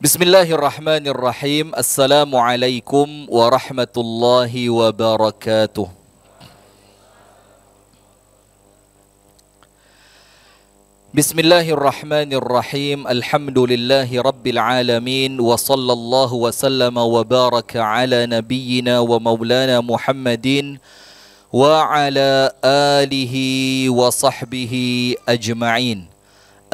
Bismillahirrahmanirrahim. Assalamualaikum warahmatullahi wabarakatuh. Bismillahirrahmanirrahim. Alhamdulillahi rabbil alamin. Wa sallallahu wa sallama wa baraka ala nabiyyina wa maulana Muhammadin wa ala alihi wa sahbihi ajma'in.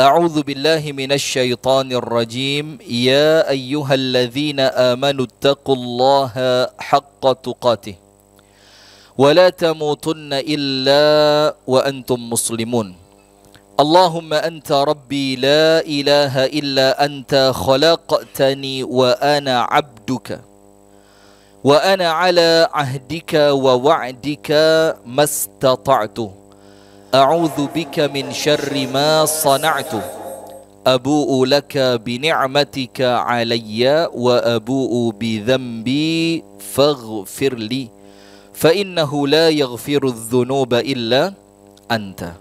أعوذ بالله من الشيطان الرجيم يا أيها الذين آمنوا اتقوا الله حق تقاته ولا تموتن إلا وأنتم مسلمون اللهم أنت ربي لا إله إلا أنت خلقتني وأنا عبدك وأنا على عهدك ووعدك ما استطعت أعوذ بك من شر ما صنعت أبوء لك بنعمتك علي وأبوء بذنبي فاغفر لي فإنه لا يغفر الذنوب إلا أنت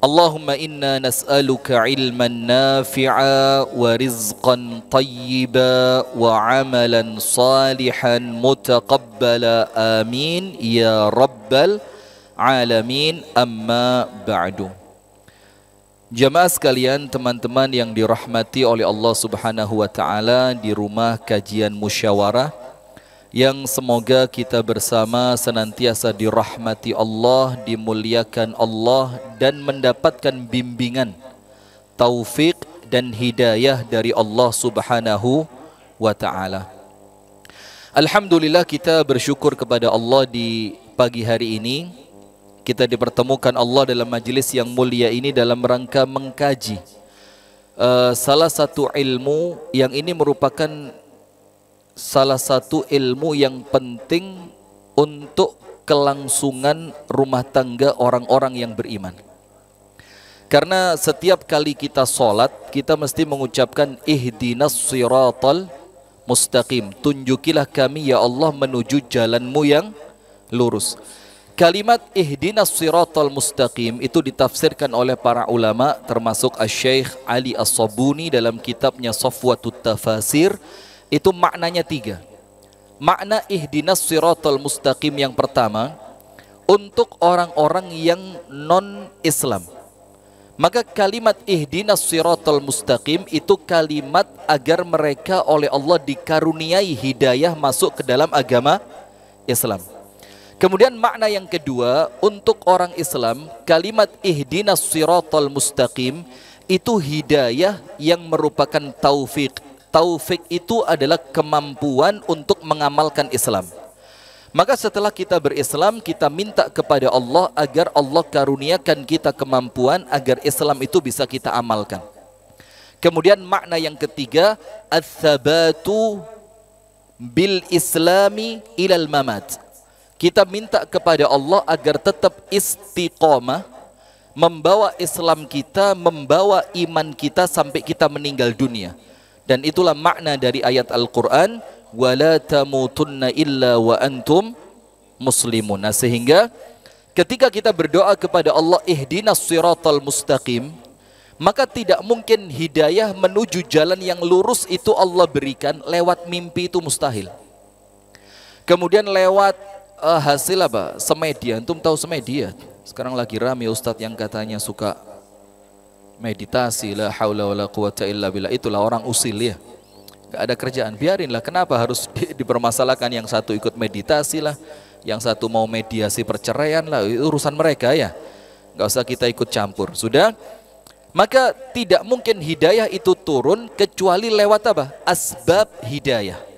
اللهم إنا نسألك علما نافعا ورزقا طيبا وعملا صالحا متقبلا آمين يا رب Alamin, amma ba'du. Jamaah sekalian, teman-teman yang dirahmati oleh Allah Subhanahu wa taala di rumah kajian musyawarah, yang semoga kita bersama senantiasa dirahmati Allah, dimuliakan Allah, dan mendapatkan bimbingan, taufik dan hidayah dari Allah Subhanahu wa taala. Alhamdulillah, kita bersyukur kepada Allah di pagi hari ini. Kita dipertemukan Allah dalam majlis yang mulia ini dalam rangka mengkaji salah satu ilmu yang ini merupakan salah satu ilmu yang penting untuk kelangsungan rumah tangga orang-orang yang beriman. Karena setiap kali kita sholat, kita mesti mengucapkan ihdinas siratal mustaqim. Tunjukilah kami ya Allah menuju jalanmu yang lurus. Kalimat ihdinas siratal mustaqim itu ditafsirkan oleh para ulama termasuk Asy-Syaikh Ali As-Sabuni dalam kitabnya Safwatut Tafasir. Itu maknanya tiga. Makna ihdinas siratal mustaqim yang pertama untuk orang-orang yang non-Islam. Maka kalimat ihdinas siratal mustaqim itu kalimat agar mereka oleh Allah dikaruniai hidayah masuk ke dalam agama Islam. Kemudian makna yang kedua untuk orang Islam, kalimat ihdinas siratal mustaqim itu hidayah yang merupakan taufik. Taufik itu adalah kemampuan untuk mengamalkan Islam. Maka setelah kita berislam, kita minta kepada Allah agar Allah karuniakan kita kemampuan agar Islam itu bisa kita amalkan. Kemudian makna yang ketiga, ats-tsabatu bil islami ilal mamat. Kita minta kepada Allah agar tetap istiqomah, membawa Islam kita, membawa iman kita sampai kita meninggal dunia. Dan itulah makna dari ayat Al-Quran, وَلَا تَمُوتُنَّ إِلَّا وَأَنْتُمْ مُسْلِمُونَ. Sehingga ketika kita berdoa kepada Allah, ihdinas siratal mustaqim, maka tidak mungkin hidayah menuju jalan yang lurus itu Allah berikan lewat mimpi, itu mustahil. Kemudian lewat hasil apa? Semedia. Antum tahu semedia? Sekarang lagi rame ustadz yang katanya suka meditasi, la haula wala quwata illa billah. Itulah orang usil ya. Gak ada kerjaan. Biarinlah, kenapa harus dipermasalahkan? Yang satu ikut meditasi lah, yang satu mau mediasi perceraian lah, itu urusan mereka ya. Gak usah kita ikut campur. Sudah? Maka tidak mungkin hidayah itu turun kecuali lewat apa? Asbab hidayah.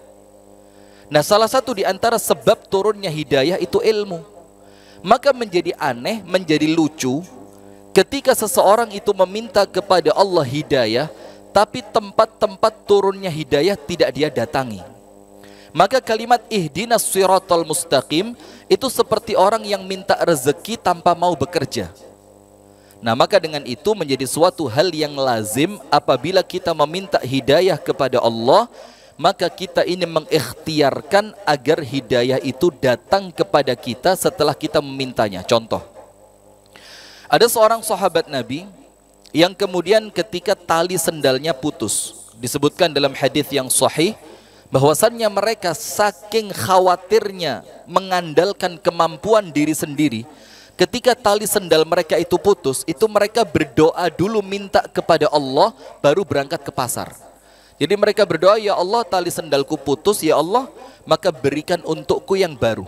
Nah, salah satu di antara sebab turunnya hidayah itu ilmu. Maka menjadi aneh, menjadi lucu ketika seseorang itu meminta kepada Allah hidayah, tapi tempat-tempat turunnya hidayah tidak dia datangi. Maka kalimat ihdinas siratal mustaqim itu seperti orang yang minta rezeki tanpa mau bekerja. Nah, maka dengan itu menjadi suatu hal yang lazim apabila kita meminta hidayah kepada Allah, maka kita ini mengikhtiarkan agar hidayah itu datang kepada kita setelah kita memintanya. Contoh, ada seorang sahabat Nabi yang kemudian ketika tali sendalnya putus, Disebutkan dalam hadis yang sahih bahwasannya mereka saking khawatirnya mengandalkan kemampuan diri sendiri, ketika tali sendal mereka itu putus, itu mereka berdoa dulu minta kepada Allah baru berangkat ke pasar. Jadi mereka berdoa, ya Allah tali sendalku putus, ya Allah maka berikan untukku yang baru.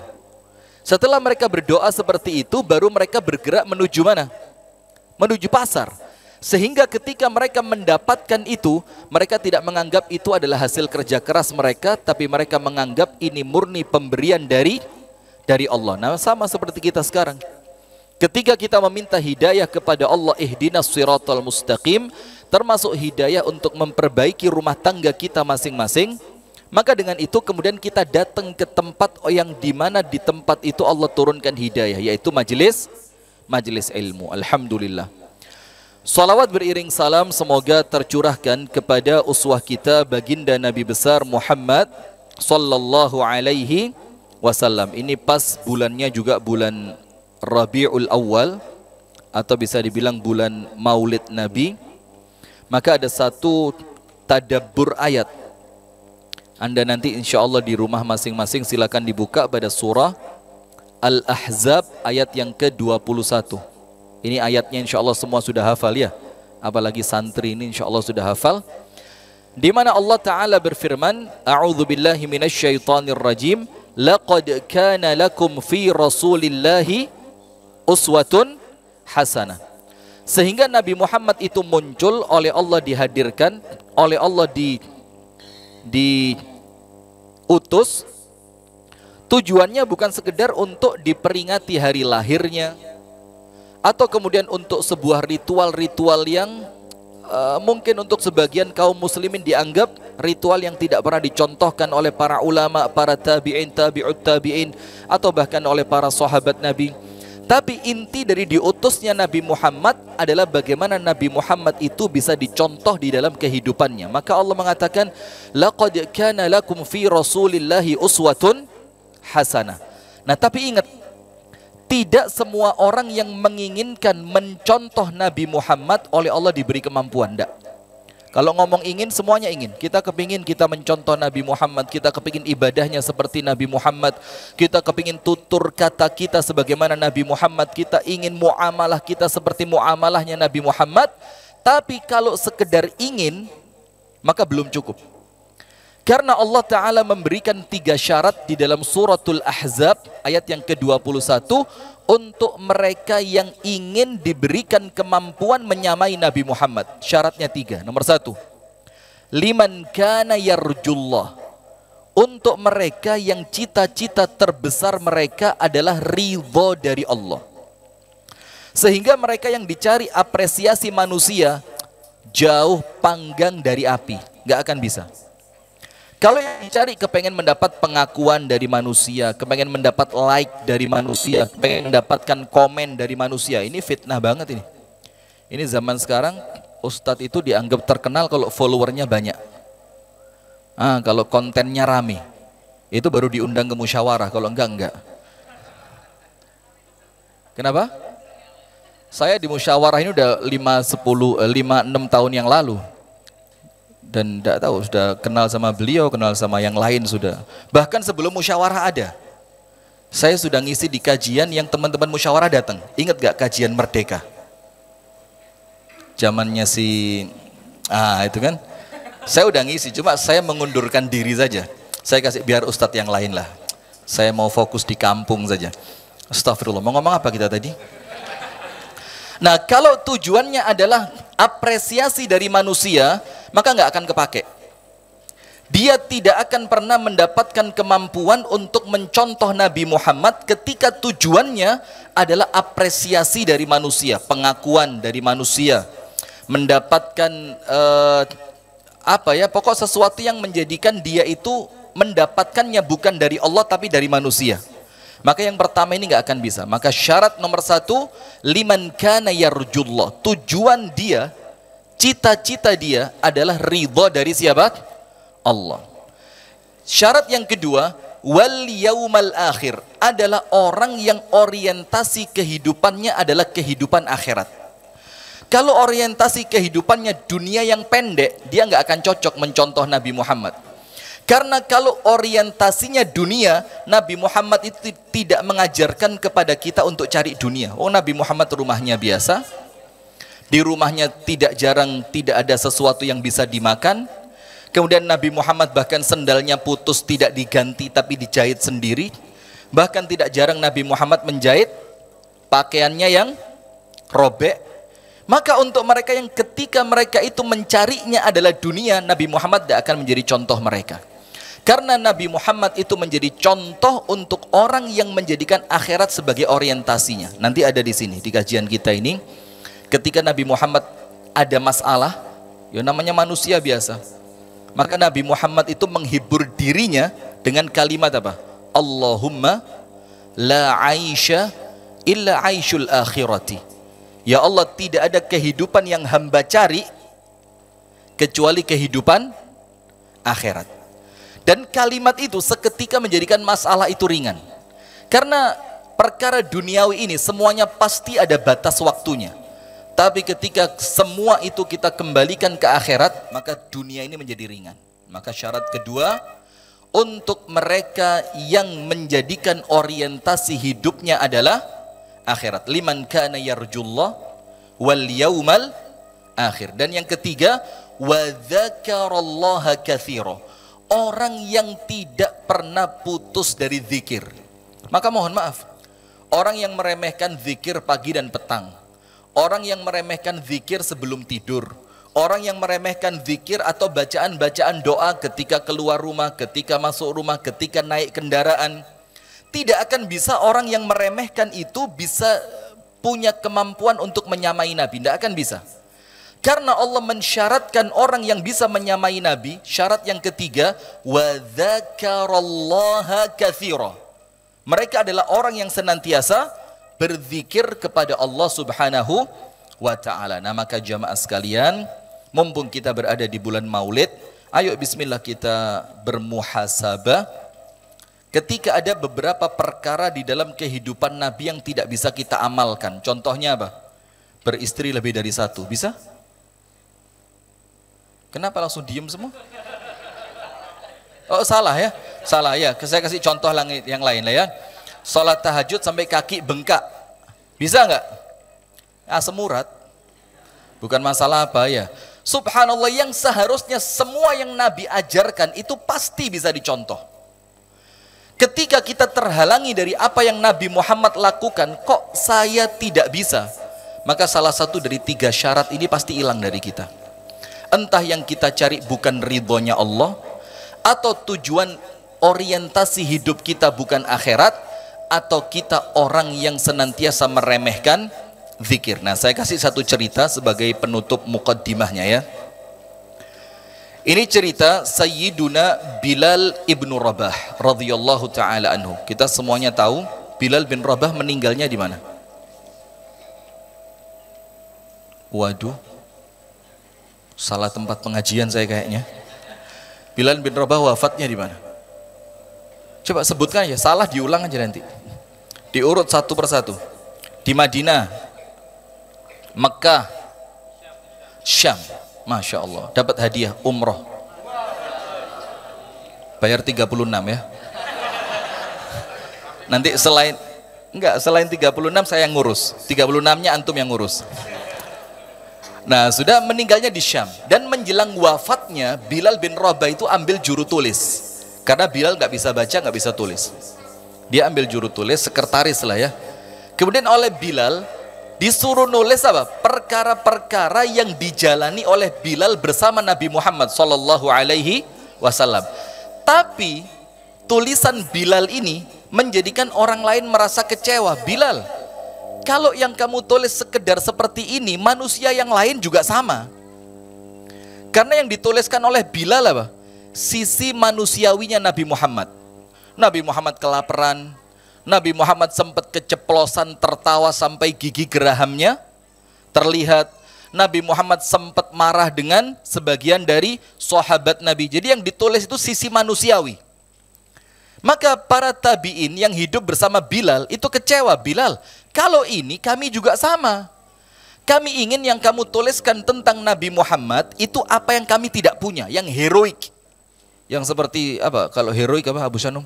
Setelah mereka berdoa seperti itu, baru mereka bergerak menuju mana? Menuju pasar. Sehingga ketika mereka mendapatkan itu, mereka tidak menganggap itu adalah hasil kerja keras mereka, tapi mereka menganggap ini murni pemberian dari Allah. Nah, sama seperti kita sekarang. Ketika kita meminta hidayah kepada Allah, ihdinas siratal mustaqim, termasuk hidayah untuk memperbaiki rumah tangga kita masing-masing, maka dengan itu kemudian kita datang ke tempat yang dimana di tempat itu Allah turunkan hidayah, yaitu majelis ilmu. Alhamdulillah. Salawat beriring salam semoga tercurahkan kepada uswah kita baginda Nabi besar Muhammad sallallahu alaihi wasallam. Ini pas bulannya juga bulan Rabiul Awal, atau bisa dibilang bulan Maulid Nabi. Maka ada satu tadabbur ayat. Anda nanti insya Allah di rumah masing-masing silakan dibuka pada surah Al-Ahzab ayat yang ke-21. Ini ayatnya insya Allah semua sudah hafal ya. Apalagi santri ini insya Allah sudah hafal. Di mana Allah Ta'ala berfirman, A'udzubillahi minasyaitonirrajim, Laqad kana lakum fi rasulillahi uswatun hasanah. Sehingga Nabi Muhammad itu muncul oleh Allah, dihadirkan oleh Allah, diutus. Tujuannya bukan sekedar untuk diperingati hari lahirnya, atau kemudian untuk sebuah ritual-ritual yang mungkin untuk sebagian kaum muslimin dianggap ritual yang tidak pernah dicontohkan oleh para ulama, para tabi'in, tabi'ut tabi'in, atau bahkan oleh para sahabat Nabi. Tapi inti dari diutusnya Nabi Muhammad adalah bagaimana Nabi Muhammad itu bisa dicontoh di dalam kehidupannya. Maka Allah mengatakan, Laqad kana lakum fi rasulillahi uswatun hasanah. Nah, tapi ingat, tidak semua orang yang menginginkan mencontoh Nabi Muhammad oleh Allah diberi kemampuan. Tidak. Kalau ngomong ingin, semuanya ingin. Kita kepingin kita mencontoh Nabi Muhammad, kita kepingin ibadahnya seperti Nabi Muhammad, kita kepingin tutur kata kita sebagaimana Nabi Muhammad, kita ingin muamalah kita seperti muamalahnya Nabi Muhammad. Tapi kalau sekedar ingin, maka belum cukup. Karena Allah Ta'ala memberikan 3 syarat di dalam suratul Ahzab ayat yang ke-21 untuk mereka yang ingin diberikan kemampuan menyamai Nabi Muhammad. Syaratnya 3. Nomor 1, liman kana yarjullah, untuk mereka yang cita-cita terbesar mereka adalah ridho dari Allah. Sehingga mereka yang dicari apresiasi manusia jauh panggang dari api, gak akan bisa. Kalau yang dicari kepengen mendapat pengakuan dari manusia, kepengen mendapat like dari manusia, kepengen mendapatkan komen dari manusia, ini fitnah banget ini. Ini zaman sekarang ustadz itu dianggap terkenal kalau followernya banyak. Kalau kontennya rame, itu baru diundang ke musyawarah, kalau enggak. Kenapa? Saya di musyawarah ini udah 5-6 tahun yang lalu. Dan tidak tahu, sudah kenal sama beliau, kenal sama yang lain sudah. Bahkan sebelum musyawarah ada, saya sudah ngisi di kajian yang teman-teman musyawarah datang. Ingat gak kajian Merdeka? Zamannya itu kan. Saya udah ngisi, cuma saya mengundurkan diri saja. Saya kasih biar ustadz yang lain lah. Saya mau fokus di kampung saja. Astagfirullah, mau ngomong apa kita tadi? Nah, kalau tujuannya adalah apresiasi dari manusia, maka nggak akan kepake. Dia tidak akan pernah mendapatkan kemampuan untuk mencontoh Nabi Muhammad ketika tujuannya adalah apresiasi dari manusia, pengakuan dari manusia, mendapatkan pokok sesuatu yang menjadikan dia itu mendapatkannya bukan dari Allah tapi dari manusia. Maka yang pertama ini nggak akan bisa. Maka syarat nomor 1, liman kana yarjullah, tujuan dia, cita-cita dia adalah ridha dari siapa? Allah. Syarat yang kedua, wal yaumal akhir, adalah orang yang orientasi kehidupannya adalah kehidupan akhirat. Kalau orientasi kehidupannya dunia yang pendek, dia nggak akan cocok mencontoh Nabi Muhammad. Karena kalau orientasinya dunia, Nabi Muhammad itu tidak mengajarkan kepada kita untuk cari dunia. Oh, Nabi Muhammad rumahnya biasa, di rumahnya tidak ada sesuatu yang bisa dimakan. Kemudian Nabi Muhammad bahkan sendalnya putus, tidak diganti tapi dijahit sendiri. Bahkan tidak jarang Nabi Muhammad menjahit pakaiannya yang robek. Maka untuk mereka yang ketika mereka itu mencarinya adalah dunia, Nabi Muhammad tidak akan menjadi contoh mereka. Karena Nabi Muhammad itu menjadi contoh untuk orang yang menjadikan akhirat sebagai orientasinya. Nanti ada di sini, di kajian kita ini, ketika Nabi Muhammad ada masalah, ya namanya manusia biasa, maka Nabi Muhammad itu menghibur dirinya dengan kalimat apa? Allahumma la aisha illa aishul akhirati. Ya Allah, tidak ada kehidupan yang hamba cari kecuali kehidupan akhirat. Dan kalimat itu seketika menjadikan masalah itu ringan. Karena perkara duniawi ini semuanya pasti ada batas waktunya. Tapi ketika semua itu kita kembalikan ke akhirat, maka dunia ini menjadi ringan. Maka syarat kedua, untuk mereka yang menjadikan orientasi hidupnya adalah akhirat. Liman kana yarjullah wal yaumal akhir. Dan yang ketiga, wa dzakarallaha katsira. Orang yang tidak pernah putus dari zikir. Maka mohon maaf, orang yang meremehkan zikir pagi dan petang, orang yang meremehkan zikir sebelum tidur, orang yang meremehkan zikir atau bacaan-bacaan doa ketika keluar rumah, ketika masuk rumah, ketika naik kendaraan, tidak akan bisa orang yang meremehkan itu bisa punya kemampuan untuk menyamai Nabi. Tidak akan bisa. Karena Allah mensyaratkan orang yang bisa menyamai Nabi, syarat yang ketiga, wa dzakarallaha katsira. Mereka adalah orang yang senantiasa berzikir kepada Allah Subhanahu wa taala. Nah, maka jamaah sekalian, mumpung kita berada di bulan Maulid, ayo bismillah kita bermuhasabah. Ketika ada beberapa perkara di dalam kehidupan Nabi yang tidak bisa kita amalkan. Contohnya apa? Beristri lebih dari satu. Bisa? Kenapa langsung diem semua? Oh, salah ya? Salah ya. Saya kasih contoh yang lain lah ya. Salat tahajud sampai kaki bengkak. Bisa nggak? Ah, semurat. Bukan masalah apa ya. Subhanallah, yang seharusnya semua yang Nabi ajarkan itu pasti bisa dicontoh. Ketika kita terhalangi dari apa yang Nabi Muhammad lakukan, kok saya tidak bisa? Maka salah satu dari 3 syarat ini pasti hilang dari kita. Entah yang kita cari bukan ridhonya Allah, atau tujuan orientasi hidup kita bukan akhirat, atau kita orang yang senantiasa meremehkan zikir. Nah, saya kasih satu cerita sebagai penutup muqaddimahnya ya. Ini cerita Sayyiduna Bilal ibnu Rabah radhiyallahu taala anhu. Kita semuanya tahu Bilal bin Rabah meninggalnya di mana? Waduh, salah tempat pengajian saya kayaknya. Bilal bin Rabah wafatnya di mana? Coba sebutkan ya, salah diulang aja nanti. Diurut satu persatu. Di Madinah, Mekah, Syam. Masya Allah, dapat hadiah umroh. Bayar 36 ya. Nanti selain 36 saya yang ngurus. 36-nya antum yang ngurus. Nah, sudah meninggalnya di Syam. Dan menjelang wafatnya, Bilal bin Rabah itu ambil juru tulis. Karena Bilal nggak bisa baca, nggak bisa tulis. Dia ambil juru tulis, sekretaris lah ya. Kemudian oleh Bilal disuruh nulis apa? Perkara-perkara yang dijalani oleh Bilal bersama Nabi Muhammad sallallahu alaihi wasallam. Tapi tulisan Bilal ini menjadikan orang lain merasa kecewa. Bilal, kalau yang kamu tulis sekedar seperti ini, manusia yang lain juga sama. Karena yang dituliskan oleh Bilal apa? Sisi manusiawinya Nabi Muhammad. Nabi Muhammad kelaparan, Nabi Muhammad sempat keceplosan tertawa sampai gigi gerahamnya terlihat. Nabi Muhammad sempat marah dengan sebagian dari sahabat Nabi. Jadi yang ditulis itu sisi manusiawi. Maka para tabi'in yang hidup bersama Bilal itu kecewa. Bilal, kalau ini kami juga sama. Kami ingin yang kamu tuliskan tentang Nabi Muhammad itu apa yang kami tidak punya, yang heroik. Yang seperti apa? Kalau heroik apa Abu Shanum?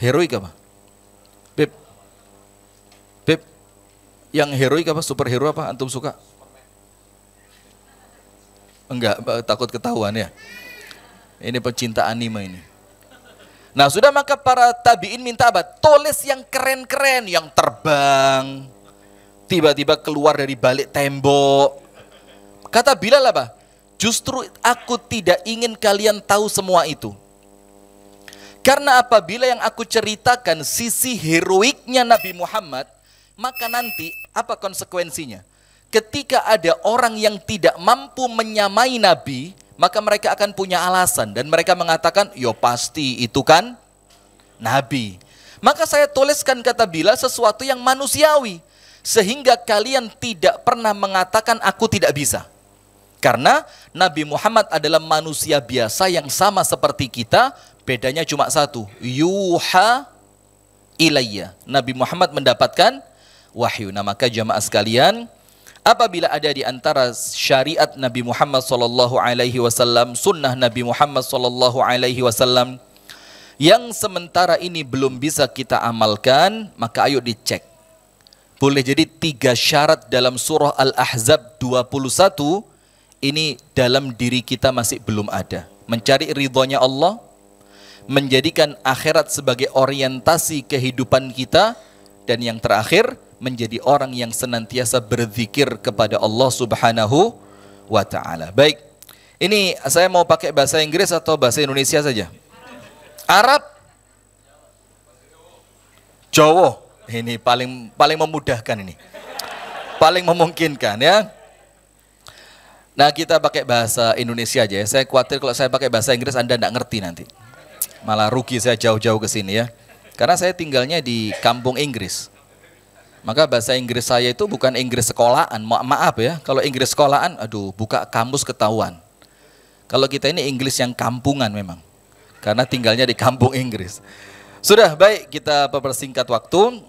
Heroik apa? Beb. Beb. Yang heroik apa? Superhero apa? Antum suka? Enggak, takut ketahuan ya. Ini pecinta anime ini. Nah sudah, maka para tabi'in minta apa? Tulis yang keren-keren, yang terbang, tiba-tiba keluar dari balik tembok. Kata Bilal apa? Justru aku tidak ingin kalian tahu semua itu. Karena apabila yang aku ceritakan sisi heroiknya Nabi Muhammad, maka nanti apa konsekuensinya? Ketika ada orang yang tidak mampu menyamai Nabi, maka mereka akan punya alasan. Dan mereka mengatakan, yo pasti itu kan Nabi. Maka saya tuliskan, kata Bilal, sesuatu yang manusiawi. Sehingga kalian tidak pernah mengatakan aku tidak bisa. Karena Nabi Muhammad adalah manusia biasa yang sama seperti kita, bedanya cuma satu, yuha ilayya. Nabi Muhammad mendapatkan wahyu. Nah maka jamaah sekalian, apabila ada di antara syariat Nabi Muhammad SAW, sunnah Nabi Muhammad SAW yang sementara ini belum bisa kita amalkan, maka ayo dicek. Boleh jadi 3 syarat dalam surah Al-Ahzab 21 ini dalam diri kita masih belum ada. Mencari ridhonya Allah, menjadikan akhirat sebagai orientasi kehidupan kita, dan yang terakhir menjadi orang yang senantiasa berzikir kepada Allah Subhanahu wa Ta'ala. Baik, ini saya mau pakai bahasa Inggris atau bahasa Indonesia saja? Arab? Jawa? Ini paling memudahkan ini. Paling memungkinkan ya. Nah kita pakai bahasa Indonesia aja ya. Saya khawatir kalau saya pakai bahasa Inggris Anda tidak ngerti nanti. Malah rugi saya jauh-jauh ke sini ya. Karena saya tinggalnya di kampung Inggris. Maka bahasa Inggris saya itu bukan Inggris sekolahan. Maaf ya, kalau Inggris sekolahan, aduh buka kamus ketahuan. Kalau kita ini Inggris yang kampungan memang. Karena tinggalnya di kampung Inggris. Sudah, baik, kita mempersingkat waktu.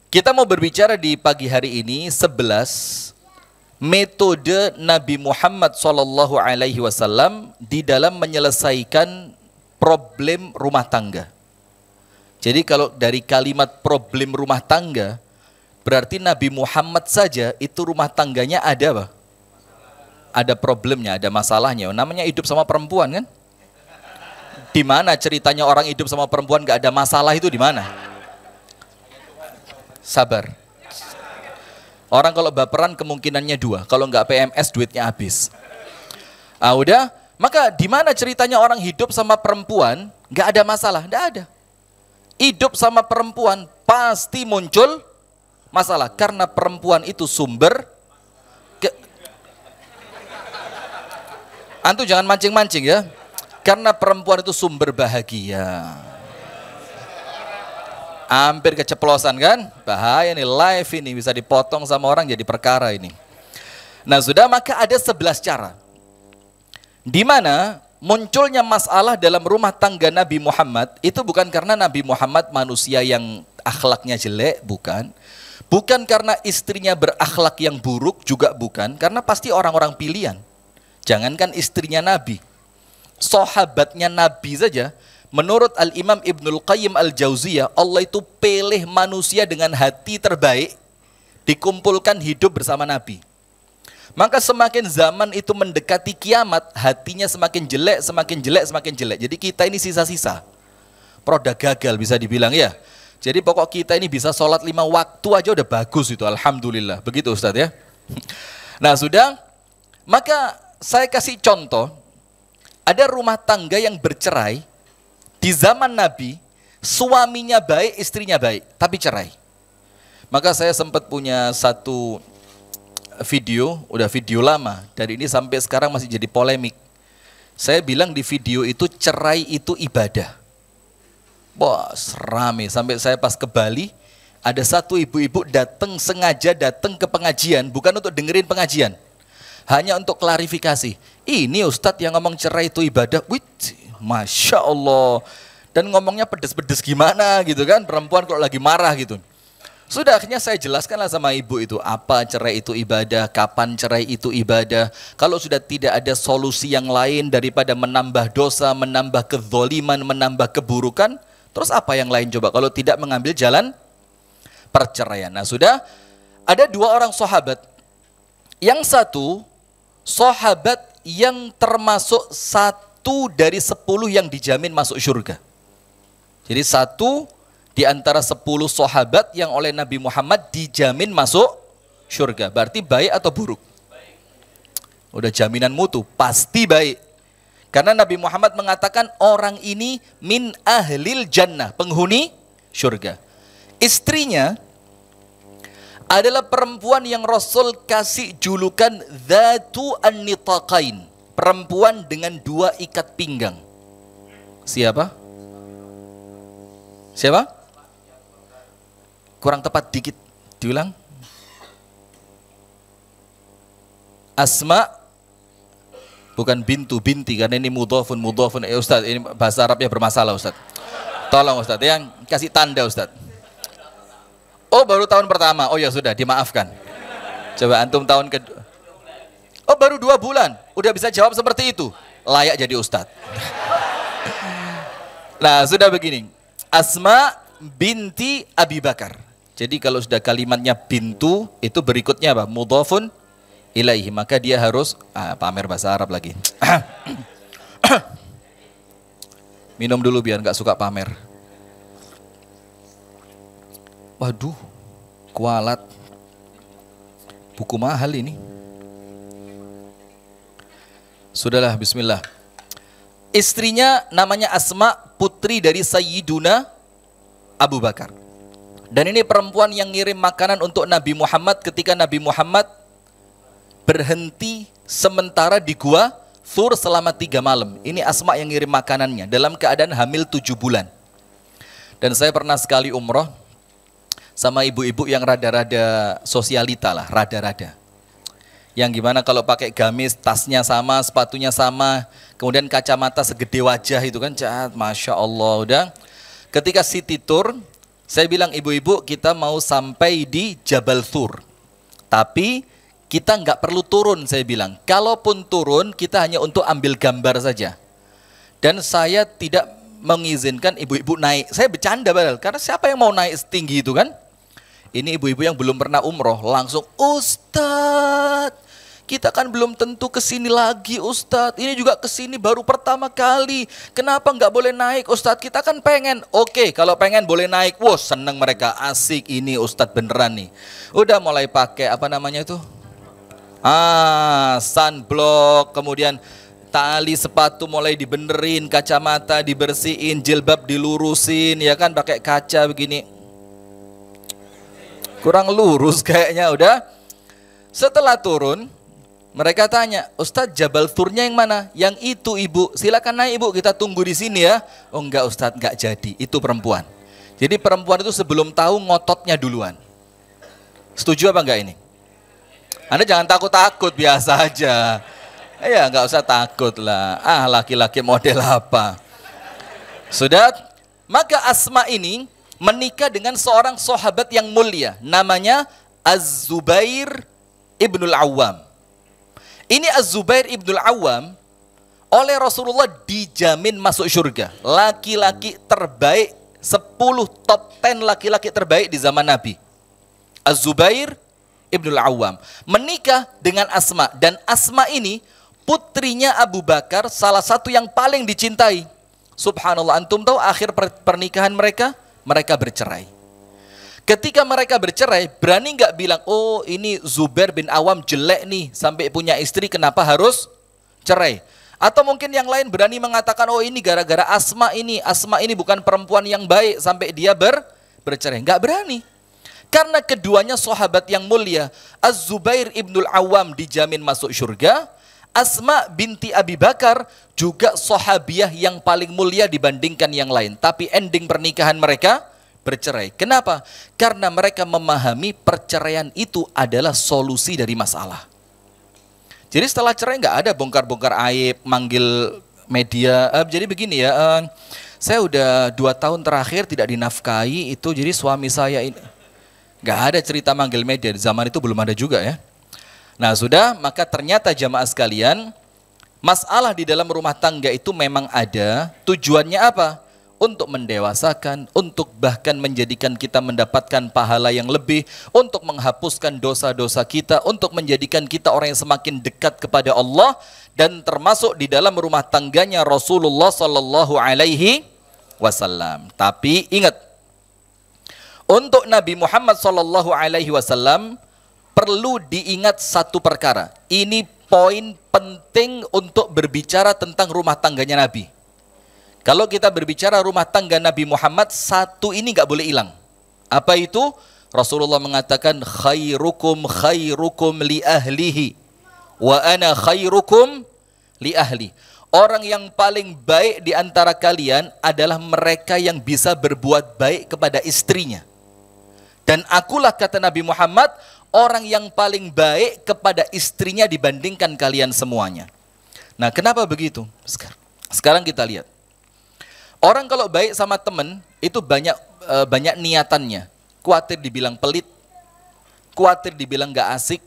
Kita mau berbicara di pagi hari ini 11 metode Nabi Muhammad SAW di dalam menyelesaikan problem rumah tangga. Jadi kalau dari kalimat problem rumah tangga, berarti Nabi Muhammad saja itu rumah tangganya ada apa? Ada problemnya, ada masalahnya. Namanya hidup sama perempuan kan? Di mana ceritanya orang hidup sama perempuan gak ada masalah itu di mana? Sabar. Orang kalau baperan kemungkinannya 2. Kalau nggak PMS duitnya habis. Ah udah, maka di mana ceritanya orang hidup sama perempuan nggak ada masalah? Nggak ada. Hidup sama perempuan pasti muncul masalah karena perempuan itu sumber Antum jangan mancing-mancing ya. Karena perempuan itu sumber bahagia. Hampir keceplosan kan? Bahaya nih, live ini bisa dipotong sama orang jadi perkara ini. Nah sudah, maka ada 11 cara di mana munculnya masalah dalam rumah tangga Nabi Muhammad itu bukan karena Nabi Muhammad manusia yang akhlaknya jelek, bukan. Bukan karena istrinya berakhlak yang buruk, juga bukan. Karena pasti orang-orang pilihan. Jangankan istrinya Nabi, sahabatnya Nabi saja. Menurut Al-Imam Ibnul Qayyim Al-Jauziyah, Allah itu pilih manusia dengan hati terbaik, dikumpulkan hidup bersama Nabi. Maka semakin zaman itu mendekati kiamat, hatinya semakin jelek, semakin jelek, semakin jelek. Jadi kita ini sisa-sisa, produk gagal bisa dibilang ya. Jadi pokok kita ini bisa sholat 5 waktu aja udah bagus itu, alhamdulillah. Begitu Ustadz ya. Nah sudah, maka saya kasih contoh, ada rumah tangga yang bercerai. Di zaman Nabi, suaminya baik, istrinya baik, tapi cerai. Maka saya sempat punya satu video, udah video lama, dari ini sampai sekarang masih jadi polemik. Saya bilang di video itu, cerai itu ibadah. Bos, rame, sampai saya pas ke Bali, ada satu ibu-ibu sengaja datang ke pengajian, bukan untuk dengerin pengajian, hanya untuk klarifikasi. Ini Ustadz yang ngomong cerai itu ibadah, wih, Masya Allah. Dan ngomongnya pedes-pedes gimana gitu kan, perempuan kalau lagi marah gitu. Sudah akhirnya saya jelaskanlah sama ibu itu, apa cerai itu ibadah, kapan cerai itu ibadah. Kalau sudah tidak ada solusi yang lain daripada menambah dosa, menambah kezoliman, menambah keburukan, terus apa yang lain coba kalau tidak mengambil jalan perceraian. Nah sudah, ada dua orang sahabat. Yang satu, sahabat yang termasuk 1 dari 10 yang dijamin masuk surga. Jadi 1 di antara 10 sahabat yang oleh Nabi Muhammad dijamin masuk surga. Berarti baik atau buruk? Udah jaminan mutu, pasti baik. Karena Nabi Muhammad mengatakan orang ini min ahlil jannah, penghuni surga. Istrinya adalah perempuan yang Rasul kasih julukan Dzatu an-Nitaqain, perempuan dengan 2 ikat pinggang. Siapa? Siapa? Kurang tepat dikit, diulang. Asma, bukan bintu, binti, karena ini mudhafun. Ustaz, ini bahasa Arabnya bermasalah Ustaz. Tolong Ustaz, yang kasih tanda Ustaz. Oh baru tahun pertama, oh ya sudah, dimaafkan. Coba antum tahun kedua. Oh baru 2 bulan, udah bisa jawab seperti itu. Layak jadi Ustaz. Nah sudah begini, Asma binti Abi Bakar. Jadi kalau sudah kalimatnya bintu, itu berikutnya apa? Mudhafun ilaihi. Maka dia harus pamer bahasa Arab lagi. Minum dulu biar nggak suka pamer. Waduh, kualat. Buku mahal ini. Sudahlah, bismillah. Istrinya namanya Asma, putri dari Sayyiduna Abu Bakar. Dan ini perempuan yang ngirim makanan untuk Nabi Muhammad ketika Nabi Muhammad berhenti sementara di gua Thur selama 3 malam. Ini Asma yang ngirim makanannya dalam keadaan hamil 7 bulan. Dan saya pernah sekali umroh sama ibu-ibu yang rada-rada sosialita lah, rada-rada. Yang gimana kalau pakai gamis, tasnya sama, sepatunya sama, kemudian kacamata segede wajah itu kan, Masya Allah. Udah, ketika city tour, saya bilang ibu-ibu kita mau sampai di Jabal Thur. Tapi kita nggak perlu turun, saya bilang. Kalaupun turun kita hanya untuk ambil gambar saja. Dan saya tidak mengizinkan ibu-ibu naik. Saya bercanda padahal, karena siapa yang mau naik setinggi itu kan? Ini ibu-ibu yang belum pernah umroh langsung, Ustadz, kita kan belum tentu kesini lagi Ustadz, ini juga kesini baru pertama kali, kenapa nggak boleh naik Ustadz, kita kan pengen. Oke, kalau pengen boleh naik. Wah seneng mereka, asik ini Ustadz beneran nih. Udah mulai pakai apa namanya itu, sunblock, kemudian tali sepatu mulai dibenerin, kacamata dibersihin, jilbab dilurusin, ya kan, pakai kaca begini. Kurang lurus kayaknya. Udah, setelah turun mereka tanya, Ustadz Jabal Thurnya yang mana? Yang itu ibu, silakan naik ibu, kita tunggu di sini ya. Oh enggak Ustadz, enggak jadi, itu perempuan. Jadi perempuan itu sebelum tahu ngototnya duluan. Setuju apa enggak ini? Anda jangan takut-takut, biasa aja. Ya enggak usah takut lah, laki-laki model apa. Sudah, maka Asma ini menikah dengan seorang sahabat yang mulia, namanya Az-Zubair Ibnul Awwam. Ini Az-Zubair Ibnul Awwam oleh Rasulullah dijamin masuk surga. Laki-laki terbaik, 10 top 10 laki-laki terbaik di zaman Nabi. Az-Zubair Ibnul Awwam menikah dengan Asma. Dan Asma ini putrinya Abu Bakar, salah satu yang paling dicintai. Subhanallah, antum tahu akhir pernikahan mereka? Mereka bercerai. Ketika mereka bercerai, berani nggak bilang, oh ini Zubair bin Awam jelek nih, sampai punya istri, kenapa harus cerai? Atau mungkin yang lain berani mengatakan, oh ini gara-gara Asma ini bukan perempuan yang baik, sampai dia bercerai. Nggak berani. Karena keduanya sahabat yang mulia. Az-Zubair ibnul Awam dijamin masuk surga. Asma binti Abi Bakar juga sahabiah yang paling mulia dibandingkan yang lain. Tapi ending pernikahan mereka bercerai. Kenapa? Karena mereka memahami perceraian itu adalah solusi dari masalah. Jadi setelah cerai nggak ada bongkar-bongkar aib, manggil media. Jadi begini ya, saya udah 2 tahun terakhir tidak dinafkahi itu, jadi suami saya ini. Nggak ada cerita manggil media, di zaman itu belum ada juga ya. Nah sudah, maka ternyata jamaah sekalian, masalah di dalam rumah tangga itu memang ada. Tujuannya apa? Untuk mendewasakan, untuk bahkan menjadikan kita mendapatkan pahala yang lebih, untuk menghapuskan dosa-dosa kita, untuk menjadikan kita orang yang semakin dekat kepada Allah, dan termasuk di dalam rumah tangganya Rasulullah Sallallahu Alaihi Wasallam. Tapi ingat, untuk Nabi Muhammad Sallallahu Alaihi Wasallam perlu diingat satu perkara. Ini poin penting untuk berbicara tentang rumah tangganya Nabi. Kalau kita berbicara rumah tangga Nabi Muhammad, satu ini nggak boleh hilang. Apa itu? Rasulullah mengatakan khairukum khairukum li ahlihi wa ana khairukum li ahli. Orang yang paling baik di antara kalian adalah mereka yang bisa berbuat baik kepada istrinya. Dan akulah, kata Nabi Muhammad, orang yang paling baik kepada istrinya dibandingkan kalian semuanya. Nah, kenapa begitu? Sekarang kita lihat. Orang kalau baik sama teman itu banyak niatannya. Khawatir dibilang pelit, khawatir dibilang gak asik,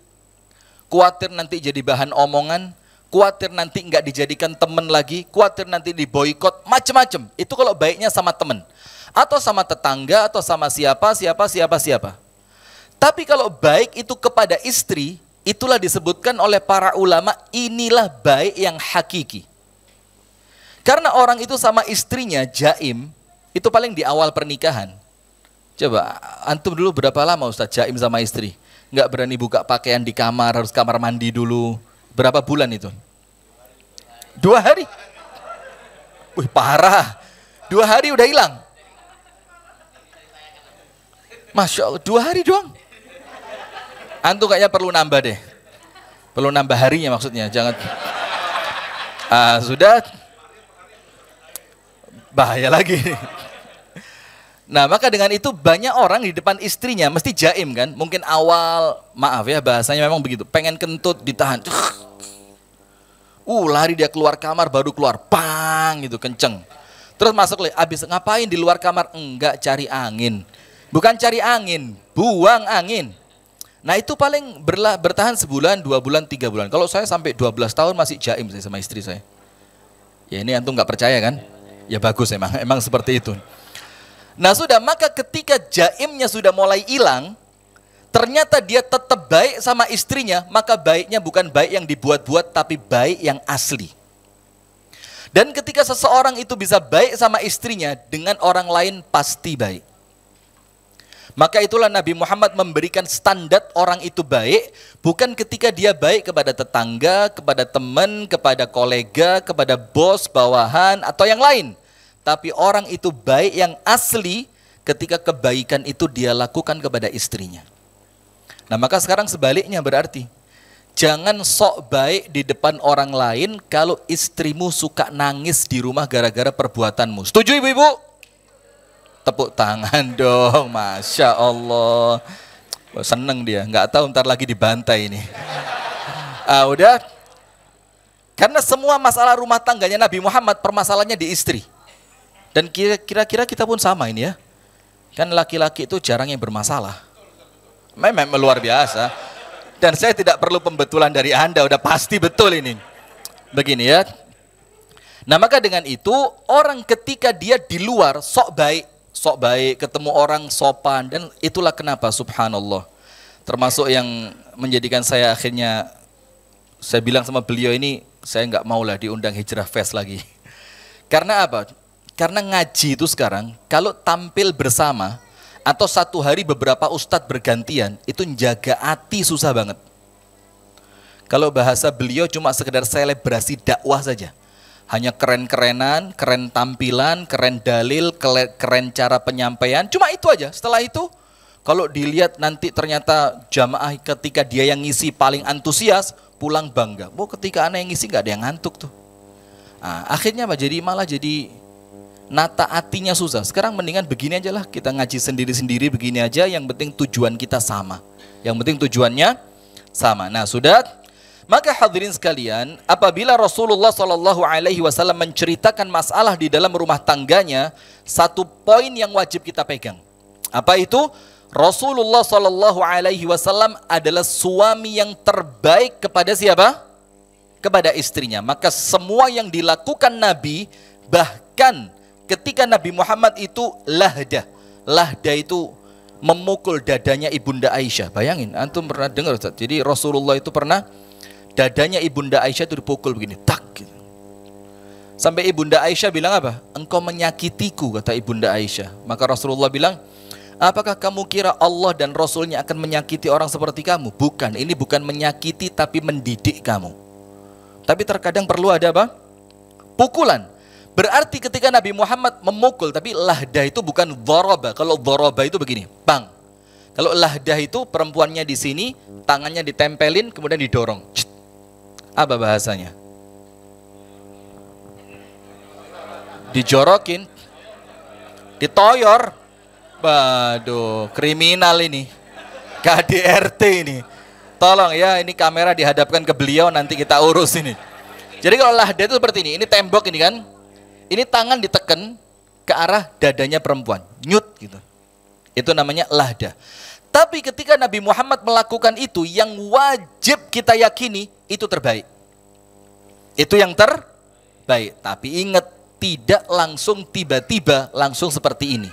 khawatir nanti jadi bahan omongan, khawatir nanti nggak dijadikan teman lagi, khawatir nanti diboikot, macam-macam. Itu kalau baiknya sama teman, atau sama tetangga, atau sama siapa. Tapi kalau baik itu kepada istri, itulah disebutkan oleh para ulama, inilah baik yang hakiki. Karena orang itu sama istrinya jaim, itu paling di awal pernikahan. Coba, antum dulu berapa lama Ustaz jaim sama istri? Nggak berani buka pakaian di kamar, harus kamar mandi dulu. Berapa bulan itu? 2 hari? Wih parah, 2 hari udah hilang. Masya Allah, 2 hari doang. Antum kayaknya perlu nambah deh. Perlu nambah harinya maksudnya, jangan. Sudah. Bahaya lagi. Nah, maka dengan itu banyak orang di depan istrinya mesti jaim kan. Mungkin awal, maaf ya bahasanya memang begitu, pengen kentut ditahan. Lari dia keluar kamar, baru keluar, pang gitu, kenceng. Terus masuk lagi, abis ngapain di luar kamar? Enggak, cari angin. Bukan cari angin, buang angin. Nah itu paling bertahan sebulan, 2 bulan, 3 bulan. Kalau saya sampai 12 tahun masih jaim saya sama istri saya. Ya ini antum nggak percaya kan? Ya bagus, emang seperti itu. Nah sudah, maka ketika jaimnya sudah mulai hilang, ternyata dia tetap baik sama istrinya, maka baiknya bukan baik yang dibuat-buat, tapi baik yang asli. Dan ketika seseorang itu bisa baik sama istrinya, dengan orang lain pasti baik. Maka itulah Nabi Muhammad memberikan standar orang itu baik, bukan ketika dia baik kepada tetangga, kepada teman, kepada kolega, kepada bos, bawahan, atau yang lain. Tapi orang itu baik yang asli ketika kebaikan itu dia lakukan kepada istrinya. Nah maka sekarang sebaliknya berarti, jangan sok baik di depan orang lain kalau istrimu suka nangis di rumah gara-gara perbuatanmu. Setuju ibu-ibu? Tepuk tangan dong, Masya Allah. Seneng dia, nggak tahu ntar lagi dibantai ini. Udah. Karena semua masalah rumah tangganya Nabi Muhammad permasalahannya di istri. Dan kira-kira kita pun sama ini ya. Kan laki-laki itu jarang yang bermasalah. Memang luar biasa. Dan saya tidak perlu pembetulan dari Anda, udah pasti betul ini. Begini ya. Nah maka dengan itu, orang ketika dia di luar sok baik, ketemu orang sopan. Dan itulah kenapa subhanallah. Termasuk yang menjadikan saya akhirnya, saya bilang sama beliau ini, saya nggak maulah diundang Hijrah Fest lagi. Karena apa? Karena ngaji itu sekarang, kalau tampil bersama, atau satu hari beberapa ustadz bergantian, itu menjaga hati susah banget. Kalau bahasa beliau cuma sekedar selebrasi dakwah saja. Hanya keren-kerenan, keren tampilan, keren dalil, keren cara penyampaian, cuma itu aja. Setelah itu, kalau dilihat nanti ternyata jamaah ketika dia yang ngisi paling antusias, pulang bangga. Ketika anak yang ngisi gak ada yang ngantuk tuh. Akhirnya apa? Malah jadi nata hatinya susah. Sekarang mendingan begini aja lah, kita ngaji sendiri-sendiri begini aja, yang penting tujuan kita sama. Yang penting tujuannya sama. Nah sudah, maka hadirin sekalian, apabila Rasulullah SAW menceritakan masalah di dalam rumah tangganya, satu poin yang wajib kita pegang. Apa itu? Rasulullah Shallallahu Alaihi Wasallam adalah suami yang terbaik kepada siapa? Kepada istrinya. Maka semua yang dilakukan Nabi, bahkan ketika Nabi Muhammad itu lahdah. Lahdah itu memukul dadanya Ibunda Aisyah. Bayangin, antum pernah dengar Ustaz? Jadi Rasulullah itu pernah dadanya Ibunda Aisyah itu dipukul begini, tak gitu. Sampai Ibunda Aisyah bilang apa? Engkau menyakitiku, kata Ibunda Aisyah. Maka Rasulullah bilang, apakah kamu kira Allah dan Rasulnya akan menyakiti orang seperti kamu? Bukan, ini bukan menyakiti tapi mendidik kamu. Tapi terkadang perlu ada apa? Pukulan. Berarti ketika Nabi Muhammad memukul, tapi lahdah itu bukan dharaba. Kalau dharaba itu begini, bang. Kalau lahdah itu perempuannya di sini, tangannya ditempelin, kemudian didorong. Apa bahasanya? Dijorokin, ditoyor. Waduh, kriminal ini, KDRT ini. Tolong ya, ini kamera dihadapkan ke beliau, nanti kita urus ini. Jadi kalau lahdah itu seperti ini tembok ini kan, ini tangan ditekan ke arah dadanya perempuan, nyut gitu. Itu namanya lahdah. Tapi ketika Nabi Muhammad melakukan itu, yang wajib kita yakini itu terbaik. Itu yang terbaik. Tapi ingat, tidak langsung tiba-tiba langsung seperti ini.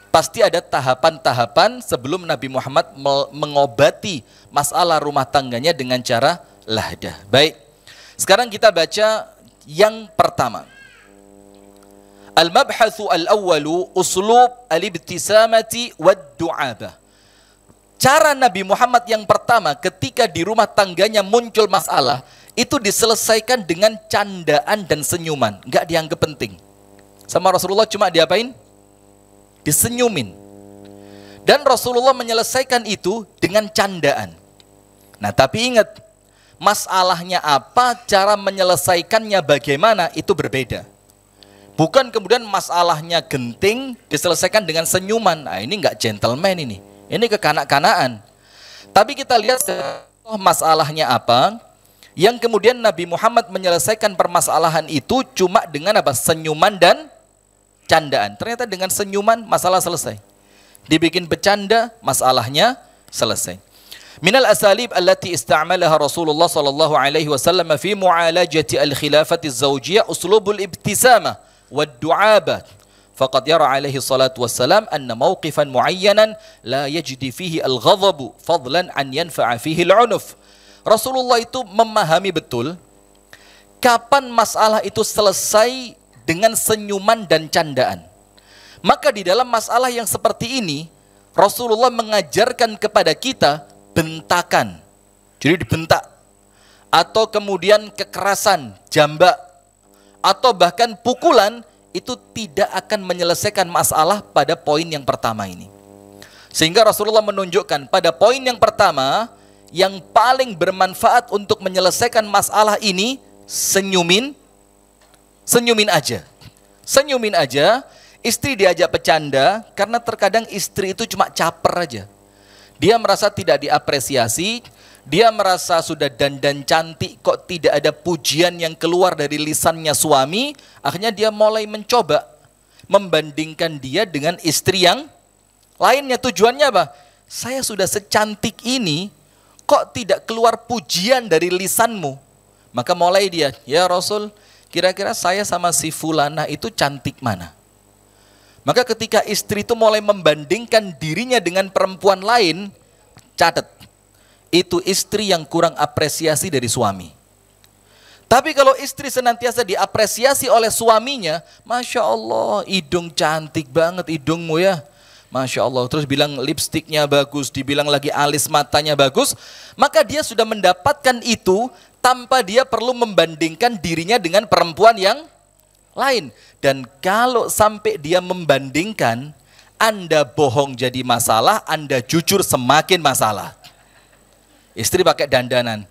Pasti ada tahapan-tahapan sebelum Nabi Muhammad mengobati masalah rumah tangganya dengan cara lahdah. Baik, sekarang kita baca yang pertama. Al-mabhathu al-awwalu uslub al-ibtisamati wad-du'abah. Cara Nabi Muhammad yang pertama ketika di rumah tangganya muncul masalah, itu diselesaikan dengan candaan dan senyuman. Enggak dianggap penting. Sama Rasulullah cuma diapain? Disenyumin. Dan Rasulullah menyelesaikan itu dengan candaan. Nah tapi ingat, masalahnya apa, cara menyelesaikannya bagaimana, itu berbeda. Bukan kemudian masalahnya genting diselesaikan dengan senyuman. Nah ini enggak gentleman ini. Ini kekanak-kanaan. Tapi kita lihat masalahnya apa, yang kemudian Nabi Muhammad menyelesaikan permasalahan itu cuma dengan apa? Senyuman dan candaan. Ternyata dengan senyuman masalah selesai. Dibikin bercanda, masalahnya selesai. Minal asalib allati istamalaha Rasulullah sallallahu alaihi wasallam fi mu'alajati al-khilafati az-zawjiyah uslubul ibtisamah wad-du'abah. Faqad yara alaihi salatu wassalam anna mawqifan muayyanan la yajdi fihi al-ghadhabu fadlan an yanfa'a fihi al-'unuf. Rasulullah itu memahami betul kapan masalah itu selesai dengan senyuman dan candaan. Maka di dalam masalah yang seperti ini, Rasulullah mengajarkan kepada kita bentakan. Jadi dibentak. Atau kemudian kekerasan, jambak, atau bahkan pukulan, itu tidak akan menyelesaikan masalah pada poin yang pertama ini. Sehingga Rasulullah menunjukkan pada poin yang pertama, yang paling bermanfaat untuk menyelesaikan masalah ini, senyumin aja. Senyumin aja, istri diajak bercanda, karena terkadang istri itu cuma caper aja. Dia merasa tidak diapresiasi, dia merasa sudah dandan cantik, kok tidak ada pujian yang keluar dari lisannya suami, akhirnya dia mulai mencoba membandingkan dia dengan istri yang lainnya. Tujuannya apa? Saya sudah secantik ini, kok tidak keluar pujian dari lisanmu? Maka mulai dia, ya Rasul, kira-kira saya sama si fulana itu cantik mana? Maka ketika istri itu mulai membandingkan dirinya dengan perempuan lain, catat, itu istri yang kurang apresiasi dari suami. Tapi kalau istri senantiasa diapresiasi oleh suaminya, Masya Allah, hidung cantik banget hidungmu ya, Masya Allah, terus bilang lipstiknya bagus, dibilang lagi alis matanya bagus, maka dia sudah mendapatkan itu tanpa dia perlu membandingkan dirinya dengan perempuan yang lain. Dan kalau sampai dia membandingkan, Anda bohong jadi masalah, Anda jujur semakin masalah. Istri pakai dandanan,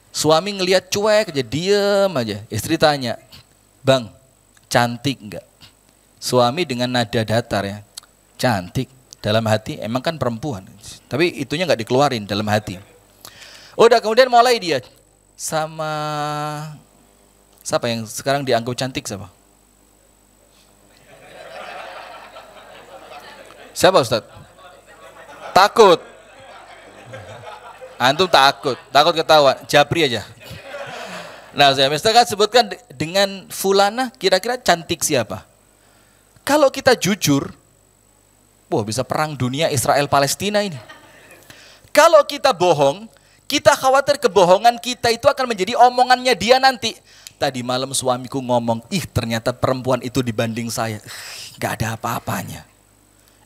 suami ngelihat cuek aja, diem aja. Istri tanya, bang, cantik enggak? Suami dengan nada datar ya, cantik. Dalam hati emang kan perempuan, tapi itunya nggak dikeluarin dalam hati. Udah kemudian mulai dia sama siapa yang sekarang dianggap cantik siapa? Siapa Ustaz? Takut. Antum takut ketahuan. Japri aja. Nah, saya misalkan sebutkan dengan fulana, kira-kira cantik siapa? Kalau kita jujur, wah bisa perang dunia Israel-Palestina ini. Kalau kita bohong, kita khawatir kebohongan kita itu akan menjadi omongannya dia nanti. Tadi malam suamiku ngomong, ternyata perempuan itu dibanding saya, gak ada apa-apanya.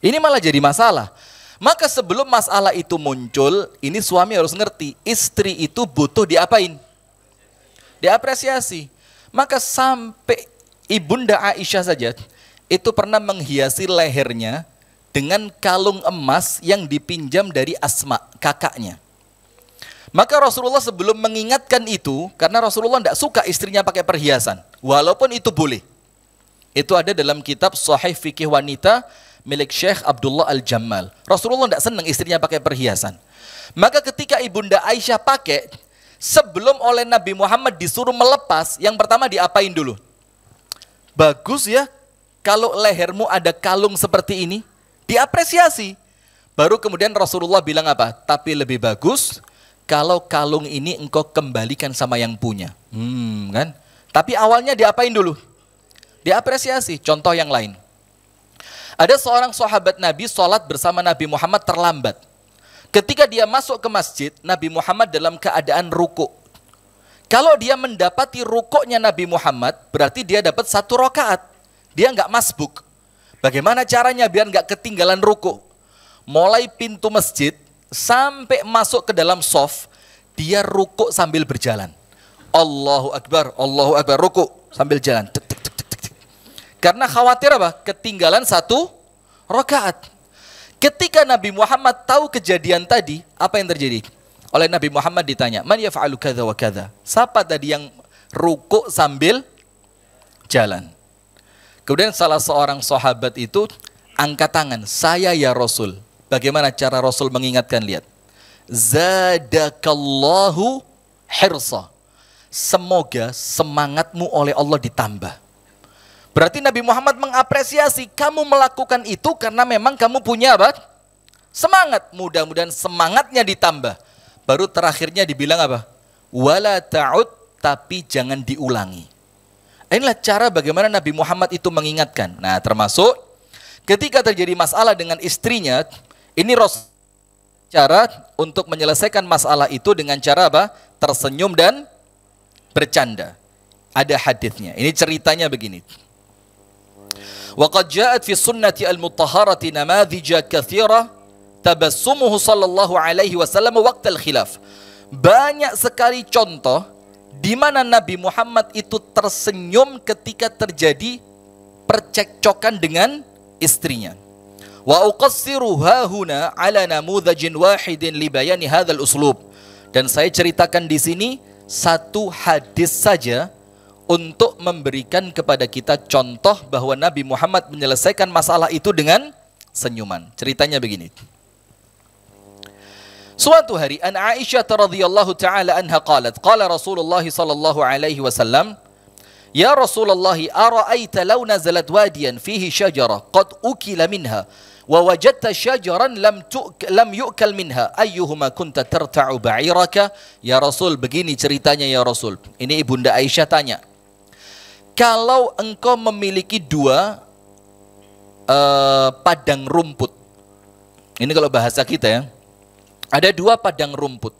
Ini malah jadi masalah. Maka sebelum masalah itu muncul, ini suami harus ngerti, istri itu butuh diapain? Diapresiasi. Maka sampai Ibunda Aisyah saja itu pernah menghiasi lehernya dengan kalung emas yang dipinjam dari Asma, kakaknya. Maka Rasulullah sebelum mengingatkan itu, karena Rasulullah tidak suka istrinya pakai perhiasan, walaupun itu boleh. Itu ada dalam kitab Sahih Fikih Wanita milik Syekh Abdullah Al-Jammal. Rasulullah tidak senang istrinya pakai perhiasan. Maka ketika Ibunda Aisyah pakai, sebelum oleh Nabi Muhammad disuruh melepas, yang pertama diapain dulu? Bagus ya, kalau lehermu ada kalung seperti ini, diapresiasi. Baru kemudian Rasulullah bilang apa? Tapi lebih bagus kalau kalung ini engkau kembalikan sama yang punya. Kan? Tapi awalnya diapain dulu? Diapresiasi. Contoh yang lain. Ada seorang sahabat Nabi sholat bersama Nabi Muhammad terlambat. Ketika dia masuk ke masjid, Nabi Muhammad dalam keadaan ruku. Kalau dia mendapati rukuknya Nabi Muhammad, berarti dia dapat 1 rakaat. Dia nggak masbuk. Bagaimana caranya biar nggak ketinggalan ruku? Mulai pintu masjid sampai masuk ke dalam shaf, dia ruku sambil berjalan. Allahu Akbar, ruku sambil jalan. Karena khawatir apa? Ketinggalan 1 rakaat. Ketika Nabi Muhammad tahu kejadian tadi, apa yang terjadi? Oleh Nabi Muhammad ditanya, man yaf'alu kadza wa kadza? Siapa tadi yang ruku sambil jalan? Kemudian salah seorang sahabat itu angkat tangan, saya ya Rasul. Bagaimana cara Rasul mengingatkan? Lihat. Zadakallahu hirsa. Semoga semangatmu oleh Allah ditambah. Berarti Nabi Muhammad mengapresiasi kamu melakukan itu karena memang kamu punya apa? Semangat. Mudah-mudahan semangatnya ditambah. Baru terakhirnya dibilang apa? Wala ta'ud, tapi jangan diulangi. Inilah cara bagaimana Nabi Muhammad itu mengingatkan. Nah, termasuk ketika terjadi masalah dengan istrinya, ini cara untuk menyelesaikan masalah itu dengan cara apa? Tersenyum dan bercanda. Ada hadisnya. Ini ceritanya begini. وقد جاءت في السنة المطهرة نماذج كثيرة تبسمه صلى الله عليه وسلم وقت الخلاف. Banyak sekali contoh di mana Nabi Muhammad itu tersenyum ketika terjadi percekcokan dengan istrinya. Wa uqassiru hahuna ala namudhajin wahidin li bayani hadzal uslub. Dan saya ceritakan di sini satu hadis saja untuk memberikan kepada kita contoh bahwa Nabi Muhammad menyelesaikan masalah itu dengan senyuman. Ceritanya begini. Suatu hari an Aisyah radhiyallahu taala anha qalat, qala Rasulullah sallallahu alaihi wasallam, ya Rasulullah, ara'aita law nazalat wadiyan fihi syajara qad ukila minha wa wajadta syajaran lam yu'kal minha ayyuhuma kunta tarta'u ba'iraka? Ya Rasul, begini ceritanya ya Rasul. Ini Ibunda Aisyah tanya. Kalau engkau memiliki 2 padang rumput, ini kalau bahasa kita ya, ada 2 padang rumput.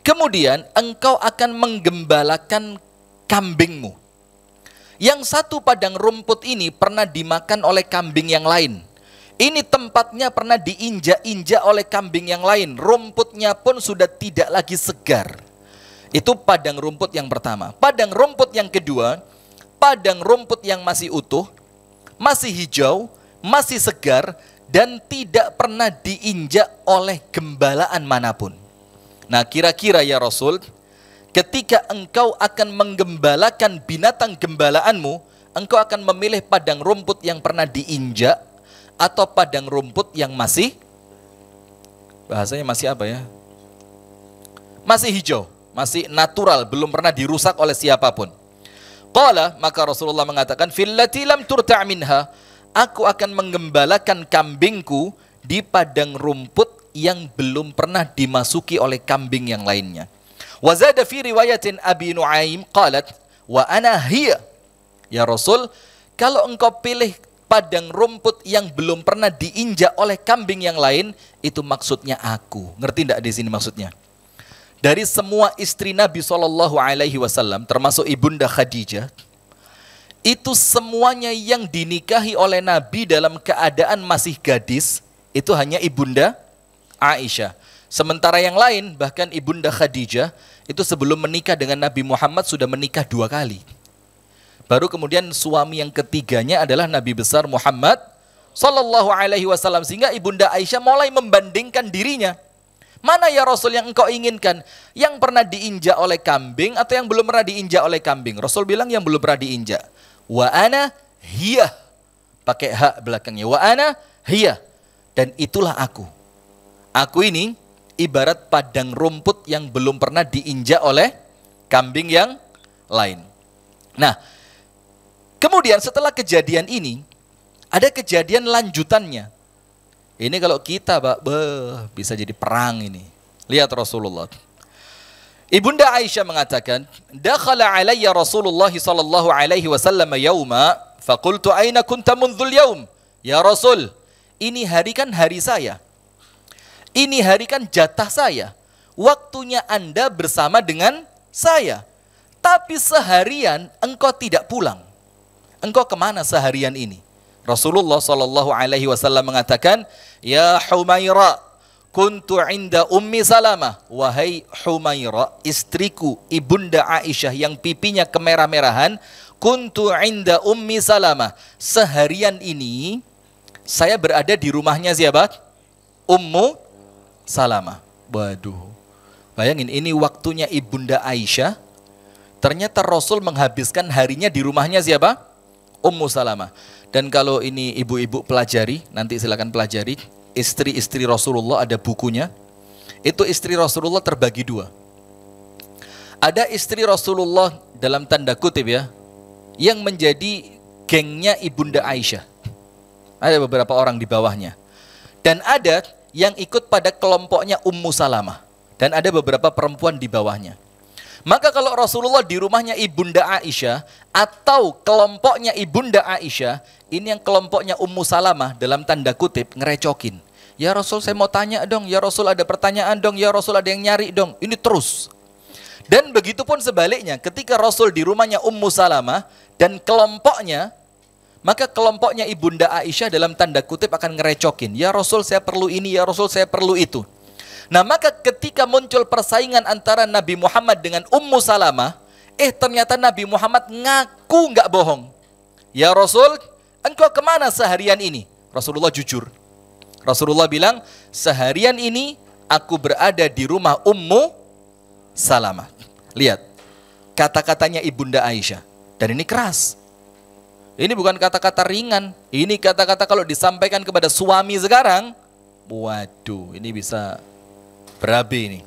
Kemudian engkau akan menggembalakan kambingmu. Yang satu padang rumput ini pernah dimakan oleh kambing yang lain. Ini tempatnya pernah diinjak-injak oleh kambing yang lain. Rumputnya pun sudah tidak lagi segar. Itu padang rumput yang pertama. Padang rumput yang kedua, padang rumput yang masih utuh, masih hijau, masih segar, dan tidak pernah diinjak oleh gembalaan manapun. Nah, kira-kira ya Rasul, ketika engkau akan menggembalakan binatang gembalaanmu, engkau akan memilih padang rumput yang pernah diinjak atau padang rumput yang masih, bahasanya masih apa ya? Masih hijau, masih natural, belum pernah dirusak oleh siapapun. Qala, maka Rasulullah mengatakan, fillati lam turta' minha, aku akan menggembalakan kambingku di padang rumput yang belum pernah dimasuki oleh kambing yang lainnya. Wa zada fi riwayatin Abi Nuaim qalat wa ana hiya. Ya Rasul, kalau engkau pilih padang rumput yang belum pernah diinjak oleh kambing yang lain, itu maksudnya aku. Ngerti enggak di sini maksudnya? Dari semua istri Nabi SAW, termasuk Ibunda Khadijah, itu semuanya yang dinikahi oleh Nabi dalam keadaan masih gadis, itu hanya Ibunda Aisyah. Sementara yang lain, bahkan Ibunda Khadijah, itu sebelum menikah dengan Nabi Muhammad sudah menikah 2 kali. Baru kemudian suami yang ketiganya adalah Nabi besar Muhammad SAW. Sehingga Ibunda Aisyah mulai membandingkan dirinya. Mana ya Rasul yang engkau inginkan? Yang pernah diinjak oleh kambing atau yang belum pernah diinjak oleh kambing? Rasul bilang yang belum pernah diinjak. Wa ana hiya, pakai hak belakangnya. Wa ana hiya, dan itulah aku. Aku ini ibarat padang rumput yang belum pernah diinjak oleh kambing yang lain. Nah, kemudian setelah kejadian ini, ada kejadian lanjutannya. Ini kalau kita, Pak, bisa jadi perang ini. Lihat Rasulullah. Ibunda Aisyah mengatakan, dakhala alayya Rasulullah sallallahu alaihi wasallam yauma, faqultu aina kunta mundzul yaum? Ya Rasul, ini hari kan hari saya. Ini hari kan jatah saya. Waktunya Anda bersama dengan saya. Tapi seharian engkau tidak pulang. Engkau kemana seharian ini? Rasulullah sallallahu alaihi wasallam mengatakan, ya Humaira, kuntu inda Ummi Salamah. Wahai Humaira, istriku Ibunda Aisyah yang pipinya kemerah-merahan, kuntu inda Ummi Salamah. Seharian ini saya berada di rumahnya siapa? Ummu Salamah. Waduh. Bayangin, ini waktunya Ibunda Aisyah. Ternyata Rasul menghabiskan harinya di rumahnya siapa? Ummu Salamah. Dan kalau ini ibu-ibu pelajari, nanti silakan pelajari. Istri-istri Rasulullah ada bukunya. Itu istri Rasulullah terbagi 2. Ada istri Rasulullah dalam tanda kutip ya, yang menjadi gengnya Ibunda Aisyah. Ada beberapa orang di bawahnya. Dan ada yang ikut pada kelompoknya Ummu Salamah. Dan ada beberapa perempuan di bawahnya. Maka kalau Rasulullah di rumahnya Ibunda Aisyah atau kelompoknya Ibunda Aisyah, ini yang kelompoknya Ummu Salamah dalam tanda kutip ngerecokin. Ya Rasul, saya mau tanya dong. Ya Rasul, ada pertanyaan dong. Ya Rasul, ada yang nyari dong. Ini terus. Dan begitu pun sebaliknya, ketika Rasul di rumahnya Ummu Salamah dan kelompoknya, maka kelompoknya Ibunda Aisyah dalam tanda kutip akan ngerecokin. Ya Rasul, saya perlu ini. Ya Rasul, saya perlu itu. Nah, maka ketika muncul persaingan antara Nabi Muhammad dengan Ummu Salamah, ternyata Nabi Muhammad ngaku nggak bohong. Ya Rasul, engkau kemana seharian ini? Rasulullah jujur. Rasulullah bilang, seharian ini aku berada di rumah Ummu Salamah. Lihat, kata-katanya Ibunda Aisyah. Dan ini keras. Ini bukan kata-kata ringan. Ini kata-kata kalau disampaikan kepada suami sekarang, waduh, ini bisa berabi ini.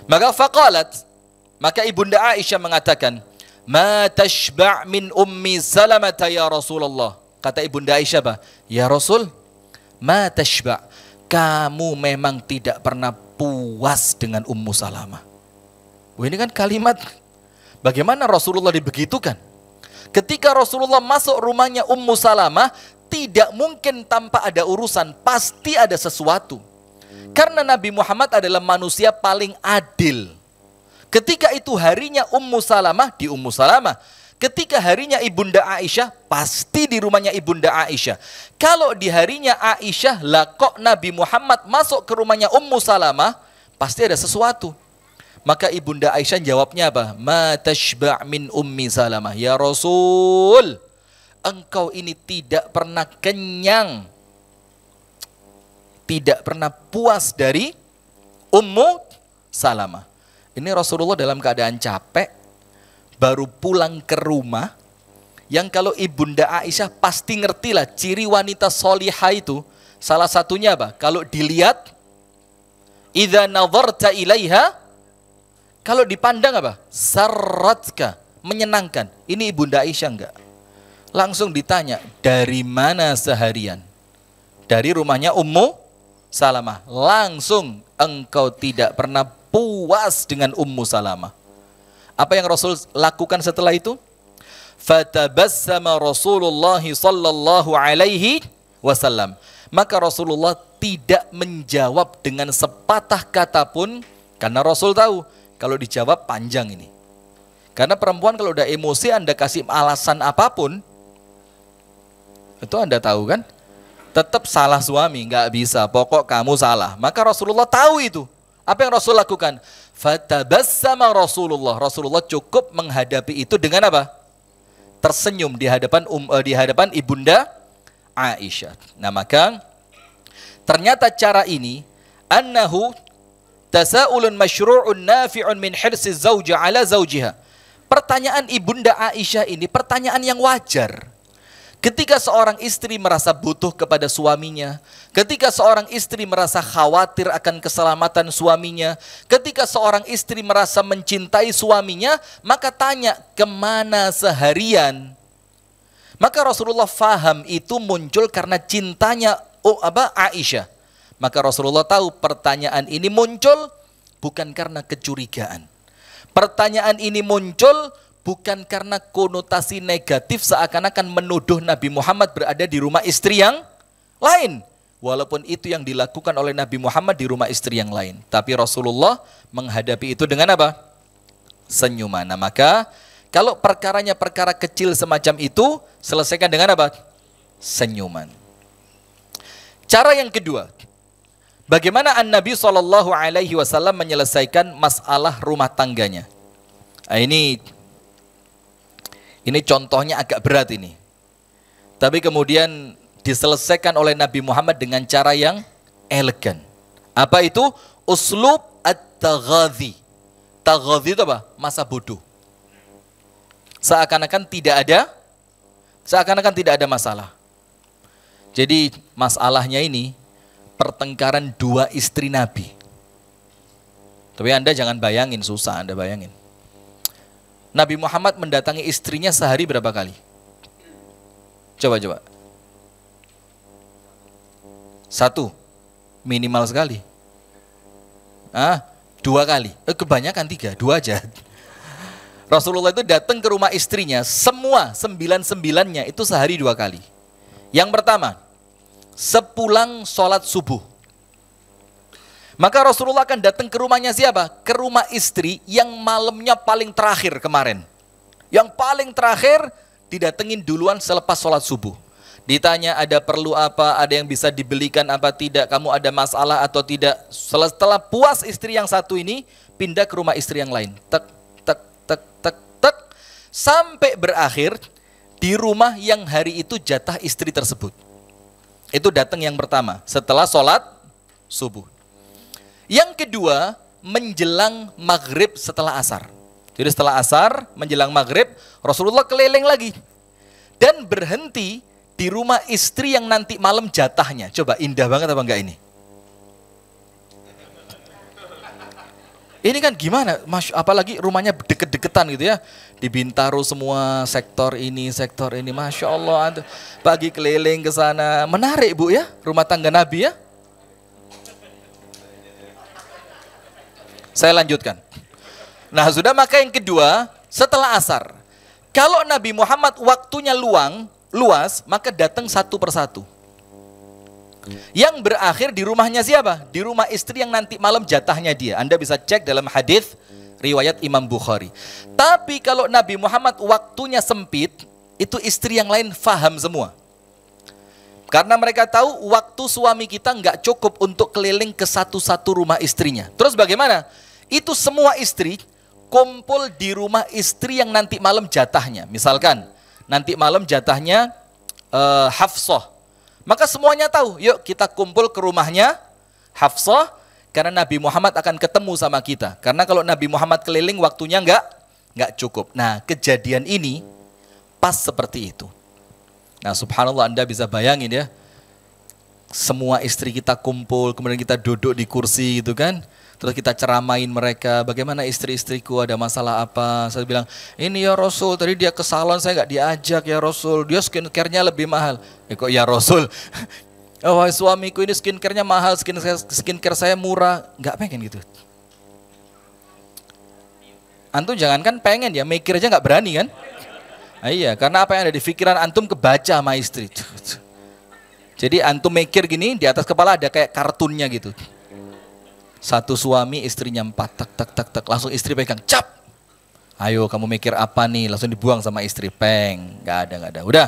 Maka faqalat, maka Ibunda Aisyah mengatakan, ma tashba' min Ummi Salamah ya Rasulullah. Kata Ibunda Aisyah apa? Ya Rasul, ma tashba', kamu memang tidak pernah puas dengan Ummu Salamah. Ini kan kalimat bagaimana Rasulullah dibegitukan. Ketika Rasulullah masuk rumahnya Ummu Salamah, tidak mungkin tanpa ada urusan, pasti ada sesuatu. Karena Nabi Muhammad adalah manusia paling adil. Ketika itu harinya Ummu Salamah, di Ummu Salamah. Ketika harinya Ibunda Aisyah, pasti di rumahnya Ibunda Aisyah. Kalau di harinya Aisyah, lah kok Nabi Muhammad masuk ke rumahnya Ummu Salamah, pasti ada sesuatu. Maka Ibunda Aisyah jawabnya apa? Ma tashba' min Ummi Salamah. Ya Rasul, engkau ini tidak pernah kenyang, tidak pernah puas dari Ummu Salamah. Ini Rasulullah dalam keadaan capek, baru pulang ke rumah, yang kalau Ibunda Aisyah pasti ngertilah ciri wanita solihah itu. Salah satunya apa? Kalau dilihat, idza nadharta ilaiha, kalau dipandang apa? Sarratka, menyenangkan. Ini Ibunda Aisyah enggak. Langsung ditanya, dari mana seharian? Dari rumahnya Ummu Salamah. Langsung engkau tidak pernah puas dengan Ummu Salamah. Apa yang Rasul lakukan setelah itu? Fatabassama Rasulullah sallallahu alaihi wasallam. Maka Rasulullah tidak menjawab dengan sepatah kata pun, karena Rasul tahu kalau dijawab panjang ini. Karena perempuan kalau udah emosi, Anda kasih alasan apapun, itu Anda tahu kan, tetap salah suami, nggak bisa, pokok kamu salah. Maka Rasulullah tahu itu. Apa yang Rasul lakukan? Fatabassama Rasulullah cukup menghadapi itu dengan apa? Tersenyum di hadapan ibunda Aisyah. Nah, maka ternyata cara ini annahu tasaulun masyru'un nafi'un min hirsi zauja ala zaujiha. Pertanyaan ibunda Aisyah ini pertanyaan yang wajar. Ketika seorang istri merasa butuh kepada suaminya, ketika seorang istri merasa khawatir akan keselamatan suaminya, ketika seorang istri merasa mencintai suaminya, maka tanya, kemana seharian? Maka Rasulullah faham itu muncul karena cintanya Aisyah. Maka Rasulullah tahu pertanyaan ini muncul bukan karena kecurigaan. Pertanyaan ini muncul bukan karena konotasi negatif seakan-akan menuduh Nabi Muhammad berada di rumah istri yang lain. Walaupun itu yang dilakukan oleh Nabi Muhammad di rumah istri yang lain. Tapi Rasulullah menghadapi itu dengan apa? Senyuman. Nah, maka kalau perkaranya perkara kecil semacam itu, selesaikan dengan apa? Senyuman. Cara yang kedua, bagaimana An-Nabi SAW menyelesaikan masalah rumah tangganya? Nah, ini contohnya agak berat ini. Tapi kemudian diselesaikan oleh Nabi Muhammad dengan cara yang elegan. Apa itu? Uslub at-taghadhi. Taghadhi itu apa? Masa bodoh. Seakan-akan tidak ada masalah. Jadi masalahnya ini pertengkaran dua istri Nabi. Tapi Anda jangan bayangin, susah Anda bayangin. Nabi Muhammad mendatangi istrinya sehari berapa kali? Coba. 1, minimal sekali. 2 kali, kebanyakan 3, 2 aja. Rasulullah itu datang ke rumah istrinya, semua 9-9-nya itu sehari 2 kali. Yang pertama, sepulang sholat subuh. Maka Rasulullah akan datang ke rumahnya siapa? Ke rumah istri yang malamnya paling terakhir kemarin. Yang paling terakhir didatengin duluan selepas sholat subuh. Ditanya ada perlu apa, ada yang bisa dibelikan apa tidak, kamu ada masalah atau tidak. Setelah puas istri yang satu ini, pindah ke rumah istri yang lain. Tek, tek, tek, tek, tek. Sampai berakhir di rumah yang hari itu jatah istri tersebut. Itu datang yang pertama, setelah sholat subuh. Yang kedua, menjelang maghrib setelah asar. Jadi setelah asar, menjelang maghrib, Rasulullah keliling lagi. Dan berhenti di rumah istri yang nanti malam jatahnya. Coba, indah banget apa enggak ini? Ini kan gimana, apalagi rumahnya deket-deketan gitu ya. Di Bintaro semua, sektor ini, Masya Allah. Pagi keliling ke sana, menarik Bu ya, rumah tangga Nabi ya. Saya lanjutkan. Nah sudah, maka yang kedua, setelah asar. Kalau Nabi Muhammad waktunya luas, maka datang satu persatu. Yang berakhir di rumahnya siapa? Di rumah istri yang nanti malam jatahnya dia. Anda bisa cek dalam hadis riwayat Imam Bukhari. Tapi kalau Nabi Muhammad waktunya sempit, itu istri yang lain faham semua. Karena mereka tahu waktu suami kita nggak cukup untuk keliling ke satu-satu rumah istrinya. Terus bagaimana? Itu semua istri kumpul di rumah istri yang nanti malam jatahnya. Misalkan nanti malam jatahnya Hafsah. Maka semuanya tahu, yuk kita kumpul ke rumahnya Hafsah, karena Nabi Muhammad akan ketemu sama kita. Karena kalau Nabi Muhammad keliling waktunya nggak cukup. Nah, kejadian ini pas seperti itu. Nah, subhanallah, Anda bisa bayangin ya. Semua istri kita kumpul, kemudian kita duduk di kursi gitu kan. Terus kita ceramain mereka, bagaimana istri-istriku, ada masalah apa. Saya bilang, ini ya Rasul, tadi dia ke salon saya nggak diajak ya Rasul, dia skincare-nya lebih mahal. Kok ya Rasul, Oh suamiku ini skincare-nya mahal, skincare saya murah. Nggak pengen gitu. Antum jangankan pengen ya, mikir aja nggak berani kan? Iya, karena apa yang ada di pikiran antum kebaca sama istri. Jadi antum mikir gini, di atas kepala ada kayak kartunnya gitu. Satu suami, istrinya 4, tak tak tak tak, langsung istri pegang, cap. Ayo kamu mikir apa nih, langsung dibuang sama istri, peng, nggak ada. Udah.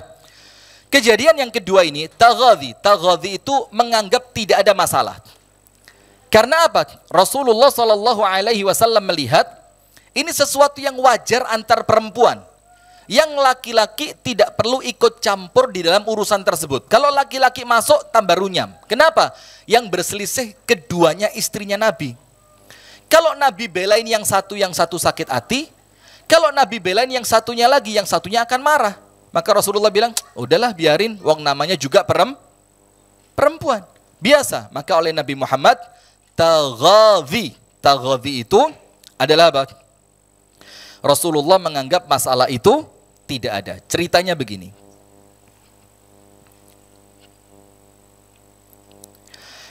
Kejadian yang kedua ini, taghadhi itu menganggap tidak ada masalah. Karena apa? Rasulullah SAW melihat ini sesuatu yang wajar antar perempuan. Yang laki-laki tidak perlu ikut campur di dalam urusan tersebut. Kalau laki-laki masuk, tambah runyam. Kenapa? Yang berselisih keduanya istrinya Nabi. Kalau Nabi belain yang satu sakit hati. Kalau Nabi belain yang satunya lagi, yang satunya akan marah. Maka Rasulullah bilang, udahlah biarin, wong namanya juga perempuan. Biasa. Maka oleh Nabi Muhammad, taghadhi. Taghadhi itu adalah apa? Rasulullah menganggap masalah itu tidak ada. Ceritanya begini.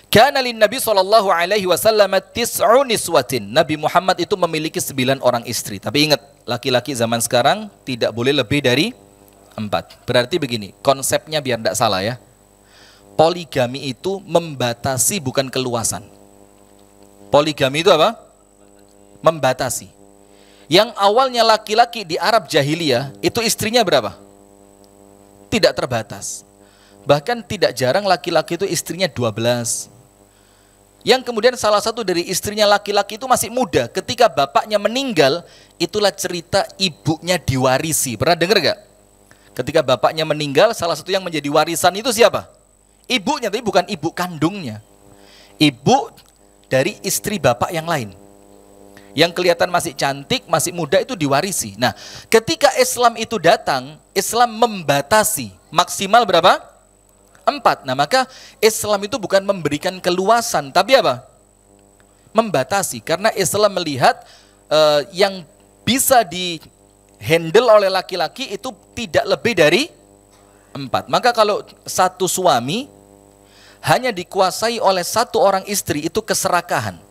Kana lin Nabi sallallahu alaihi wasallam 9 niswatin. Nabi Muhammad itu memiliki 9 orang istri. Tapi ingat, laki-laki zaman sekarang tidak boleh lebih dari 4. Berarti begini, konsepnya biar tidak salah ya. Poligami itu membatasi bukan keluasan. Poligami itu apa? Membatasi. Yang awalnya laki-laki di Arab jahiliyah, itu istrinya berapa? Tidak terbatas. Bahkan tidak jarang laki-laki itu istrinya 12. Yang kemudian salah satu dari istrinya laki-laki itu masih muda. Ketika bapaknya meninggal, itulah cerita ibunya diwarisi. Pernah dengar gak? Ketika bapaknya meninggal, salah satu yang menjadi warisan itu siapa? Ibunya, tapi bukan ibu kandungnya. Ibu dari istri bapak yang lain. Yang kelihatan masih cantik, masih muda itu diwarisi. Nah, ketika Islam itu datang, Islam membatasi maksimal berapa? 4. Nah, maka Islam itu bukan memberikan keluasan, tapi apa? Membatasi. Karena Islam melihat yang bisa di-handle oleh laki-laki itu tidak lebih dari 4. Maka kalau satu suami hanya dikuasai oleh satu orang istri, itu keserakahan.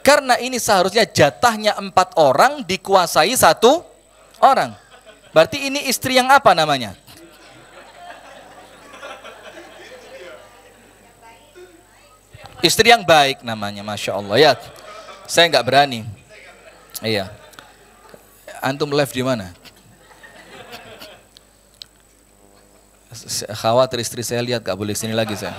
Karena ini seharusnya jatahnya 4 orang dikuasai 1 orang. Berarti ini istri yang apa namanya? Istri yang baik namanya, Masya Allah ya. Saya nggak berani. Iya. Antum live di mana? Khawatir istri saya lihat, gak boleh sini lagi saya.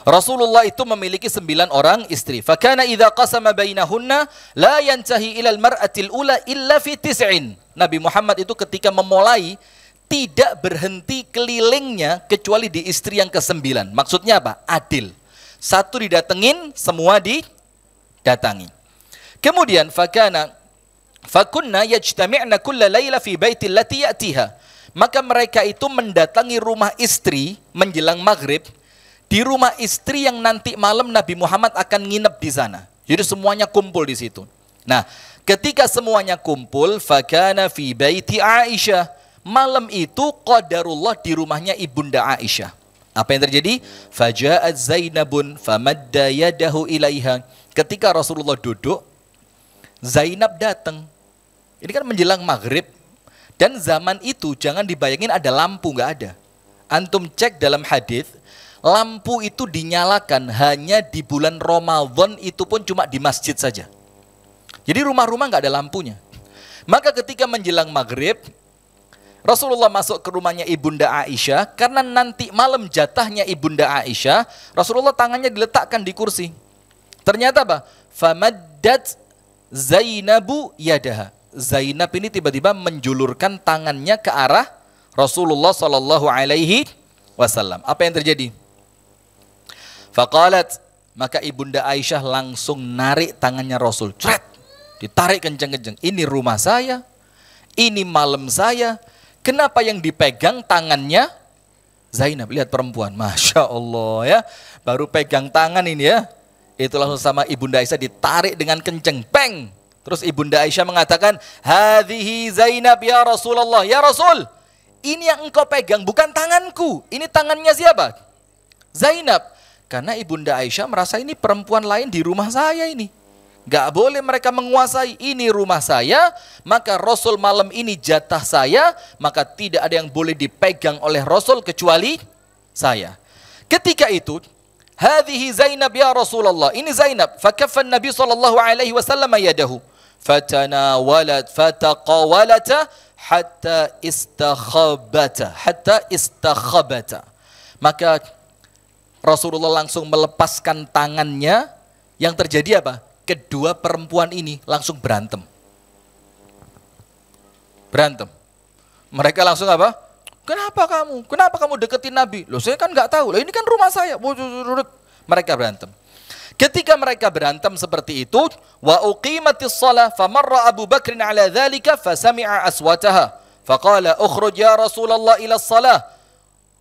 Rasulullah itu memiliki 9 orang istri. Fakana idza qasama bainahunna la yantahi ila al-mar'atil ula illa fi 9. Nabi Muhammad itu ketika memulai tidak berhenti kelilingnya kecuali di istri yang ke-9. Maksudnya apa? Adil. Satu didatengin, semua didatangi. Kemudian fakunna yajtami'na kulla laila fi baitil lati ya'tiha. Maka mereka itu mendatangi rumah istri menjelang maghrib. Di rumah istri yang nanti malam Nabi Muhammad akan nginep di sana. Jadi semuanya kumpul di situ. Nah, ketika semuanya kumpul, fakana fi baiti Aisyah. Malam itu qadarullah di rumahnya ibunda Aisyah. Apa yang terjadi? Faja'at Zainabun famadda yadahu ilaiha. Ketika Rasulullah duduk, Zainab datang. Ini kan menjelang maghrib. Dan zaman itu jangan dibayangin ada lampu, nggak ada. Antum cek dalam hadis. Lampu itu dinyalakan hanya di bulan Ramadan, itu pun cuma di masjid saja. Jadi rumah-rumah nggak ada lampunya. Maka ketika menjelang maghrib, Rasulullah masuk ke rumahnya ibunda Aisyah. Karena nanti malam jatahnya ibunda Aisyah, Rasulullah tangannya diletakkan di kursi. Ternyata apa? Famaddat Zainabu yadaha. Zainab ini tiba-tiba menjulurkan tangannya ke arah Rasulullah Sallallahu Alaihi Wasallam. Apa yang terjadi? Faqalat, maka ibunda Aisyah langsung narik tangannya Rasul. Cret, ditarik kenceng-kenceng. Ini rumah saya, ini malam saya. Kenapa yang dipegang tangannya Zainab? Lihat perempuan, Masya Allah ya. Baru pegang tangan ini ya. Itu langsung sama ibunda Aisyah ditarik dengan kenceng. Bang! Terus ibunda Aisyah mengatakan, hadhihi Zainab ya Rasulullah. Ya Rasul, ini yang engkau pegang bukan tanganku. Ini tangannya siapa? Zainab. Karena Ibunda Aisyah merasa ini perempuan lain di rumah saya ini. Gak boleh mereka menguasai, ini rumah saya, maka Rasul malam ini jatah saya, maka tidak ada yang boleh dipegang oleh Rasul kecuali saya. Ketika itu, hadhihi Zainab ya Rasulullah, ini Zainab. Fakafan Nabi sallallahu alaihi wasallam yadahu. Fatanawalat fataqawalata hatta istakhabata. Maka Rasulullah langsung melepaskan tangannya. Yang terjadi apa? Kedua perempuan ini langsung berantem. Mereka langsung apa? Kenapa kamu deketin Nabi? Loh, saya kan nggak tahu. Loh, ini kan rumah saya. Mereka berantem. Ketika mereka berantem seperti itu, wa uqimatis shalah famarra Abu Bakr ala dzalika fasami'a aswataha faqala ukhruj ya Rasulullah ila shalah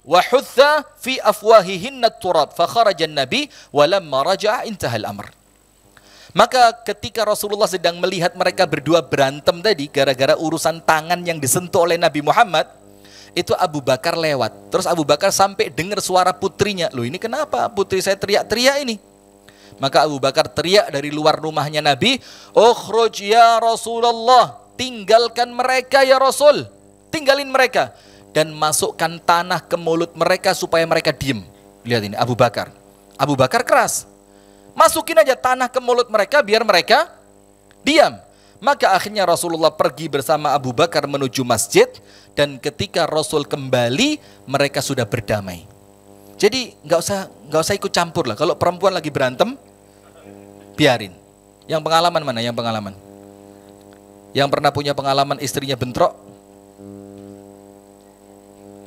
wa hutha fi afwahihinna at-turab fakharaja an-nabi wa lamma raja'a intaha al-amr. Maka ketika Rasulullah sedang melihat mereka berdua berantem tadi gara-gara urusan tangan yang disentuh oleh Nabi Muhammad, itu Abu Bakar lewat. Terus Abu Bakar sampai dengar suara putrinya. Loh, ini kenapa putri saya teriak-teriak ini? Maka Abu Bakar teriak dari luar rumahnya Nabi, "Ukhruj ya Rasulullah, tinggalkan mereka ya Rasul. Tinggalin mereka dan masukkan tanah ke mulut mereka supaya mereka diem." Lihat ini Abu Bakar. Abu Bakar keras. Masukin aja tanah ke mulut mereka biar mereka diam. Maka akhirnya Rasulullah pergi bersama Abu Bakar menuju masjid, dan ketika Rasul kembali mereka sudah berdamai. Jadi nggak usah ikut campur lah. Kalau perempuan lagi berantem, biarin. Yang pengalaman mana? Yang pengalaman? Yang pernah punya pengalaman istrinya bentrok?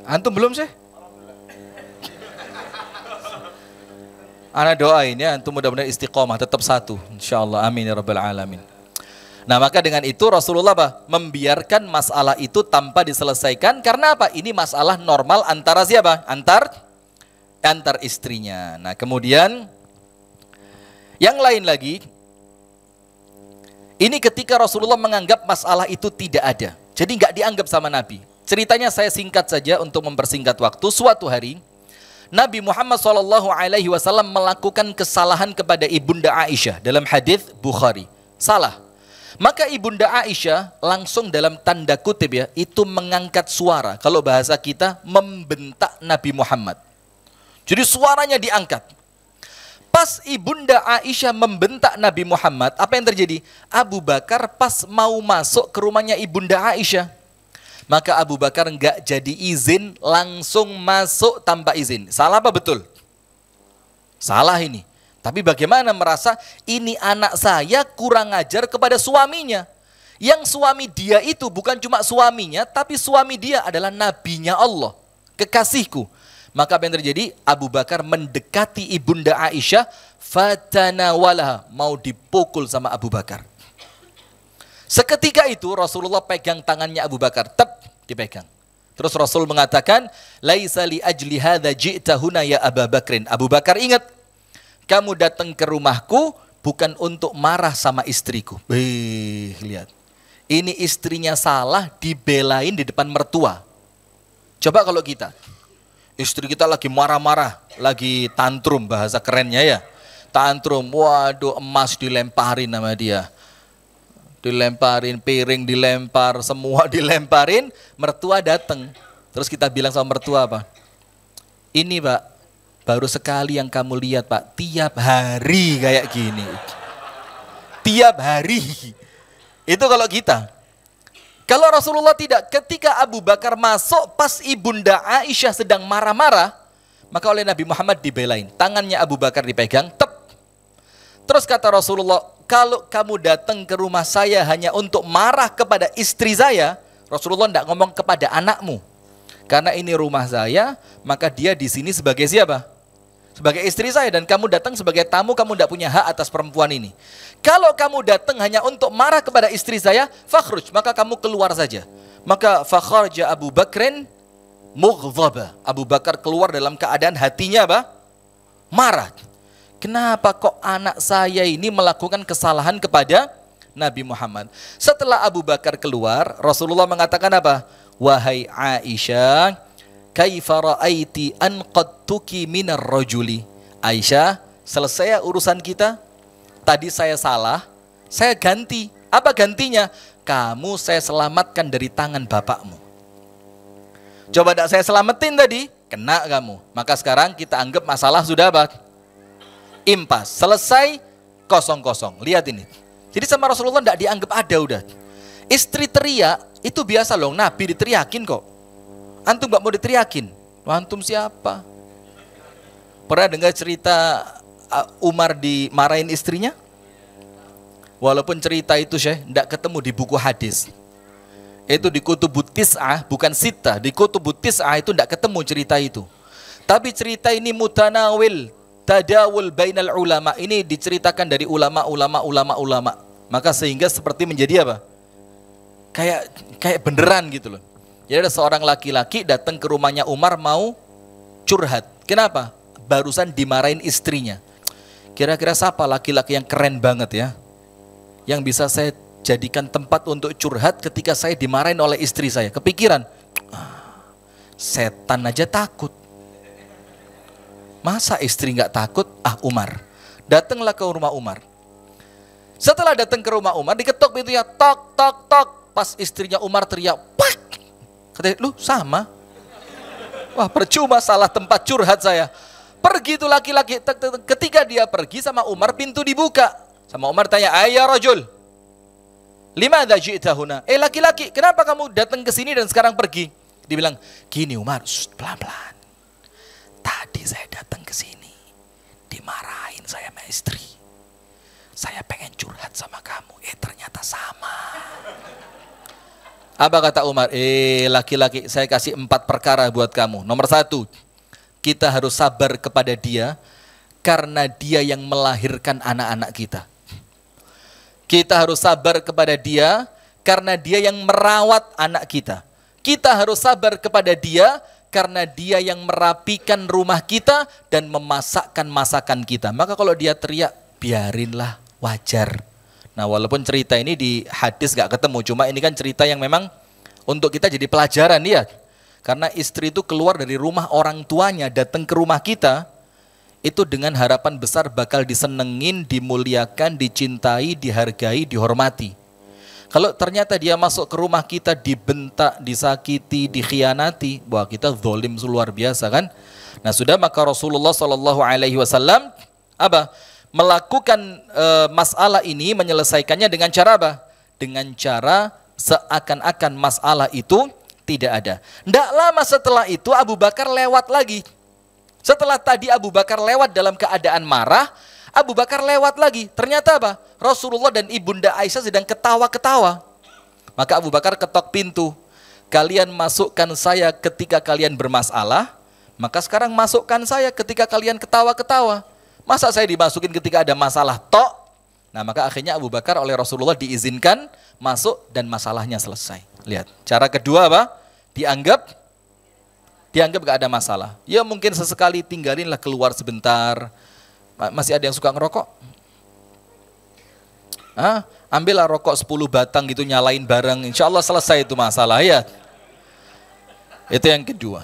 Antum belum sih? Ana doain ya, antum mudah-mudahan istiqomah, tetap satu, insyaallah, amin ya rabbal alamin. Nah, maka dengan itu Rasulullah apa? Membiarkan masalah itu tanpa diselesaikan. Karena apa? Ini masalah normal antara siapa? Antar istrinya. Nah, kemudian yang lain lagi, ini ketika Rasulullah menganggap masalah itu tidak ada, jadi nggak dianggap sama Nabi. Ceritanya saya singkat saja untuk mempersingkat waktu. Suatu hari Nabi Muhammad SAW melakukan kesalahan kepada Ibunda Aisyah dalam hadis Bukhari. Salah. Maka Ibunda Aisyah langsung dalam tanda kutip ya, itu mengangkat suara. Kalau bahasa kita, membentak Nabi Muhammad. Jadi suaranya diangkat. Pas Ibunda Aisyah membentak Nabi Muhammad, apa yang terjadi? Abu Bakar pas mau masuk ke rumahnya Ibunda Aisyah, maka Abu Bakar enggak jadi izin, langsung masuk tanpa izin. Salah apa betul? Salah ini. Tapi bagaimana merasa ini anak saya kurang ajar kepada suaminya. Yang suami dia itu bukan cuma suaminya, tapi suami dia adalah nabinya Allah, kekasihku. Maka apa yang terjadi? Abu Bakar mendekati Ibunda Aisyah, fatanawalaha, mau dipukul sama Abu Bakar. Seketika itu Rasulullah pegang tangannya Abu Bakar, dipegang. Terus Rasul mengatakan, laisa li ajli hadza ji'ta huna ya Abu Bakrin. Abu Bakar, ingat, kamu datang ke rumahku bukan untuk marah sama istriku. Lihat. Ini istrinya salah dibelain di depan mertua. Coba kalau kita, istri kita lagi marah-marah, lagi tantrum, bahasa kerennya ya. Tantrum, waduh, emas dilemparin sama dia. Dilemparin, piring dilempar, semua dilemparin, mertua datang. Terus kita bilang sama mertua apa? Ini Pak, baru sekali yang kamu lihat Pak, tiap hari kayak gini. Tiap hari. Itu kalau kita. Kalau Rasulullah tidak, ketika Abu Bakar masuk pas Ibunda Aisyah sedang marah-marah, maka oleh Nabi Muhammad dibelain. Tangannya Abu Bakar dipegang, Terus kata Rasulullah, kalau kamu datang ke rumah saya hanya untuk marah kepada istri saya, Rasulullah tidak ngomong kepada anakmu. Karena ini rumah saya, maka dia di sini sebagai siapa? Sebagai istri saya, dan kamu datang sebagai tamu, kamu tidak punya hak atas perempuan ini. Kalau kamu datang hanya untuk marah kepada istri saya, fakhruj, maka kamu keluar saja. Maka fakharja Abu Bakrin mughdhaba. Abu Bakar keluar dalam keadaan hatinya apa? Marah. Kenapa kok anak saya ini melakukan kesalahan kepada Nabi Muhammad? Setelah Abu Bakar keluar, Rasulullah mengatakan apa? Wahai Aisyah, kaifa ra'aiti an qadtuki minar rajuli. Aisyah, selesai urusan kita. Tadi saya salah, saya ganti. Apa gantinya? Kamu saya selamatkan dari tangan bapakmu. Coba tidak saya selamatin tadi, kena kamu. Maka sekarang kita anggap masalah sudah apa? Impas. Selesai, kosong-kosong. Lihat ini. Jadi sama Rasulullah tidak dianggap ada udah. Istri teriak, itu biasa loh. Nabi diteriakin kok. Antum gak mau diteriakin? Antum siapa? Pernah dengar cerita Umar dimarahin istrinya? Walaupun cerita itu Syekh tidak ketemu di buku hadis. Itu di Kutubut Tis'ah, bukan Sittah. Di Kutubut Tis'ah itu tidak ketemu cerita itu. Tapi cerita ini mutanawil, tadawul bainal ulama. Ini diceritakan dari ulama. Maka sehingga seperti menjadi apa? Kayak beneran gitu loh. Jadi ada seorang laki-laki datang ke rumahnya Umar mau curhat. Kenapa? Barusan dimarahin istrinya. Kira-kira siapa laki-laki yang keren banget ya, yang bisa saya jadikan tempat untuk curhat ketika saya dimarahin oleh istri saya? Kepikiran, setan aja takut. Masa istri nggak takut? Umar. Datanglah ke rumah Umar. Setelah datang ke rumah Umar, diketok pintunya, tok, tok, tok. Pas istrinya Umar teriak, pak. Katanya, lu sama. Wah, percuma, salah tempat curhat saya. Pergi tuh laki-laki. Ketika dia pergi sama Umar, pintu dibuka. Sama Umar tanya, ayya rajul, limadha ji'ta huna? Laki-laki, kenapa kamu datang ke sini dan sekarang pergi? Dibilang, gini Umar, pelan-pelan. Tadi saya datang ke sini, dimarahin saya sama istri. Saya pengen curhat sama kamu, ternyata sama. Apa kata Umar? Laki-laki, saya kasih 4 perkara buat kamu. Nomor 1, kita harus sabar kepada dia karena dia yang melahirkan anak-anak kita. Kita harus sabar kepada dia karena dia yang merawat anak kita. Kita harus sabar kepada dia karena dia yang merapikan rumah kita dan memasakkan masakan kita. Maka kalau dia teriak, biarinlah, wajar. Nah, walaupun cerita ini di hadis gak ketemu, cuma ini kan cerita yang memang untuk kita jadi pelajaran ya. Karena istri itu keluar dari rumah orang tuanya, datang ke rumah kita, itu dengan harapan besar bakal disenengin, dimuliakan, dicintai, dihargai, dihormati. Kalau ternyata dia masuk ke rumah kita dibentak, disakiti, dikhianati, wah kita zalim luar biasa kan. Nah sudah, maka Rasulullah SAW apa? Melakukan masalah ini, menyelesaikannya dengan cara apa? Dengan cara seakan-akan masalah itu tidak ada. Tidak lama setelah itu Abu Bakar lewat lagi. Setelah tadi Abu Bakar lewat dalam keadaan marah, Abu Bakar lewat lagi. Ternyata apa? Rasulullah dan Ibunda Aisyah sedang ketawa-ketawa. Maka Abu Bakar ketok pintu. Kalian masukkan saya ketika kalian bermasalah, maka sekarang masukkan saya ketika kalian ketawa-ketawa. Masa saya dimasukin ketika ada masalah tok? Nah maka akhirnya Abu Bakar oleh Rasulullah diizinkan masuk dan masalahnya selesai. Lihat, cara kedua apa? Dianggap gak ada masalah. Ya mungkin sesekali tinggalinlah keluar sebentar. Masih ada yang suka ngerokok? Ambillah rokok 10 batang gitu, nyalain bareng. Insya Allah selesai itu masalah ya. Itu yang kedua.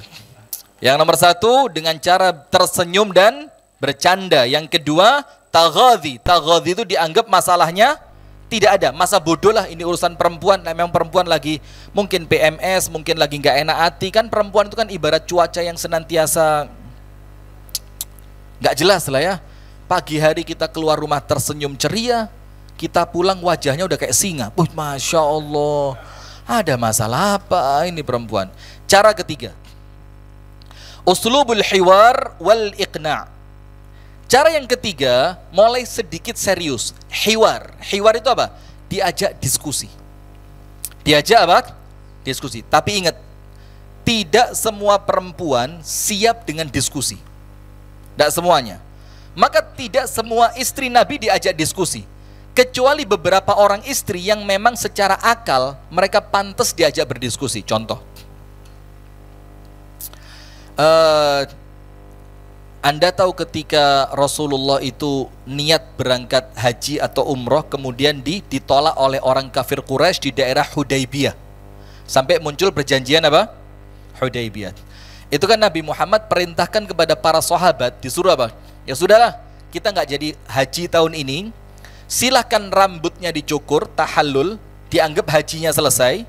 Yang nomor 1 dengan cara tersenyum dan bercanda. Yang kedua, taghadhi. Taghadhi itu dianggap masalahnya tidak ada. Masa bodoh lah, ini urusan perempuan. Nah, memang perempuan lagi mungkin PMS, mungkin lagi nggak enak hati. Kan perempuan itu kan ibarat cuaca yang senantiasa nggak jelas lah ya. Pagi hari kita keluar rumah tersenyum ceria, kita pulang wajahnya udah kayak singa. Masya Allah, ada masalah apa ini perempuan? Cara ketiga, uslubul hiwar wal iqna'. Cara yang ketiga, mulai sedikit serius. Hiwar. Hiwar itu apa? Diajak diskusi. Diajak apa? Diskusi. Tapi ingat, tidak semua perempuan siap dengan diskusi. Tidak semuanya. Maka tidak semua istri Nabi diajak diskusi. Kecuali beberapa orang istri yang memang secara akal mereka pantas diajak berdiskusi. Contoh. Anda tahu ketika Rasulullah itu niat berangkat haji atau umroh, kemudian ditolak oleh orang kafir Quraisy di daerah Hudaybiyah. Sampai muncul perjanjian apa? Hudaybiyah. Itu kan Nabi Muhammad perintahkan kepada para sahabat, disuruh apa? Ya sudahlah, kita nggak jadi haji tahun ini, silahkan rambutnya dicukur, tahallul, dianggap hajinya selesai,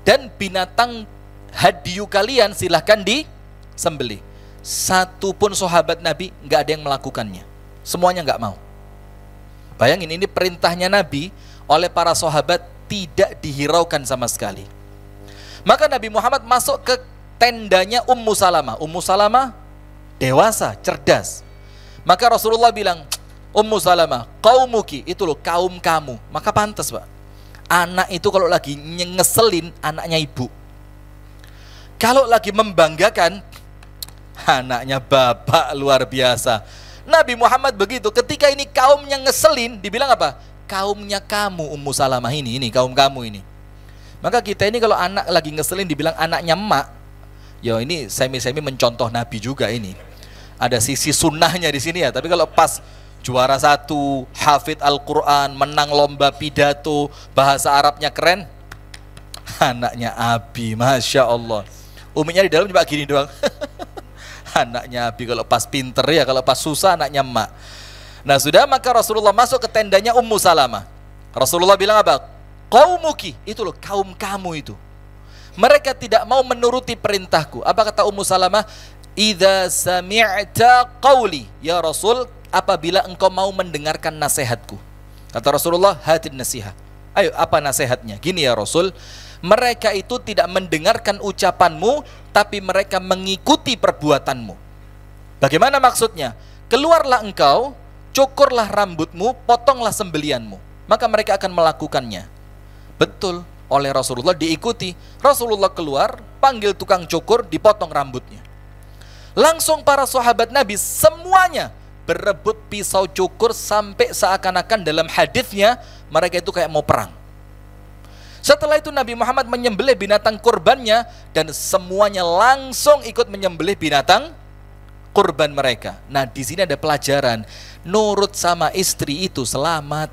dan binatang hadiyu kalian silahkan disembelih. Satu pun sahabat Nabi nggak ada yang melakukannya, semuanya nggak mau. Bayangin, ini perintahnya Nabi oleh para sahabat tidak dihiraukan sama sekali. Maka Nabi Muhammad masuk ke tendanya Ummu Salamah. Ummu Salamah dewasa, cerdas. Maka Rasulullah bilang, Ummu Salamah, qaumuki, itu loh kaum kamu. Maka pantas, Pak. Anak itu kalau lagi ngeselin, anaknya ibu. Kalau lagi membanggakan, anaknya bapak luar biasa. Nabi Muhammad begitu, ketika ini kaumnya ngeselin, dibilang apa? Kaumnya kamu, Ummu Salamah ini kaum kamu ini. Maka kita ini kalau anak lagi ngeselin dibilang anaknya emak, ya ini semi-semi mencontoh Nabi juga ini. Ada sisi sunnahnya di sini ya. Tapi kalau pas juara 1, hafid Al-Quran, menang lomba pidato, bahasa Arabnya keren, anaknya Abi, Masya Allah. Uminya di dalam cuma gini doang. Anaknya Abi kalau pas pinter ya, kalau pas susah anaknya emak. Nah sudah, maka Rasulullah masuk ke tendanya Ummu Salamah. Rasulullah bilang apa? Qaumuki, itu loh kaum kamu itu. Mereka tidak mau menuruti perintahku. Apa kata Ummu Salamah? Idza sami'ta qawli, ya Rasul, apabila engkau mau mendengarkan nasihatku. Kata Rasulullah, hatin nasihat. Ayo, apa nasihatnya? Gini ya Rasul, mereka itu tidak mendengarkan ucapanmu, tapi mereka mengikuti perbuatanmu. Bagaimana maksudnya? Keluarlah engkau, cukurlah rambutmu, potonglah sembelianmu. Maka mereka akan melakukannya. Betul, oleh Rasulullah diikuti. Rasulullah keluar, panggil tukang cukur, dipotong rambutnya. Langsung para sahabat Nabi semuanya berebut pisau cukur sampai seakan-akan dalam hadisnya mereka itu kayak mau perang. Setelah itu Nabi Muhammad menyembelih binatang kurbannya dan semuanya langsung ikut menyembelih binatang kurban mereka. Nah, di sini ada pelajaran, nurut sama istri itu selamat.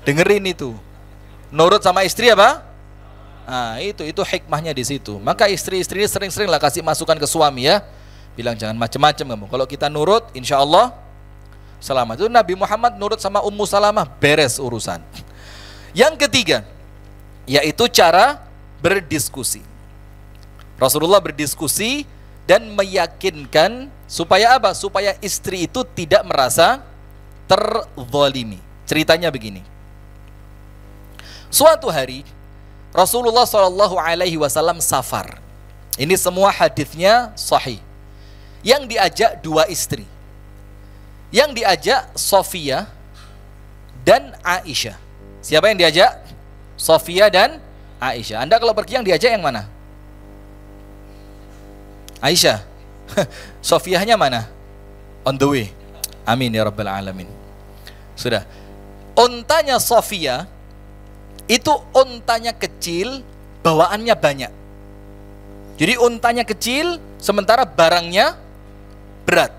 Dengerin itu. Nurut sama istri apa? Nah, itu hikmahnya di situ. Maka istri-istri sering-seringlah kasih masukan ke suami ya. Bilang jangan macam-macam kamu. Kalau kita nurut, insya Allah selamat. Itu Nabi Muhammad nurut sama Ummu Salamah, beres urusan. Yang ketiga, yaitu cara berdiskusi. Rasulullah berdiskusi dan meyakinkan supaya apa? Supaya istri itu tidak merasa terzalimi. Ceritanya begini. Suatu hari Rasulullah SAW safar. Ini semua hadisnya sahih. Yang diajak 2 istri. Yang diajak Sofia dan Aisyah. Siapa yang diajak? Sofia dan Aisyah. Anda kalau pergi yang diajak yang mana? Aisyah. Sofiahnya mana? On the way. Amin ya rabbal alamin. Sudah. Untanya Sofia itu untanya kecil, bawaannya banyak. Jadi untanya kecil, sementara barangnya berat.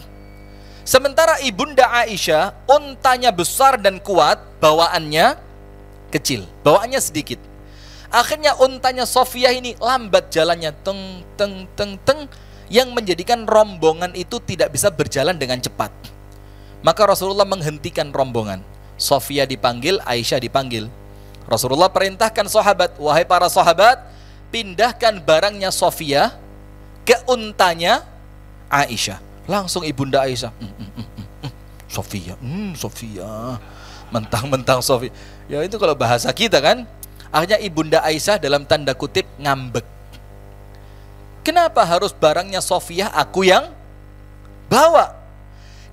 Sementara ibunda Aisyah, untanya besar dan kuat, bawaannya kecil, bawaannya sedikit. Akhirnya untanya Sofia ini lambat jalannya, teng teng teng teng, yang menjadikan rombongan itu tidak bisa berjalan dengan cepat. Maka Rasulullah menghentikan rombongan. Sofia dipanggil, Aisyah dipanggil. Rasulullah perintahkan sahabat, wahai para sahabat, pindahkan barangnya Sofia ke untanya Aisyah. Langsung ibunda Aisyah, Sofia, Sofia, mentang-mentang Sofia. Ya itu kalau bahasa kita kan. Akhirnya ibunda Aisyah dalam tanda kutip ngambek. Kenapa harus barangnya Sofia aku yang bawa?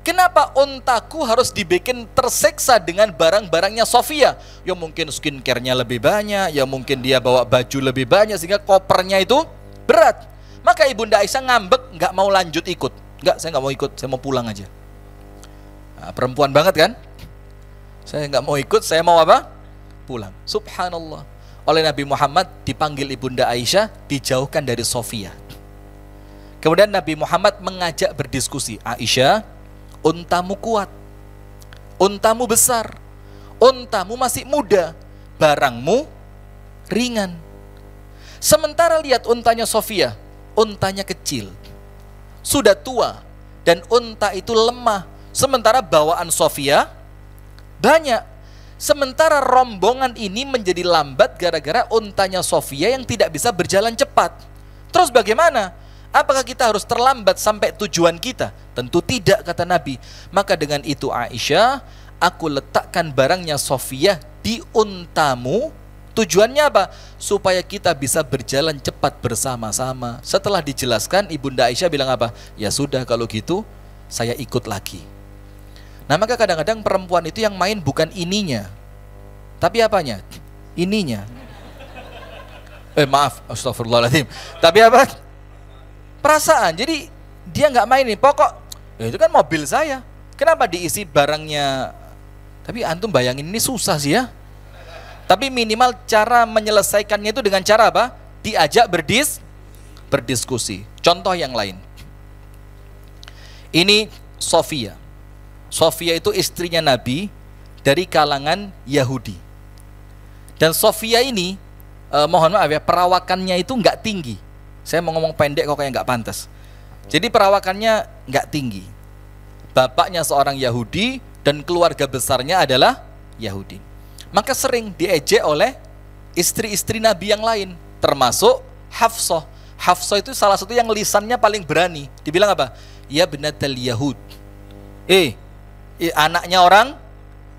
Kenapa untaku harus dibikin tersiksa dengan barang-barangnya Sofia? Ya mungkin skincare-nya lebih banyak, ya mungkin dia bawa baju lebih banyak sehingga kopernya itu berat. Maka ibunda Aisyah ngambek, nggak mau lanjut ikut. Nggak, saya nggak mau ikut, saya mau pulang aja. Nah, perempuan banget kan? Saya nggak mau ikut, saya mau apa? Pulang. Subhanallah. Oleh Nabi Muhammad dipanggil ibunda Aisyah, dijauhkan dari Sofia. Kemudian Nabi Muhammad mengajak berdiskusi. Aisyah, untamu kuat, untamu besar, untamu masih muda, barangmu ringan. Sementara lihat untanya Sofia, untanya kecil. sudah tua dan unta itu lemah. Sementara bawaan Sofia banyak. Sementara rombongan ini menjadi lambat gara-gara untanya Sofia yang tidak bisa berjalan cepat. Terus bagaimana? Apakah kita harus terlambat sampai tujuan kita? Tentu tidak, kata Nabi. Maka dengan itu Aisyah, aku letakkan barangnya Sofia di untamu. Tujuannya apa? Supaya kita bisa berjalan cepat bersama-sama. Setelah dijelaskan, Ibunda Aisyah bilang apa? Ya sudah kalau gitu, saya ikut lagi. Nah maka kadang-kadang perempuan itu yang main bukan ininya, tapi apanya? Ininya. Maaf, astagfirullahaladzim. Tapi apa? Perasaan. Jadi dia nggak main nih. Pokok itu kan mobil saya. Kenapa diisi barangnya? Tapi antum bayangin ini susah sih ya. Tapi minimal cara menyelesaikannya itu dengan cara apa? Diajak berdiskusi. Contoh yang lain. Ini Sofia. Sofia itu istrinya Nabi dari kalangan Yahudi. Dan Sofia ini, mohon maaf ya, perawakannya itu nggak tinggi. Saya mau ngomong pendek kok kayak nggak pantas. Jadi perawakannya nggak tinggi. Bapaknya seorang Yahudi dan keluarga besarnya adalah Yahudi. Maka sering diejek oleh istri-istri Nabi yang lain, termasuk Hafsah. Hafsah itu salah satu yang lisannya paling berani. Dibilang apa? Ya benatal Yahud. Anaknya orang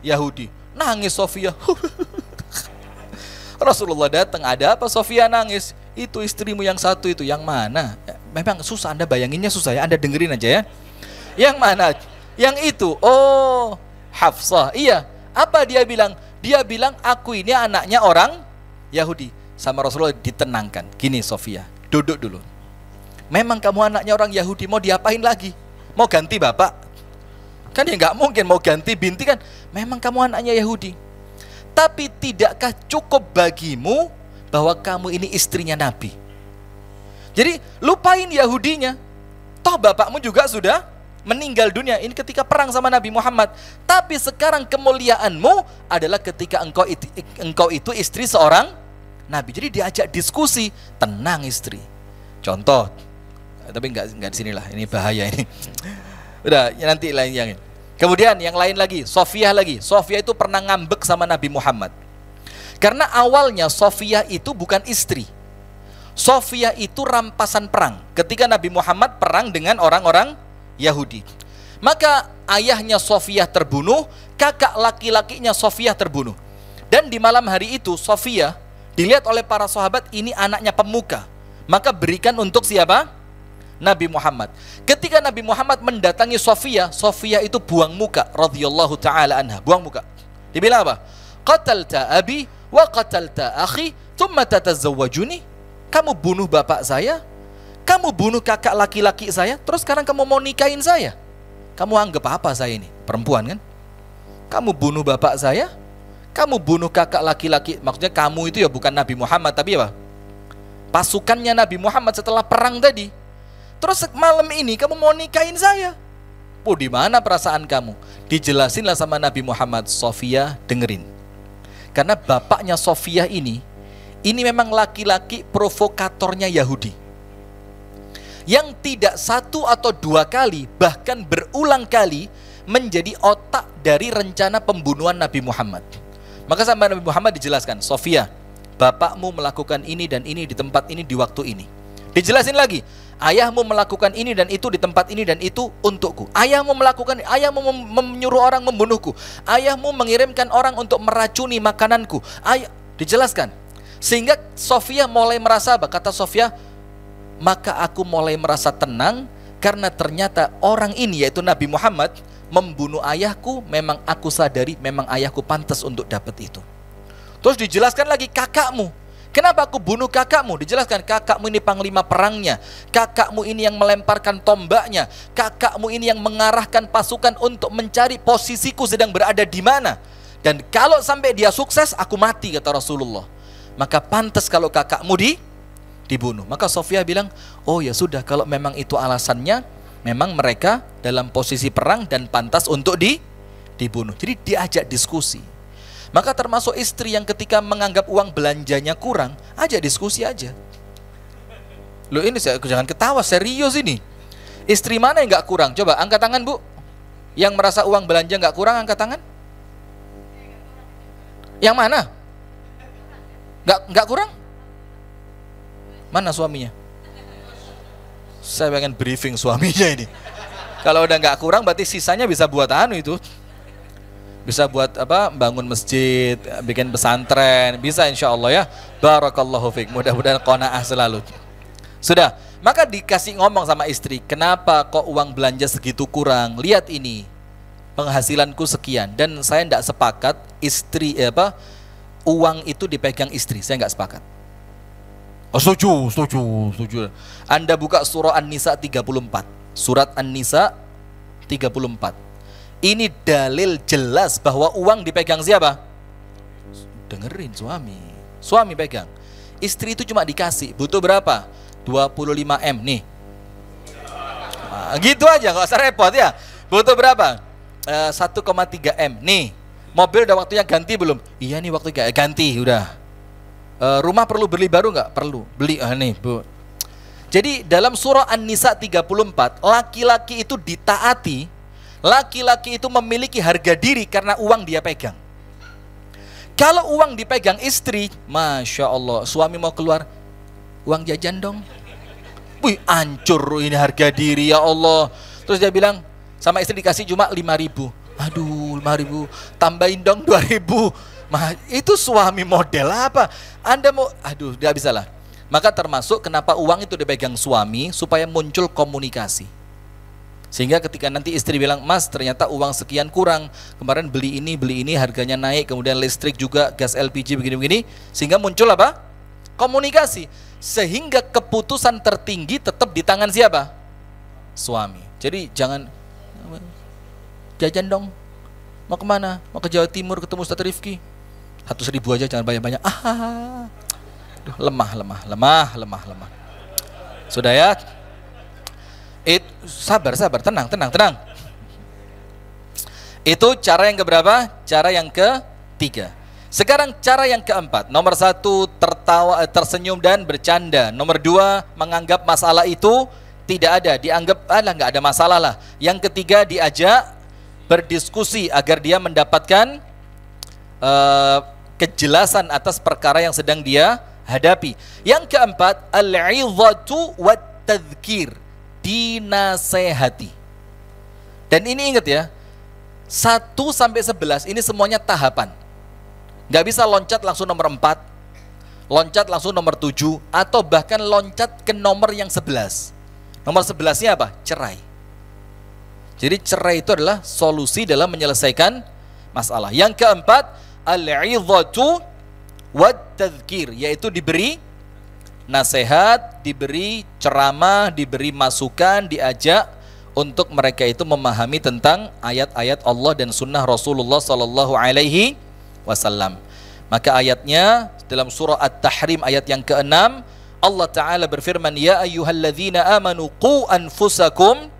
Yahudi. Nangis Sofia. Rasulullah datang, ada apa Sofia nangis? Itu istrimu yang satu itu, yang mana? Memang susah, Anda bayanginnya susah ya, Anda dengerin aja ya. Yang mana? Yang itu. Oh, Hafsah. Iya. Apa dia bilang? Dia bilang aku ini anaknya orang Yahudi. Sama Rasulullah ditenangkan. Gini Sofia, duduk dulu. Memang kamu anaknya orang Yahudi, mau diapain lagi? Mau ganti bapak? Kan ya nggak mungkin mau ganti binti kan. Memang kamu anaknya Yahudi. Tapi tidakkah cukup bagimu bahwa kamu ini istrinya Nabi? Jadi lupain Yahudinya. Toh bapakmu juga sudah meninggal dunia. Ini ketika perang sama Nabi Muhammad. Tapi sekarang kemuliaanmu adalah ketika engkau itu istri seorang Nabi. Jadi diajak diskusi. Tenang istri. Contoh. Tapi enggak di sinilah. Ini bahaya ini. Udah nanti lain yang ini. Kemudian yang lain lagi, Sofia lagi. Sofia itu pernah ngambek sama Nabi Muhammad. Karena awalnya Sofia itu bukan istri. Sofia itu rampasan perang. Ketika Nabi Muhammad perang dengan orang-orang Yahudi. Maka ayahnya Sofia terbunuh, kakak laki-lakinya Sofia terbunuh. Dan di malam hari itu Sofia dilihat oleh para sahabat ini anaknya pemuka. Maka berikan untuk siapa? Nabi Muhammad. Ketika Nabi Muhammad mendatangi Sofia, Sofia itu buang muka radhiyallahu taala anha, buang muka. Dibilang apa? Qatalta abi wa qatalta akhi, thumma tatazawwajuni. Kamu bunuh bapak saya, kamu bunuh kakak laki-laki saya, terus sekarang kamu mau nikahin saya. Kamu anggap apa saya ini? Perempuan kan? Kamu bunuh bapak saya, kamu bunuh kakak laki-laki. Maksudnya kamu itu ya bukan Nabi Muhammad, tapi apa? Pasukannya Nabi Muhammad setelah perang tadi. Terus malam ini kamu mau nikahin saya. Oh, di mana perasaan kamu? Dijelasinlah sama Nabi Muhammad. Sofia dengerin. Karena bapaknya Sofia ini memang laki-laki provokatornya Yahudi. Yang tidak satu atau dua kali, bahkan berulang kali menjadi otak dari rencana pembunuhan Nabi Muhammad. Maka sama Nabi Muhammad dijelaskan, Sofia, bapakmu melakukan ini dan ini di tempat ini di waktu ini. Dijelasin lagi, ayahmu melakukan ini dan itu di tempat ini dan itu untukku. Ayahmu melakukan, ayahmu menyuruh orang membunuhku. Ayahmu mengirimkan orang untuk meracuni makananku. Dijelaskan. Sehingga Sofia mulai merasa apa? Kata Sofia, maka aku mulai merasa tenang karena ternyata orang ini yaitu Nabi Muhammad membunuh ayahku. Memang aku sadari memang ayahku pantas untuk dapat itu. Terus dijelaskan lagi kakakmu. Kenapa aku bunuh kakakmu? Dijelaskan, kakakmu ini panglima perangnya, kakakmu ini yang melemparkan tombaknya, kakakmu ini yang mengarahkan pasukan untuk mencari posisiku sedang berada di mana. Dan kalau sampai dia sukses, aku mati, kata Rasulullah. Maka pantas kalau kakakmu dibunuh. Maka Sofia bilang, oh ya sudah, kalau memang itu alasannya, memang mereka dalam posisi perang dan pantas untuk dibunuh. Jadi diajak diskusi. Maka termasuk istri yang ketika menganggap uang belanjanya kurang, ajak diskusi aja. Loh ini jangan ketawa, serius ini. Istri mana yang nggak kurang? Coba angkat tangan Bu. Yang merasa uang belanja nggak kurang, angkat tangan. Yang mana? Nggak kurang? Mana suaminya? Saya pengen briefing suaminya ini. Kalau udah nggak kurang berarti sisanya bisa buat anu itu. Bisa buat apa? Bangun masjid, bikin pesantren, bisa insya Allah ya. Barakallahu fiik. Mudah-mudahan qanaah selalu. Sudah, maka dikasih ngomong sama istri, kenapa kok uang belanja segitu kurang? Lihat ini, penghasilanku sekian dan saya tidak sepakat uang itu dipegang istri. Saya nggak sepakat. Oh, setuju. Anda buka surah An-Nisa 34. Surat An-Nisa 34. Ini dalil jelas bahwa uang dipegang siapa? Dengerin, suami. Suami pegang. Istri itu cuma dikasih, butuh berapa? 25 M nih. Nah, gitu aja, nggak usah repot ya. Butuh berapa? 1,3 M nih. Mobil udah waktunya ganti belum? Iya nih waktunya ganti, udah. Rumah perlu beli baru nggak? Perlu. Beli nih Bu. Jadi dalam surah An-Nisa 34, laki-laki itu ditaati, laki-laki itu memiliki harga diri karena uang dia pegang. Kalau uang dipegang istri, Masya Allah, suami mau keluar, uang jajan dong. Wih, hancur ini harga diri, ya Allah. Terus dia bilang, sama istri dikasih cuma 5.000. Aduh, 5.000, tambahin dong 2.000. Itu suami model apa? Anda mau, aduh, tidak bisa lah. Maka termasuk kenapa uang itu dipegang suami, supaya muncul komunikasi. Sehingga ketika nanti istri bilang, Mas ternyata uang sekian kurang, kemarin beli ini, harganya naik, kemudian listrik juga, gas LPG begini-begini, sehingga muncul apa? Komunikasi. Sehingga keputusan tertinggi tetap di tangan siapa? Suami. Jadi jangan, jajan dong, mau kemana? Mau ke Jawa Timur ketemu Ustaz Rifki, 100.000 aja, jangan banyak-banyak. Lemah. Sudah ya. Sabar, tenang. Itu cara yang keberapa? Cara yang ketiga. Sekarang cara yang keempat. Nomor 1, tertawa, tersenyum dan bercanda. Nomor 2, menganggap masalah itu tidak ada, dianggap nggak ada masalah lah. Yang ketiga, diajak berdiskusi agar dia mendapatkan kejelasan atas perkara yang sedang dia hadapi. Yang keempat, al-'idhatu wat-tadhkir, dinasehati. Dan ini ingat ya, 1 sampai 11 ini semuanya tahapan. Nggak bisa loncat langsung nomor 4, loncat langsung nomor 7, atau bahkan loncat ke nomor yang 11. Nomor 11-nya apa? Cerai. Jadi cerai itu adalah solusi dalam menyelesaikan masalah. Yang keempat, al-'idhatu wat-tadhkir, yaitu diberi nasihat, diberi ceramah, diberi masukan, diajak untuk mereka itu memahami tentang ayat-ayat Allah dan sunnah Rasulullah Sallallahu Alaihi Wasallam. Maka ayatnya dalam surah At-Tahrim ayat yang ke-6, Allah Ta'ala berfirman, Ya ayyuhalladzina amanu qu anfusakum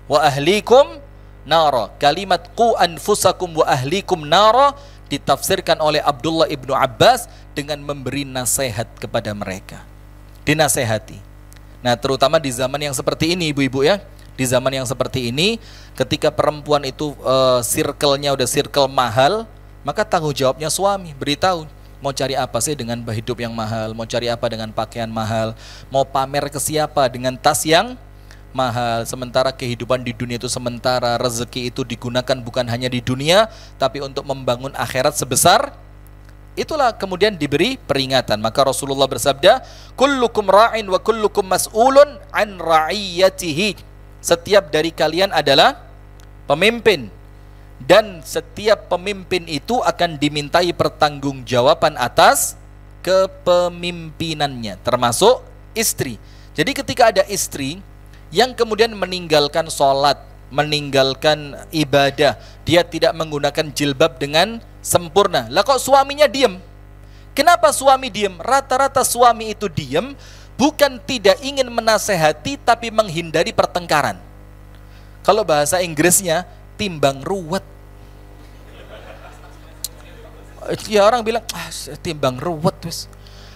wa ahlikum nara. Kalimat qu anfusakum wa ahlikum nara ditafsirkan oleh Abdullah ibnu Abbas dengan memberi nasihat kepada mereka. Dinasehati. Nah, terutama di zaman yang seperti ini, ibu-ibu ya. Di zaman yang seperti ini, ketika perempuan itu circle-nya udah circle mahal, maka tanggung jawabnya suami. Beritahu, mau cari apa sih dengan hidup yang mahal, mau cari apa dengan pakaian mahal, mau pamer ke siapa dengan tas yang mahal. Sementara kehidupan di dunia itu sementara, rezeki itu digunakan bukan hanya di dunia, tapi untuk membangun akhirat sebesar. Itulah kemudian diberi peringatan. Maka Rasulullah bersabda, kullukum ra'in wa kullukum mas'ulun an ra'iyatihi. Setiap dari kalian adalah pemimpin, dan setiap pemimpin itu akan dimintai pertanggungjawaban atas kepemimpinannya, termasuk istri. Jadi ketika ada istri yang kemudian meninggalkan sholat, meninggalkan ibadah, dia tidak menggunakan jilbab dengan sempurna, lah kok suaminya diem? Kenapa suami diem? Rata-rata suami itu diem bukan tidak ingin menasehati, tapi menghindari pertengkaran. Kalau bahasa Inggrisnya timbang ruwet. Ya orang bilang timbang ruwet wis.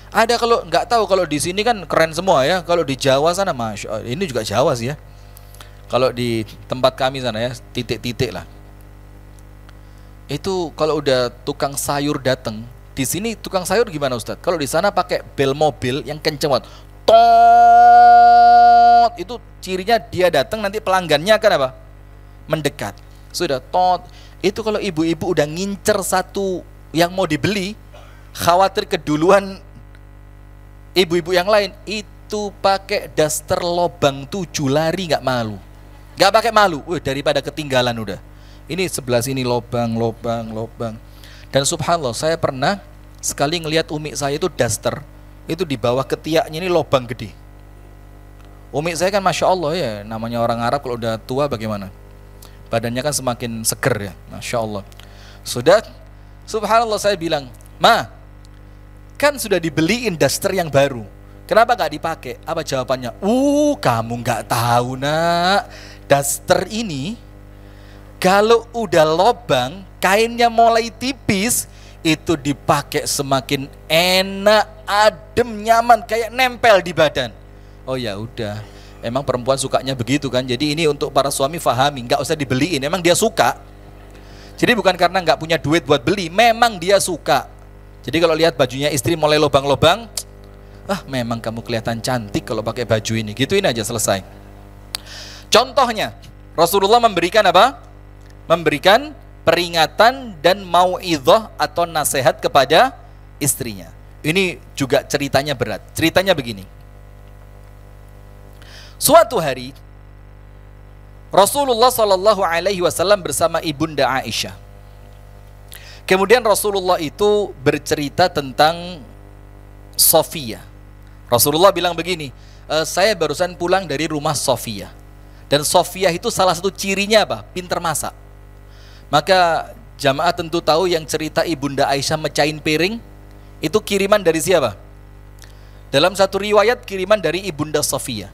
Ada, kalau nggak tahu, kalau di sini kan keren semua ya. Kalau di Jawa sana, Masya Allah, ini juga Jawa sih ya. Kalau di tempat kami sana ya, titik-titik lah. Itu kalau udah tukang sayur datang, di sini tukang sayur gimana Ustadz? Kalau di sana pakai bel mobil yang kenceng banget. Tot, itu cirinya dia datang nanti pelanggannya akan apa? Mendekat. Sudah tot. Itu kalau ibu-ibu udah ngincer satu yang mau dibeli, khawatir keduluan ibu-ibu yang lain, itu pakai daster lobang 7 lari nggak malu. Nggak pakai malu, daripada ketinggalan udah. Ini sebelah sini lobang. Dan subhanallah, saya pernah sekali ngelihat umi saya itu daster, itu di bawah ketiaknya ini lobang gede. Umi saya kan masya Allah ya, namanya orang Arab kalau udah tua bagaimana? Badannya kan semakin seger ya, masya Allah. Sudah, subhanallah saya bilang, Ma, kan sudah dibeliin daster yang baru, kenapa nggak dipakai? Apa jawabannya? Kamu nggak tahu nak, daster ini kalau udah lobang, kainnya mulai tipis, itu dipakai semakin enak, adem, nyaman, kayak nempel di badan. Oh ya udah, emang perempuan sukanya begitu kan. Jadi ini untuk para suami fahami, nggak usah dibeliin, emang dia suka. Jadi bukan karena nggak punya duit buat beli, memang dia suka. Jadi kalau lihat bajunya istri mulai lobang-lobang, memang kamu kelihatan cantik kalau pakai baju ini. Gituin aja, selesai. Contohnya, Rasulullah memberikan apa? Memberikan peringatan dan mau'idhah atau nasihat kepada istrinya. Ini juga ceritanya berat. Ceritanya begini. Suatu hari Rasulullah SAW bersama ibunda Aisyah. Kemudian Rasulullah itu bercerita tentang Sofia. Rasulullah bilang begini, saya barusan pulang dari rumah Sofia. Dan Sofia itu salah satu cirinya apa? Pinter masak. Maka jamaah tentu tahu yang cerita ibunda Aisyah mecahin piring, itu kiriman dari siapa? Dalam satu riwayat kiriman dari ibunda Sofia.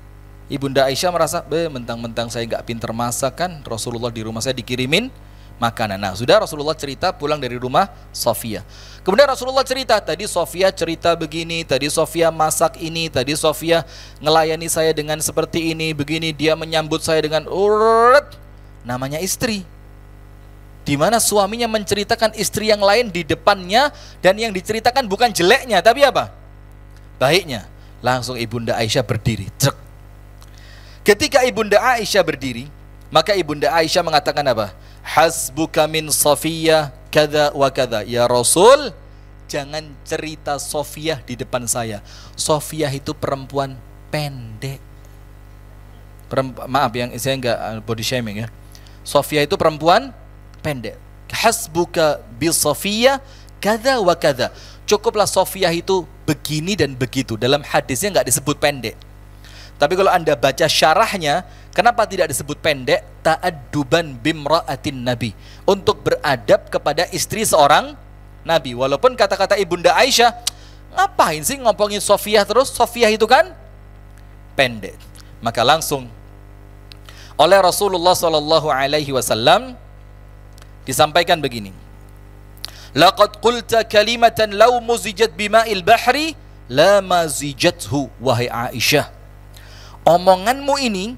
Ibunda Aisyah merasa, mentang-mentang saya nggak pinter masak kan, Rasulullah di rumah saya dikirimin makanan. Nah sudah, Rasulullah cerita pulang dari rumah Sofia. Kemudian Rasulullah cerita, tadi Sofia cerita begini, tadi Sofia masak ini, tadi Sofia ngelayani saya dengan seperti ini, begini, dia menyambut saya dengan namanya istri. Dimana suaminya menceritakan istri yang lain di depannya, dan yang diceritakan bukan jeleknya, tapi apa? Baiknya. Langsung ibunda Aisyah berdiri. Cek. Ketika ibunda Aisyah berdiri, maka ibunda Aisyah mengatakan apa? Hasbuka min Sofiyah kada wa kada. Ya Rasul, jangan cerita Sofiyah di depan saya. Sofiyah itu perempuan pendek. Maaf yang saya enggak body shaming ya. Sofiyah itu perempuan pendek. Hasbuka bi Sofiyah kada wa kada. Cukuplah Sofiyah itu begini dan begitu. Dalam hadisnya enggak disebut pendek. Tapi kalau Anda baca syarahnya, kenapa tidak disebut pendek? Ta'adduban bimra'atin Nabi, untuk beradab kepada istri seorang Nabi. Walaupun kata-kata ibunda Aisyah, ngapain sih ngomongin Sofiyah terus? Sofiyah itu kan pendek. Maka langsung oleh Rasulullah SAW disampaikan begini, laqad qulta kalimatan law muzijat bima'il bahri la mazijathu, wahai Aisyah, omonganmu ini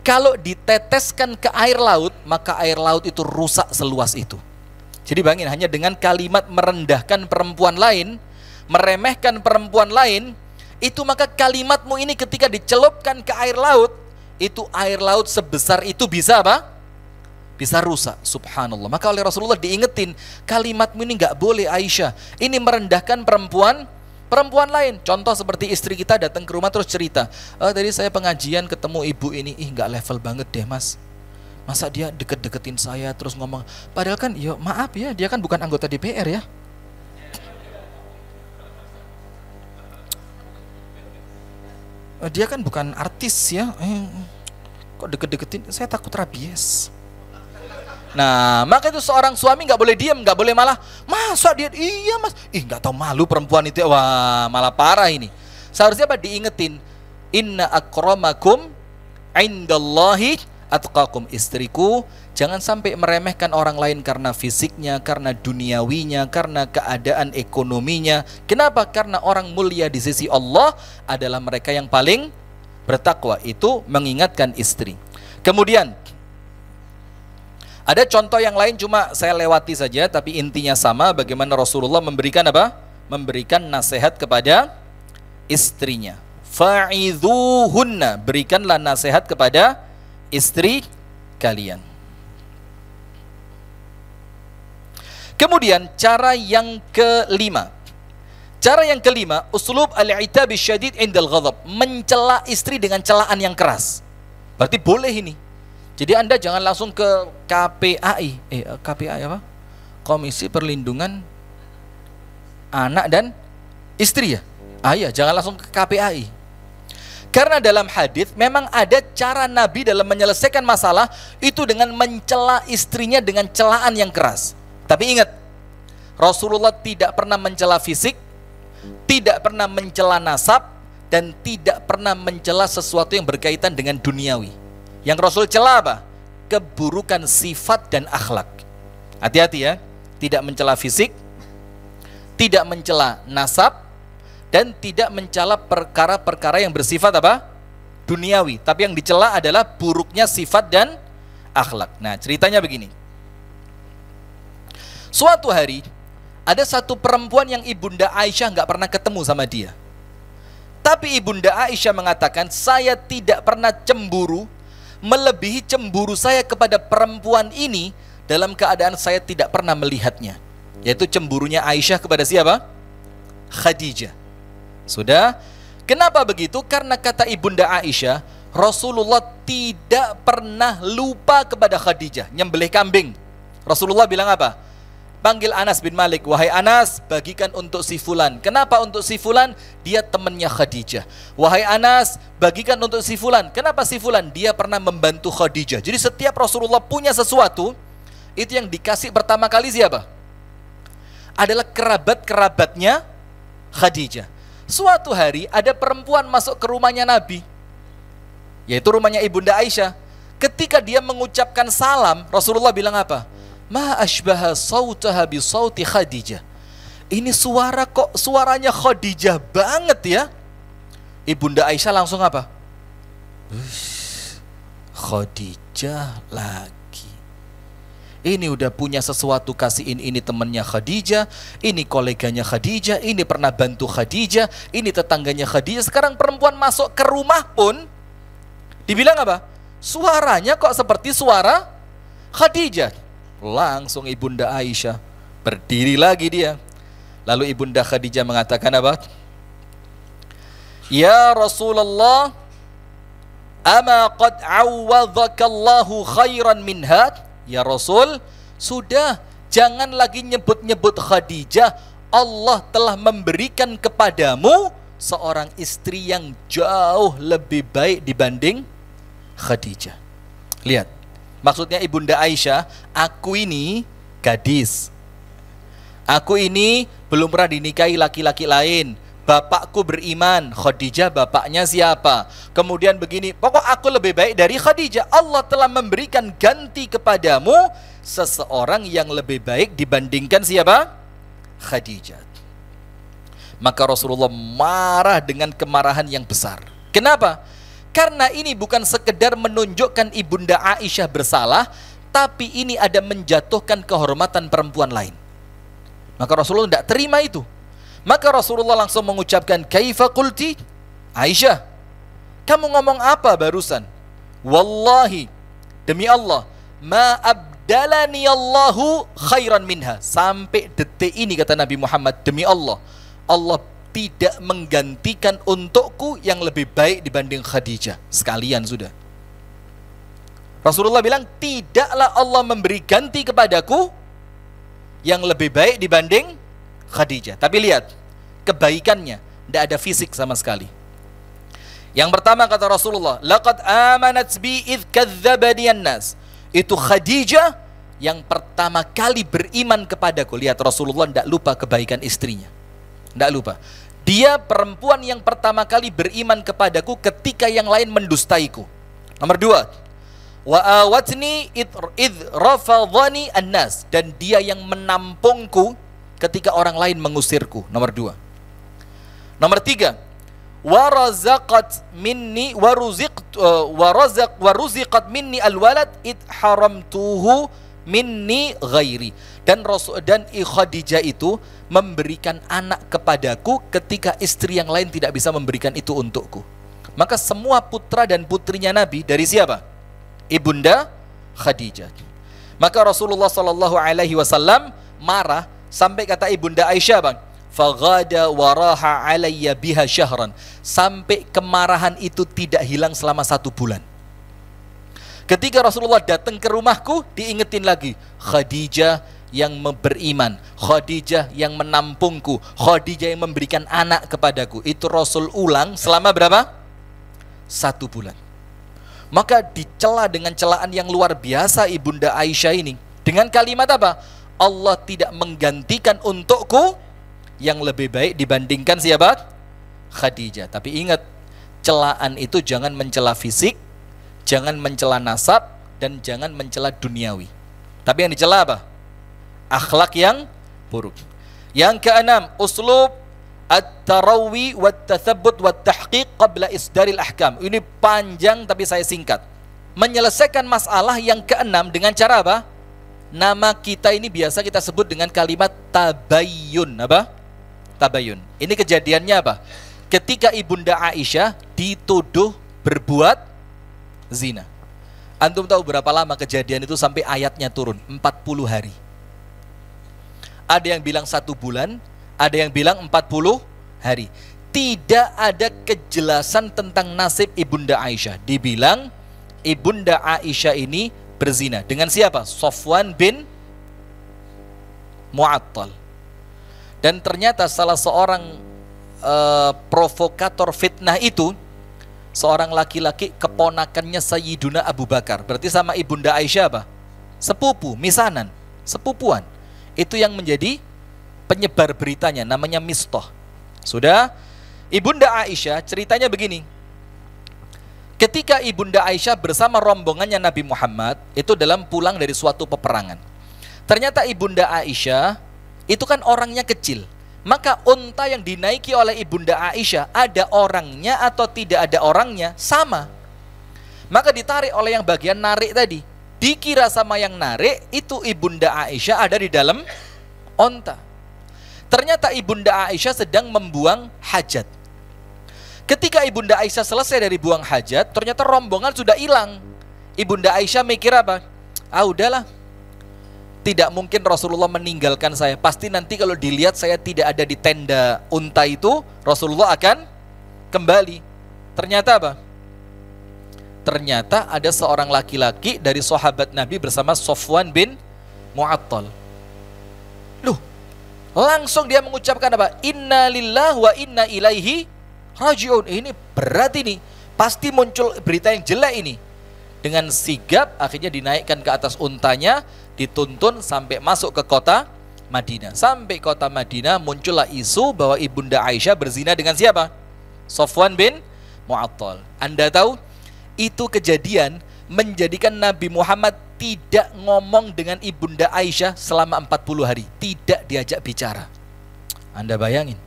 kalau diteteskan ke air laut, maka air laut itu rusak seluas itu. Jadi bayangin, hanya dengan kalimat merendahkan perempuan lain, meremehkan perempuan lain, itu maka kalimatmu ini ketika dicelupkan ke air laut, itu air laut sebesar itu bisa apa? Bisa rusak. Subhanallah. Maka oleh Rasulullah diingetin, kalimatmu ini nggak boleh Aisyah, ini merendahkan perempuan lain. Contoh seperti istri kita datang ke rumah terus cerita, tadi saya pengajian ketemu ibu ini, nggak level banget deh mas, masa dia deket-deketin saya terus ngomong, padahal kan ya maaf ya, dia kan bukan anggota DPR ya. Dia kan bukan artis ya, kok deket-deketin, saya takut rabies. Nah, maka itu seorang suami nggak boleh diam, nggak boleh malah, masa dia, iya mas, nggak tahu malu perempuan itu, wah malah parah ini. Seharusnya apa? Diingetin, inna akramakum indallahi atqakum. Istriku, jangan sampai meremehkan orang lain karena fisiknya, karena duniawinya, karena keadaan ekonominya. Kenapa? Karena orang mulia di sisi Allah adalah mereka yang paling bertakwa. Itu mengingatkan istri. Kemudian ada contoh yang lain, cuma saya lewati saja, tapi intinya sama, bagaimana Rasulullah memberikan apa? Memberikan nasihat kepada istrinya. Fa'idhuhunna, berikanlah nasihat kepada istri kalian. Kemudian cara yang kelima. Cara yang kelima, uslub al-i'tab syadid indal ghadab, mencela istri dengan celaan yang keras. Berarti boleh ini. Jadi Anda jangan langsung ke KPAI. KPAI apa? Komisi Perlindungan Anak dan Istri ya? Iya, jangan langsung ke KPAI. Karena dalam hadis memang ada cara Nabi dalam menyelesaikan masalah itu dengan mencela istrinya dengan celaan yang keras. Tapi ingat, Rasulullah tidak pernah mencela fisik, tidak pernah mencela nasab, dan tidak pernah mencela sesuatu yang berkaitan dengan duniawi. Yang Rasul cela apa? Keburukan sifat dan akhlak. Hati-hati ya, tidak mencela fisik, tidak mencela nasab, dan tidak mencela perkara-perkara yang bersifat apa? Duniawi. Tapi yang dicela adalah buruknya sifat dan akhlak. Nah, ceritanya begini. Suatu hari ada satu perempuan yang Ibunda Aisyah nggak pernah ketemu sama dia. Tapi Ibunda Aisyah mengatakan, saya tidak pernah cemburu melebihi cemburu saya kepada perempuan ini dalam keadaan saya tidak pernah melihatnya. Yaitu cemburunya Aisyah kepada siapa? Khadijah. Sudah. Kenapa begitu? Karena kata Ibunda Aisyah, Rasulullah tidak pernah lupa kepada Khadijah nyembelih kambing. Rasulullah bilang apa? Panggil Anas bin Malik, wahai Anas, bagikan untuk si fulan. Kenapa untuk si fulan? Dia temannya Khadijah. Wahai Anas, bagikan untuk si fulan. Kenapa si fulan? Dia pernah membantu Khadijah. Jadi setiap Rasulullah punya sesuatu, itu yang dikasih pertama kali siapa? Adalah kerabat-kerabatnya Khadijah. Suatu hari ada perempuan masuk ke rumahnya Nabi, yaitu rumahnya Ibunda Aisyah. Ketika dia mengucapkan salam, Rasulullah bilang apa? Ma ashbaha sautaha bi sauti Khadijah. Ini suara kok suaranya Khadijah banget ya. Ibunda Aisyah langsung apa? Khadijah lagi. Ini udah punya sesuatu, kasihin ini temannya Khadijah, ini koleganya Khadijah, ini pernah bantu Khadijah, ini tetangganya Khadijah. Sekarang perempuan masuk ke rumah pun dibilang apa? Suaranya kok seperti suara Khadijah. Langsung Ibunda Aisyah berdiri lagi dia. Lalu Ibunda Khadijah mengatakan apa? Ya Rasulullah, ama qad awwadhakallahu khairan minha? Ya Rasul, sudah, jangan lagi nyebut-nyebut Khadijah. Allah telah memberikan kepadamu seorang istri yang jauh lebih baik dibanding Khadijah. Lihat. Maksudnya Ibunda Aisyah, aku ini gadis, aku ini belum pernah dinikahi laki-laki lain, bapakku beriman, Khadijah bapaknya siapa, kemudian begini, pokok aku lebih baik dari Khadijah. Allah telah memberikan ganti kepadamu seseorang yang lebih baik dibandingkan siapa? Khadijah. Maka Rasulullah marah dengan kemarahan yang besar. Kenapa? Karena ini bukan sekedar menunjukkan Ibunda Aisyah bersalah, tapi ini ada menjatuhkan kehormatan perempuan lain. Maka Rasulullah tidak terima itu. Maka Rasulullah langsung mengucapkan, kaifa qulti? Aisyah, kamu ngomong apa barusan? Wallahi, demi Allah, ma abdalani Allahu khairan minha. Sampai detik ini kata Nabi Muhammad, demi Allah, Allah tidak menggantikan untukku yang lebih baik dibanding Khadijah. Sekalian sudah. Rasulullah bilang, tidaklah Allah memberi ganti kepadaku yang lebih baik dibanding Khadijah. Tapi lihat, kebaikannya tidak ada fisik sama sekali. Yang pertama kata Rasulullah, laqad amanat bi idh kadzdzabani an-nas. Itu Khadijah yang pertama kali beriman kepadaku. Lihat, Rasulullah tidak lupa kebaikan istrinya. Tidak lupa. Dia perempuan yang pertama kali beriman kepadaku ketika yang lain mendustaiku. Nomor dua, wa awatni id rafadhani an-nas. Dan dia yang menampungku ketika orang lain mengusirku. Nomor dua. Nomor tiga, waruziqat minni alwalad id haramtuhu minni ghairi. Dan Khadijah itu memberikan anak kepadaku ketika istri yang lain tidak bisa memberikan itu untukku. Maka semua putra dan putrinya Nabi dari siapa? Ibunda Khadijah. Maka Rasulullah SAW marah sampai kata Ibunda Aisyah, bang, faghada waraha alayya biha syahran, sampai kemarahan itu tidak hilang selama 1 bulan. Ketika Rasulullah datang ke rumahku, diingetin lagi, Khadijah yang beriman, Khadijah yang menampungku, Khadijah yang memberikan anak kepadaku. Itu Rasul ulang selama berapa? 1 bulan. Maka dicela dengan celaan yang luar biasa Ibunda Aisyah ini dengan kalimat apa? Allah tidak menggantikan untukku yang lebih baik dibandingkan siapa? Khadijah. Tapi ingat, celaan itu jangan mencela fisik, jangan mencela nasab, dan jangan mencela duniawi. Tapi yang dicela apa? Akhlak yang buruk. Yang keenam, uslub at-tarawi wat-tathabbut wat-tahqiq qabla isdaril ahkam. Ini panjang tapi saya singkat. Menyelesaikan masalah yang keenam dengan cara apa? Nama kita ini biasa kita sebut dengan kalimat tabayyun. Apa? Tabayyun. Ini kejadiannya apa? Ketika Ibunda Aisyah dituduh berbuat zina. Antum tahu berapa lama kejadian itu sampai ayatnya turun? 40 hari. Ada yang bilang 1 bulan, ada yang bilang 40 hari. Tidak ada kejelasan tentang nasib Ibunda Aisyah. Dibilang Ibunda Aisyah ini berzina dengan siapa? Safwan bin Mu'attal. Dan ternyata salah seorang provokator fitnah itu seorang laki-laki keponakannya Sayyiduna Abu Bakar. Berarti sama Ibunda Aisyah apa? Sepupu, misanan, sepupuan. Itu yang menjadi penyebar beritanya, namanya Mistah. Sudah, Ibunda Aisyah ceritanya begini. Ketika Ibunda Aisyah bersama rombongannya Nabi Muhammad itu dalam pulang dari suatu peperangan. Ternyata Ibunda Aisyah itu kan orangnya kecil. Maka unta yang dinaiki oleh Ibunda Aisyah ada orangnya atau tidak ada orangnya sama. Maka ditarik oleh yang bagian narik tadi. Dikira sama yang narik itu Ibunda Aisyah ada di dalam onta. Ternyata Ibunda Aisyah sedang membuang hajat. Ketika Ibunda Aisyah selesai dari buang hajat, ternyata rombongan sudah hilang. Ibunda Aisyah mikir apa? Ah udahlah, tidak mungkin Rasulullah meninggalkan saya. Pasti nanti kalau dilihat saya tidak ada di tenda unta itu, Rasulullah akan kembali. Ternyata apa? Ternyata ada seorang laki-laki dari sahabat Nabi bersama Safwan bin Mu'attal. Loh, langsung dia mengucapkan apa? Inna lillahi wa inna ilaihi raji'un. Ini berat ini. Pasti muncul berita yang jelek ini. Dengan sigap akhirnya dinaikkan ke atas untanya, dituntun sampai masuk ke kota Madinah. Sampai kota Madinah muncullah isu bahwa Ibunda Aisyah berzina dengan siapa? Safwan bin Mu'attal. Anda tahu, itu kejadian menjadikan Nabi Muhammad tidak ngomong dengan Ibunda Aisyah selama 40 hari. Tidak diajak bicara. Anda bayangin.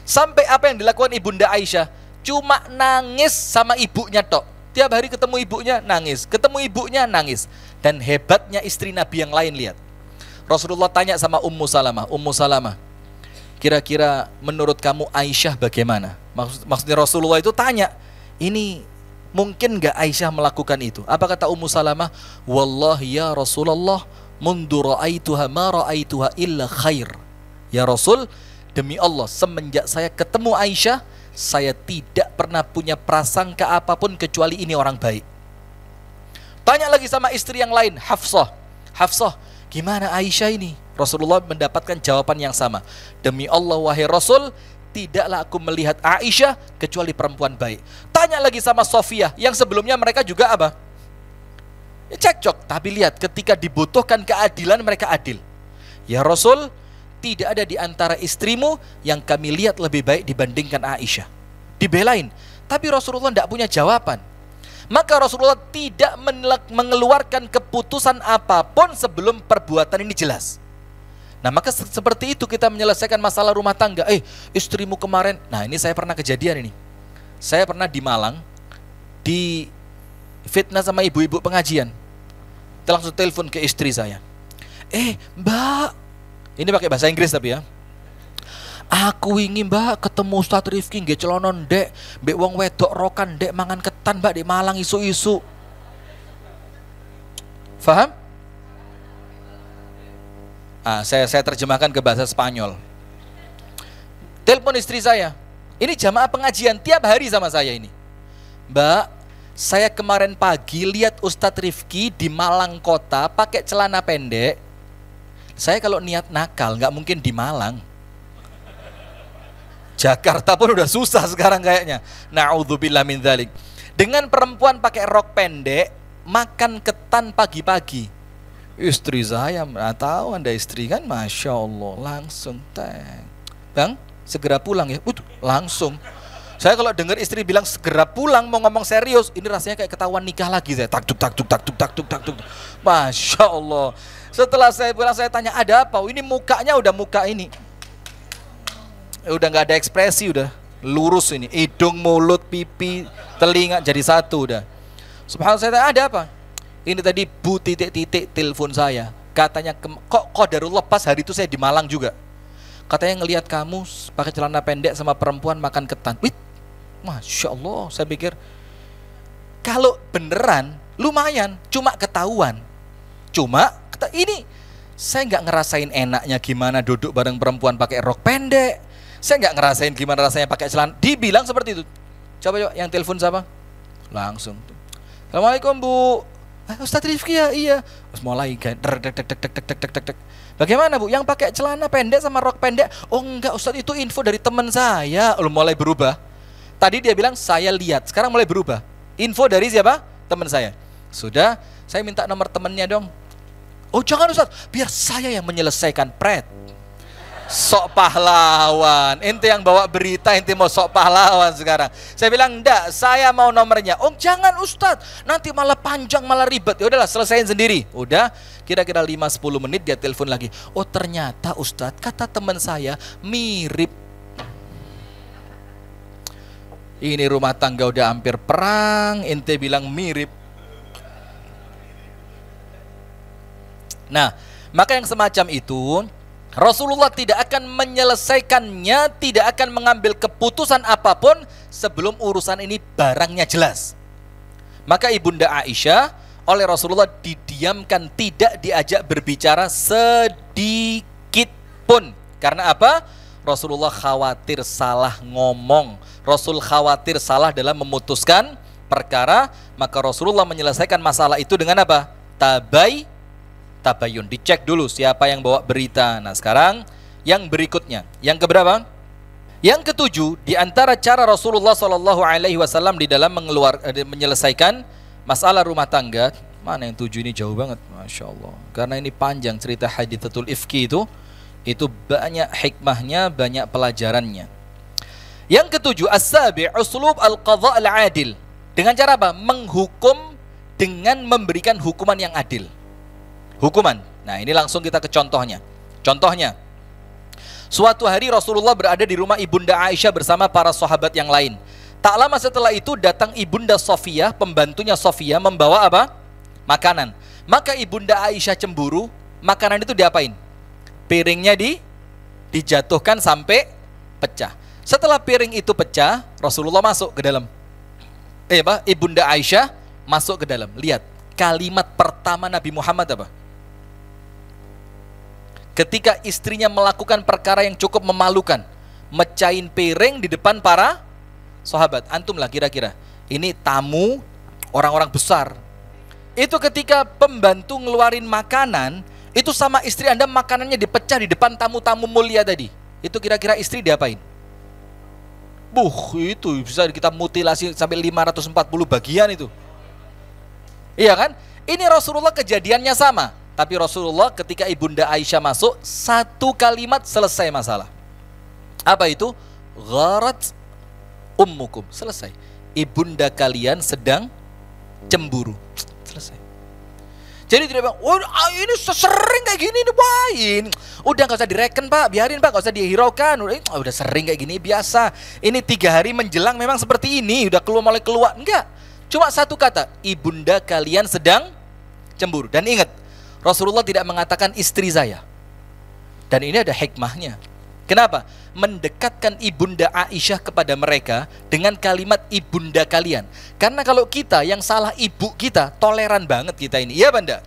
Sampai apa yang dilakukan Ibunda Aisyah? Cuma nangis sama ibunya tok. Tiap hari ketemu ibunya nangis, ketemu ibunya nangis. Dan hebatnya istri Nabi yang lain, lihat. Rasulullah tanya sama Ummu Salamah, Ummu Salamah, kira-kira menurut kamu Aisyah bagaimana? Maksudnya Rasulullah itu tanya, ini mungkin gak Aisyah melakukan itu? Apa kata Ummu Salamah? Wallahi ya Rasulullah, mundu ra'aituha ma ra'aituha illa khair. Ya Rasul, demi Allah, semenjak saya ketemu Aisyah, saya tidak pernah punya prasangka apapun kecuali ini orang baik. Tanya lagi sama istri yang lain, Hafsah. Hafsah, gimana Aisyah ini? Rasulullah mendapatkan jawaban yang sama. Demi Allah wahai Rasul, tidaklah aku melihat Aisyah kecuali perempuan baik. Tanya lagi sama Sofia, yang sebelumnya mereka juga apa? Ya, cekcok. Tapi lihat, ketika dibutuhkan keadilan mereka adil. Ya Rasul, tidak ada di antara istrimu yang kami lihat lebih baik dibandingkan Aisyah. Dibelain. Tapi Rasulullah tidak punya jawaban. Maka Rasulullah tidak mengeluarkan keputusan apapun sebelum perbuatan ini jelas. Nah maka seperti itu kita menyelesaikan masalah rumah tangga. Istrimu kemarin, nah ini saya pernah kejadian ini. Saya pernah di Malang, di fitnah sama ibu-ibu pengajian. Kita langsung telepon ke istri saya. Mbak, ini pakai bahasa Inggris tapi ya. Aku ingin mbak ketemu Ustadz Rifki nggih celonon dek, mbek wong wedok rokan dek mangan ketan mbak di Malang isu-isu. Faham? Saya terjemahkan ke bahasa Spanyol. Telepon istri saya. Ini jamaah pengajian tiap hari sama saya ini. Mbak, saya kemarin pagi lihat Ustadz Rifki di Malang kota pakai celana pendek. Saya kalau niat nakal nggak mungkin di Malang. Jakarta pun udah susah sekarang kayaknya. Na'udzubillah min dzalik. Dengan perempuan pakai rok pendek, makan ketan pagi-pagi. Istri saya, nggak tahu Anda istri kan, Masya Allah, langsung Bang, segera pulang ya. Langsung. Saya kalau dengar istri bilang segera pulang mau ngomong serius, ini rasanya kayak ketahuan nikah lagi. Saya taktuk. Masya Allah. Setelah saya pulang saya tanya ada apa? Ini mukanya udah muka ini. Udah nggak ada ekspresi, udah lurus ini. Hidung, mulut, pipi, telinga jadi satu udah. Subhanallah, saya tanya ada apa? Ini tadi Bu titik-titik telepon saya. Katanya kok qadarullah pas hari itu saya di Malang juga. Katanya ngelihat kamu pakai celana pendek sama perempuan makan ketan. Masya Allah, saya pikir kalau beneran lumayan, cuma ketahuan. Ini saya nggak ngerasain enaknya gimana duduk bareng perempuan pakai rok pendek. Saya nggak ngerasain gimana rasanya pakai celana. Dibilang seperti itu. Coba yang telepon siapa? Langsung. Assalamualaikum Bu. Ustadz Rifki ya, iya. Terus mulai bagaimana Bu? Yang pakai celana pendek sama rok pendek? Oh enggak Ustadz, itu info dari teman saya. Mulai berubah. Tadi dia bilang saya lihat, sekarang mulai berubah. Info dari siapa? Teman saya. Sudah, saya minta nomor temannya dong. Oh jangan Ustadz, biar saya yang menyelesaikan. Sok pahlawan. Ente yang bawa berita, ente mau sok pahlawan sekarang. Saya bilang enggak, saya mau nomornya. Oh jangan Ustadz, nanti malah panjang, malah ribet. Ya udahlah, selesaiin sendiri. Udah, kira-kira 5-10 menit dia telepon lagi. Oh ternyata Ustadz, kata teman saya mirip. Ini rumah tangga udah hampir perang, ente bilang mirip. Nah, maka yang semacam itu Rasulullah tidak akan menyelesaikannya, tidak akan mengambil keputusan apapun sebelum urusan ini barangnya jelas. Maka Ibunda Aisyah oleh Rasulullah didiamkan, tidak diajak berbicara sedikit pun. Karena apa? Rasulullah khawatir salah ngomong. Rasul khawatir salah dalam memutuskan perkara. Maka Rasulullah menyelesaikan masalah itu dengan apa? Tabayun, dicek dulu siapa yang bawa berita. Nah sekarang yang berikutnya, yang keberapa? Yang ketujuh, di antara cara Rasulullah SAW di dalam menyelesaikan masalah rumah tangga. Mana yang tujuh ini jauh banget, Masya Allah. Karena ini panjang cerita hadithatul ifki itu banyak hikmahnya, banyak pelajarannya. Yang ketujuh, as-sabi' uslub al-qadha' al-adil. Dengan cara apa? Menghukum dengan memberikan hukuman yang adil. Hukuman. Nah ini langsung kita ke contohnya. Contohnya, suatu hari Rasulullah berada di rumah Ibunda Aisyah bersama para sahabat yang lain. Tak lama setelah itu datang Ibunda Sofiyah, pembantunya Sofiyah, membawa apa? Makanan. Maka Ibunda Aisyah cemburu, makanan itu diapain? Piringnya dijatuhkan sampai pecah. Setelah piring itu pecah, Rasulullah masuk ke dalam. Ibunda Aisyah masuk ke dalam. Lihat, kalimat pertama Nabi Muhammad apa? Ketika istrinya melakukan perkara yang cukup memalukan, mecahin piring di depan para sahabat. Antum lah kira-kira, ini tamu orang-orang besar. Itu ketika pembantu ngeluarin makanan, itu sama istri Anda makanannya dipecah di depan tamu-tamu mulia tadi. Itu kira-kira istri diapain? Itu bisa kita mutilasi sampai 540 bagian itu. Iya kan? Ini Rasulullah kejadiannya sama. Tapi Rasulullah ketika Ibunda Aisyah masuk, satu kalimat selesai masalah. Apa itu? Gharat ummukum. Selesai. Ibunda kalian sedang cemburu. Selesai. Jadi tidak bilang, oh ini sering kayak gini nih, wah ini udah nggak usah direken Pak, biarin Pak, nggak usah dihiraukan, udah sering kayak gini biasa. Ini 3 hari menjelang memang seperti ini, udah mulai keluar. Enggak, cuma satu kata, ibunda kalian sedang cemburu. Dan ingat, Rasulullah tidak mengatakan istri saya. Dan ini ada hikmahnya. Kenapa? Mendekatkan ibunda Aisyah kepada mereka dengan kalimat ibunda kalian. Karena kalau kita yang salah ibu kita, toleran banget kita ini. Iya Banda?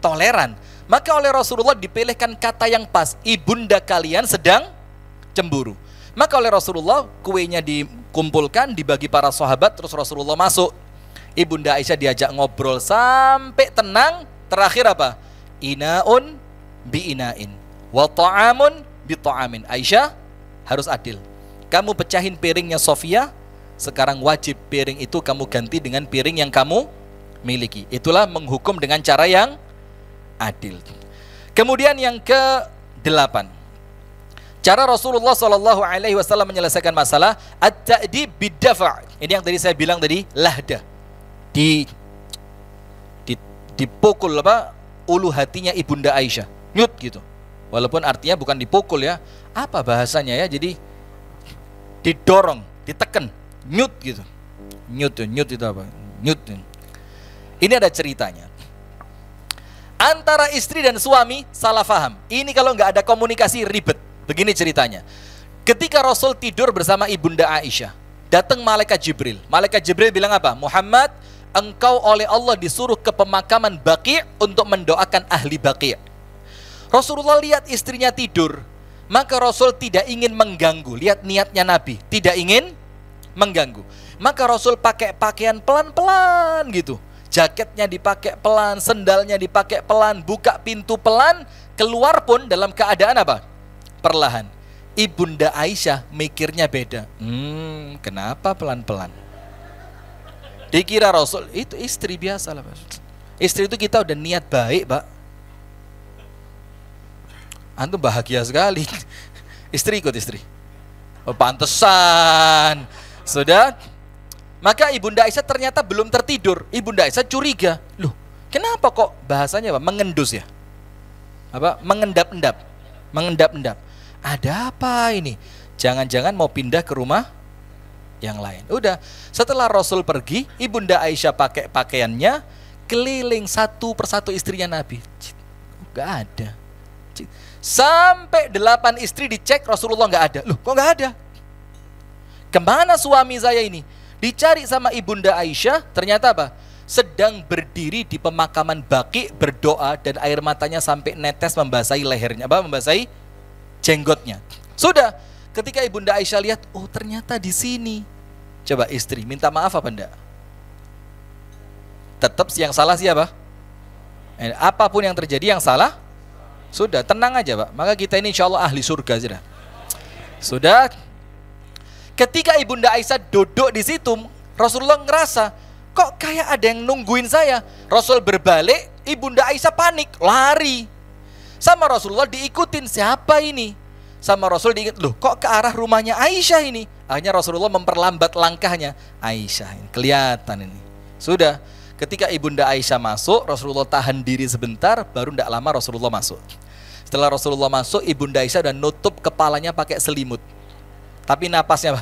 Toleran. Maka oleh Rasulullah dipilihkan kata yang pas, ibunda kalian sedang cemburu. Maka oleh Rasulullah kuenya dikumpulkan, dibagi para sahabat, terus Rasulullah masuk. Ibunda Aisyah diajak ngobrol sampai tenang. Terakhir apa? Inaun bi inain, wa ta'amun bi ta'amin. Aisyah harus adil. Kamu pecahin piringnya Sofia, sekarang wajib piring itu kamu ganti dengan piring yang kamu miliki. Itulah menghukum dengan cara yang adil. Kemudian yang ke-8, cara Rasulullah SAW menyelesaikan masalah at-ta'dib bid-dafa'. Ini yang tadi saya bilang tadi, lahdah. Dipukul ulu hatinya ibunda Aisyah, nyut gitu. Walaupun artinya bukan dipukul ya, apa bahasanya ya, jadi didorong, ditekan, nyut gitu. Nyut itu apa? Nyut. Ini ada ceritanya. Antara istri dan suami salah faham. Ini kalau nggak ada komunikasi ribet. Begini ceritanya. Ketika Rasul tidur bersama ibunda Aisyah, datang malaikat Jibril. Malaikat Jibril bilang apa? Muhammad, engkau oleh Allah disuruh ke pemakaman Baqi' untuk mendoakan ahli Baqi'. Rasulullah lihat istrinya tidur, maka Rasul tidak ingin mengganggu. Lihat niatnya Nabi, tidak ingin mengganggu. Maka Rasul pakai pakaian pelan-pelan gitu. Jaketnya dipakai pelan, sendalnya dipakai pelan, buka pintu pelan, keluar pun dalam keadaan apa? Perlahan. Ibunda Aisyah mikirnya beda. Kenapa pelan-pelan? Dikira Rasul itu istri biasa lah, Pak. Istri itu kita udah niat baik, Pak. Antum bahagia sekali. Istri ikut istri. Oh, pantesan. Sudah. Maka ibunda Aisyah ternyata belum tertidur. Ibunda Aisyah curiga. Loh, kenapa kok bahasanya apa? Mengendus ya? Apa? Mengendap-endap. Mengendap-endap. Ada apa ini? Jangan-jangan mau pindah ke rumah yang lain. Udah, setelah Rasul pergi, ibunda Aisyah pakai pakaiannya, keliling satu persatu istrinya Nabi. Gak ada. Sampai 8 istri dicek, Rasulullah gak ada. Loh, kok gak ada? Kemana suami saya ini? Dicari sama ibunda Aisyah, ternyata apa? Sedang berdiri di pemakaman Baqi' berdoa dan air matanya sampai netes membasahi lehernya, membasahi jenggotnya. Sudah, ketika ibunda Aisyah lihat, oh ternyata di sini. Coba istri minta maaf apa enggak? Tetap yang salah siapa? Apapun yang terjadi yang salah, sudah tenang aja Pak. Maka kita ini insya Allah ahli surga sudah. Sudah. Ketika ibunda Aisyah duduk di situ, Rasulullah ngerasa kok kayak ada yang nungguin saya. Rasul berbalik, ibunda Aisyah panik, lari. Sama Rasulullah diikutin, siapa ini? Sama Rasul diingat, loh kok ke arah rumahnya Aisyah ini? Akhirnya Rasulullah memperlambat langkahnya. Aisyah ini kelihatan ini. Sudah, ketika ibunda Aisyah masuk, Rasulullah tahan diri sebentar, baru tidak lama Rasulullah masuk. Setelah Rasulullah masuk, ibunda Aisyah udah nutup kepalanya pakai selimut. Tapi napasnya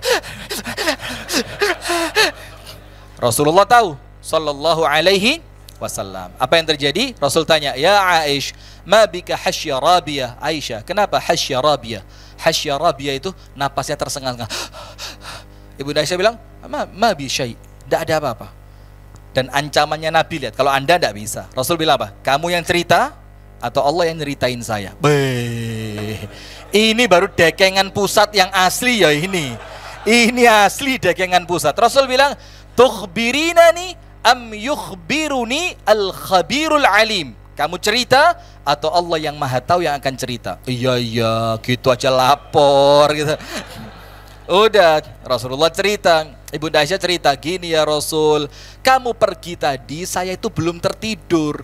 Rasulullah tahu sallallahu alaihi wasallam. Apa yang terjadi? Rasul tanya, "Ya Aish, ma bika hasya Rabiyah?" Aisyah, kenapa hasya Rabiyah? Hasya Rabiyah itu napasnya tersengal-sengal. Ibunda Aisyah bilang, "Ma bi syai'." Enggak ada apa-apa. Dan ancamannya Nabi, lihat, kalau Anda enggak bisa. Rasul bilang apa? Kamu yang cerita atau Allah yang nyeritain saya? Ini baru dekengan pusat yang asli ya ini. Ini asli dekengan pusat. Rasul bilang, "Tukhbirinani am yukhbiruni al-khabirul alim." Kamu cerita atau Allah yang maha tahu yang akan cerita? Iya, gitu aja lapor gitu. Udah, Rasulullah cerita. Ibunda Aisyah cerita, gini ya Rasul, kamu pergi tadi, saya itu belum tertidur.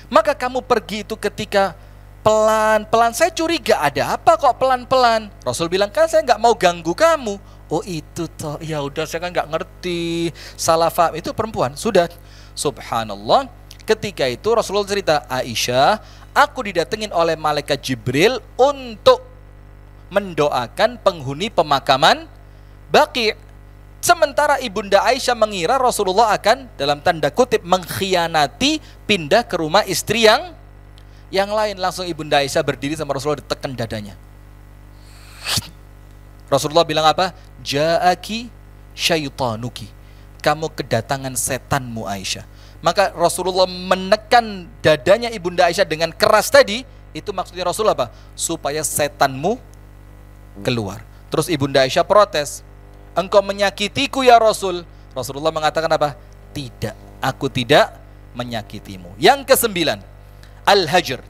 Maka kamu pergi itu ketika pelan-pelan, saya curiga ada apa kok pelan-pelan. Rasul bilang, kan saya nggak mau ganggu kamu. Oh itu toh, ya udah saya kan nggak ngerti, salah paham. Itu perempuan. Sudah, subhanallah. Ketika itu Rasulullah cerita, Aisyah, aku didatengin oleh malaikat Jibril untuk mendoakan penghuni pemakaman Baqi'. Sementara Ibunda Aisyah mengira Rasulullah akan dalam tanda kutip mengkhianati, pindah ke rumah istri yang lain. Langsung Ibunda Aisyah berdiri sama Rasulullah, ditekan dadanya. Rasulullah bilang apa? Ja'aki syaitanuki, kamu kedatangan setanmu Aisyah. Maka Rasulullah menekan dadanya Ibunda Aisyah dengan keras tadi. Itu maksudnya Rasulullah apa? Supaya setanmu keluar. Terus Ibunda Aisyah protes, engkau menyakitiku ya Rasul. Rasulullah mengatakan apa? Tidak, aku tidak menyakitimu. Yang ke-9, Al-Hajr.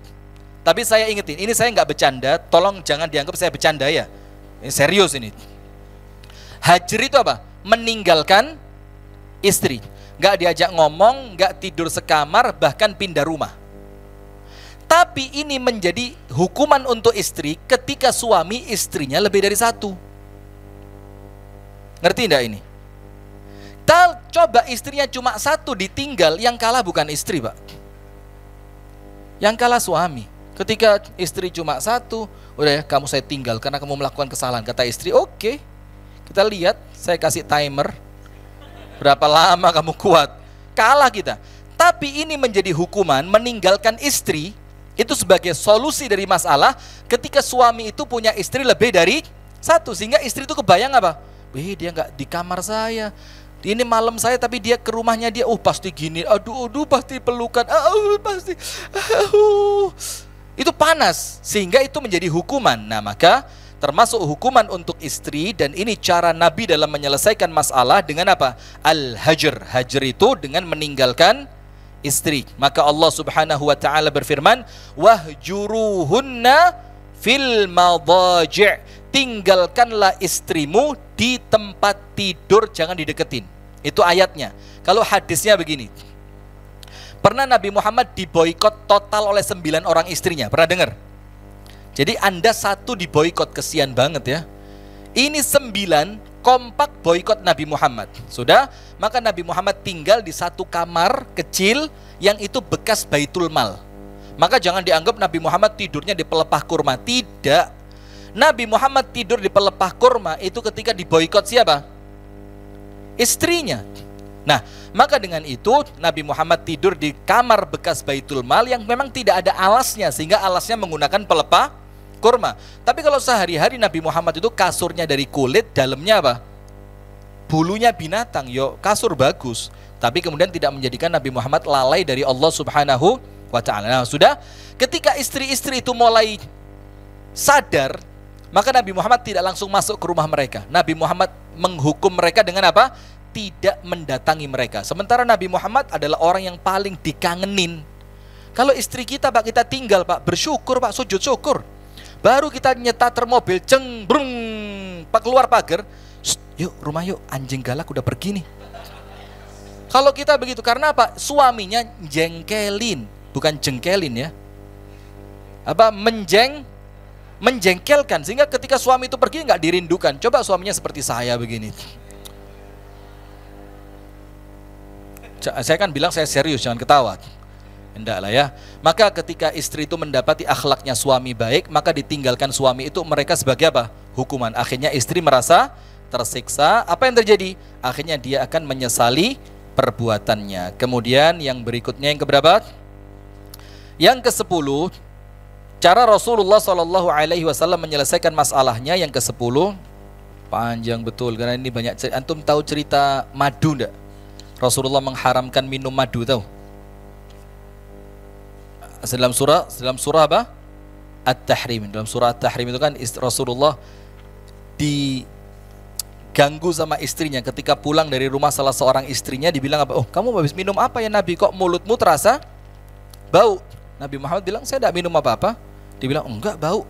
Tapi saya ingetin, ini saya nggak bercanda, tolong jangan dianggap saya bercanda ya. Ini serius ini. Hajr itu apa? Meninggalkan istri. Nggak diajak ngomong, nggak tidur sekamar, bahkan pindah rumah. Tapi ini menjadi hukuman untuk istri ketika suami istrinya lebih dari satu. Ngerti enggak ini? Coba istrinya cuma satu ditinggal, yang kalah bukan istri, Pak. Yang kalah suami. Ketika istri cuma satu, udah ya, kamu saya tinggal karena kamu melakukan kesalahan. Kata istri, oke, kita lihat, saya kasih timer. Berapa lama kamu kuat? Kalah kita. Tapi ini menjadi hukuman, meninggalkan istri, itu sebagai solusi dari masalah ketika suami itu punya istri lebih dari satu. Sehingga istri itu kebayang apa? Dia nggak di kamar saya, ini malam saya, tapi dia ke rumahnya dia, pasti gini, aduh pasti pelukan, pasti, itu panas, sehingga itu menjadi hukuman. Nah, maka termasuk hukuman untuk istri, dan ini cara Nabi dalam menyelesaikan masalah dengan apa? Al-Hajr. Hajr itu dengan meninggalkan istri. Maka Allah Subhanahu wa taala berfirman, wahjuruhunna fil madaji'. Tinggalkanlah istrimu di tempat tidur, jangan dideketin. Itu ayatnya. Kalau hadisnya begini, pernah Nabi Muhammad diboikot total oleh 9 orang istrinya. Pernah dengar? Jadi Anda satu diboikot, kesian banget ya. Ini 9 kompak boikot Nabi Muhammad. Sudah, maka Nabi Muhammad tinggal di satu kamar kecil yang itu bekas Baitul Mal. Maka jangan dianggap Nabi Muhammad tidurnya di pelepah kurma. Tidak. Nabi Muhammad tidur di pelepah kurma itu ketika diboikot siapa? Istrinya. Nah, maka dengan itu Nabi Muhammad tidur di kamar bekas Baitul Mal yang memang tidak ada alasnya, sehingga alasnya menggunakan pelepah kurma. Tapi kalau sehari-hari Nabi Muhammad itu kasurnya dari kulit, dalamnya apa? Bulunya binatang. Yo, kasur bagus. Tapi kemudian tidak menjadikan Nabi Muhammad lalai dari Allah Subhanahu wa ta'ala. Nah, sudah, ketika istri-istri itu mulai sadar, maka Nabi Muhammad tidak langsung masuk ke rumah mereka. Nabi Muhammad menghukum mereka dengan apa? Tidak mendatangi mereka. Sementara Nabi Muhammad adalah orang yang paling dikangenin. Kalau istri kita, Pak, kita tinggal, Pak, bersyukur, Pak, sujud syukur. Baru kita nyetar mobil, ceng, brung, Pak, keluar pagar, yuk rumah yuk, anjing galak udah pergi nih. Kalau kita begitu, karena apa? Suaminya jengkelin, bukan jengkelin ya. Apa? Menjengkelkan, sehingga ketika suami itu pergi nggak dirindukan. Coba suaminya seperti saya begini. Saya kan bilang saya serius, jangan ketawa. Enggak lah ya. Maka ketika istri itu mendapati akhlaknya suami baik, maka ditinggalkan suami itu mereka sebagai apa? Hukuman. Akhirnya istri merasa tersiksa. Apa yang terjadi? Akhirnya dia akan menyesali perbuatannya. Kemudian yang berikutnya, yang keberapa? Yang ke-10, cara Rasulullah SAW menyelesaikan masalahnya. Yang ke-10, panjang betul karena ini banyak cerita. Antum tahu cerita madu enggak? Rasulullah mengharamkan minum madu, tahu? Dalam surah apa? At-Tahrim. Dalam surah At-Tahrim itu kan Rasulullah diganggu sama istrinya ketika pulang dari rumah salah seorang istrinya, dibilang apa? Kamu habis minum apa ya Nabi? Kok mulutmu terasa bau? Nabi Muhammad bilang, saya tidak minum apa-apa. Dibilang, enggak, bau.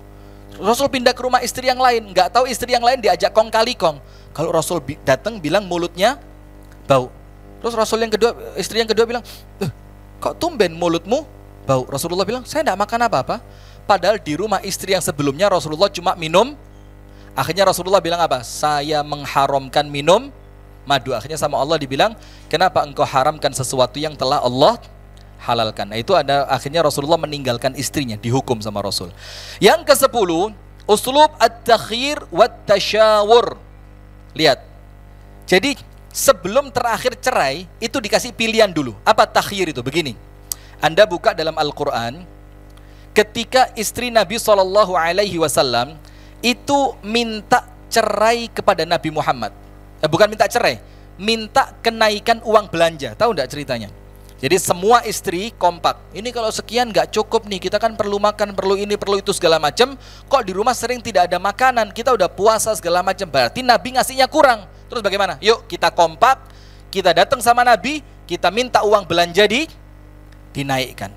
Rasul pindah ke rumah istri yang lain, enggak tahu istri yang lain diajak kong kali kong. Kalau Rasul datang bilang mulutnya bau. Terus Rasul yang kedua, istri yang kedua bilang, kok tumben mulutmu bau? Rasulullah bilang, saya tidak makan apa-apa. Padahal di rumah istri yang sebelumnya Rasulullah cuma minum. Akhirnya Rasulullah bilang apa? Saya mengharamkan minum madu. Akhirnya sama Allah dibilang, kenapa engkau haramkan sesuatu yang telah Allah halalkan. Nah, itu ada akhirnya Rasulullah meninggalkan istrinya, dihukum sama Rasul. Yang ke-10, uslub at-takhir wat tasyawur. Lihat. Jadi sebelum terakhir cerai itu dikasih pilihan dulu. Apa takhir itu? Begini. Anda buka dalam Al-Qur'an, ketika istri Nabi SAW itu minta cerai kepada Nabi Muhammad. Bukan minta cerai, minta kenaikan uang belanja. Tahu enggak ceritanya? Jadi semua istri kompak. Ini kalau sekian nggak cukup nih, kita kan perlu makan, perlu ini, perlu itu segala macam. Kok di rumah sering tidak ada makanan, kita udah puasa segala macam. Berarti Nabi ngasihnya kurang. Terus bagaimana? Yuk kita kompak, kita datang sama Nabi, kita minta uang belanja dinaikkan.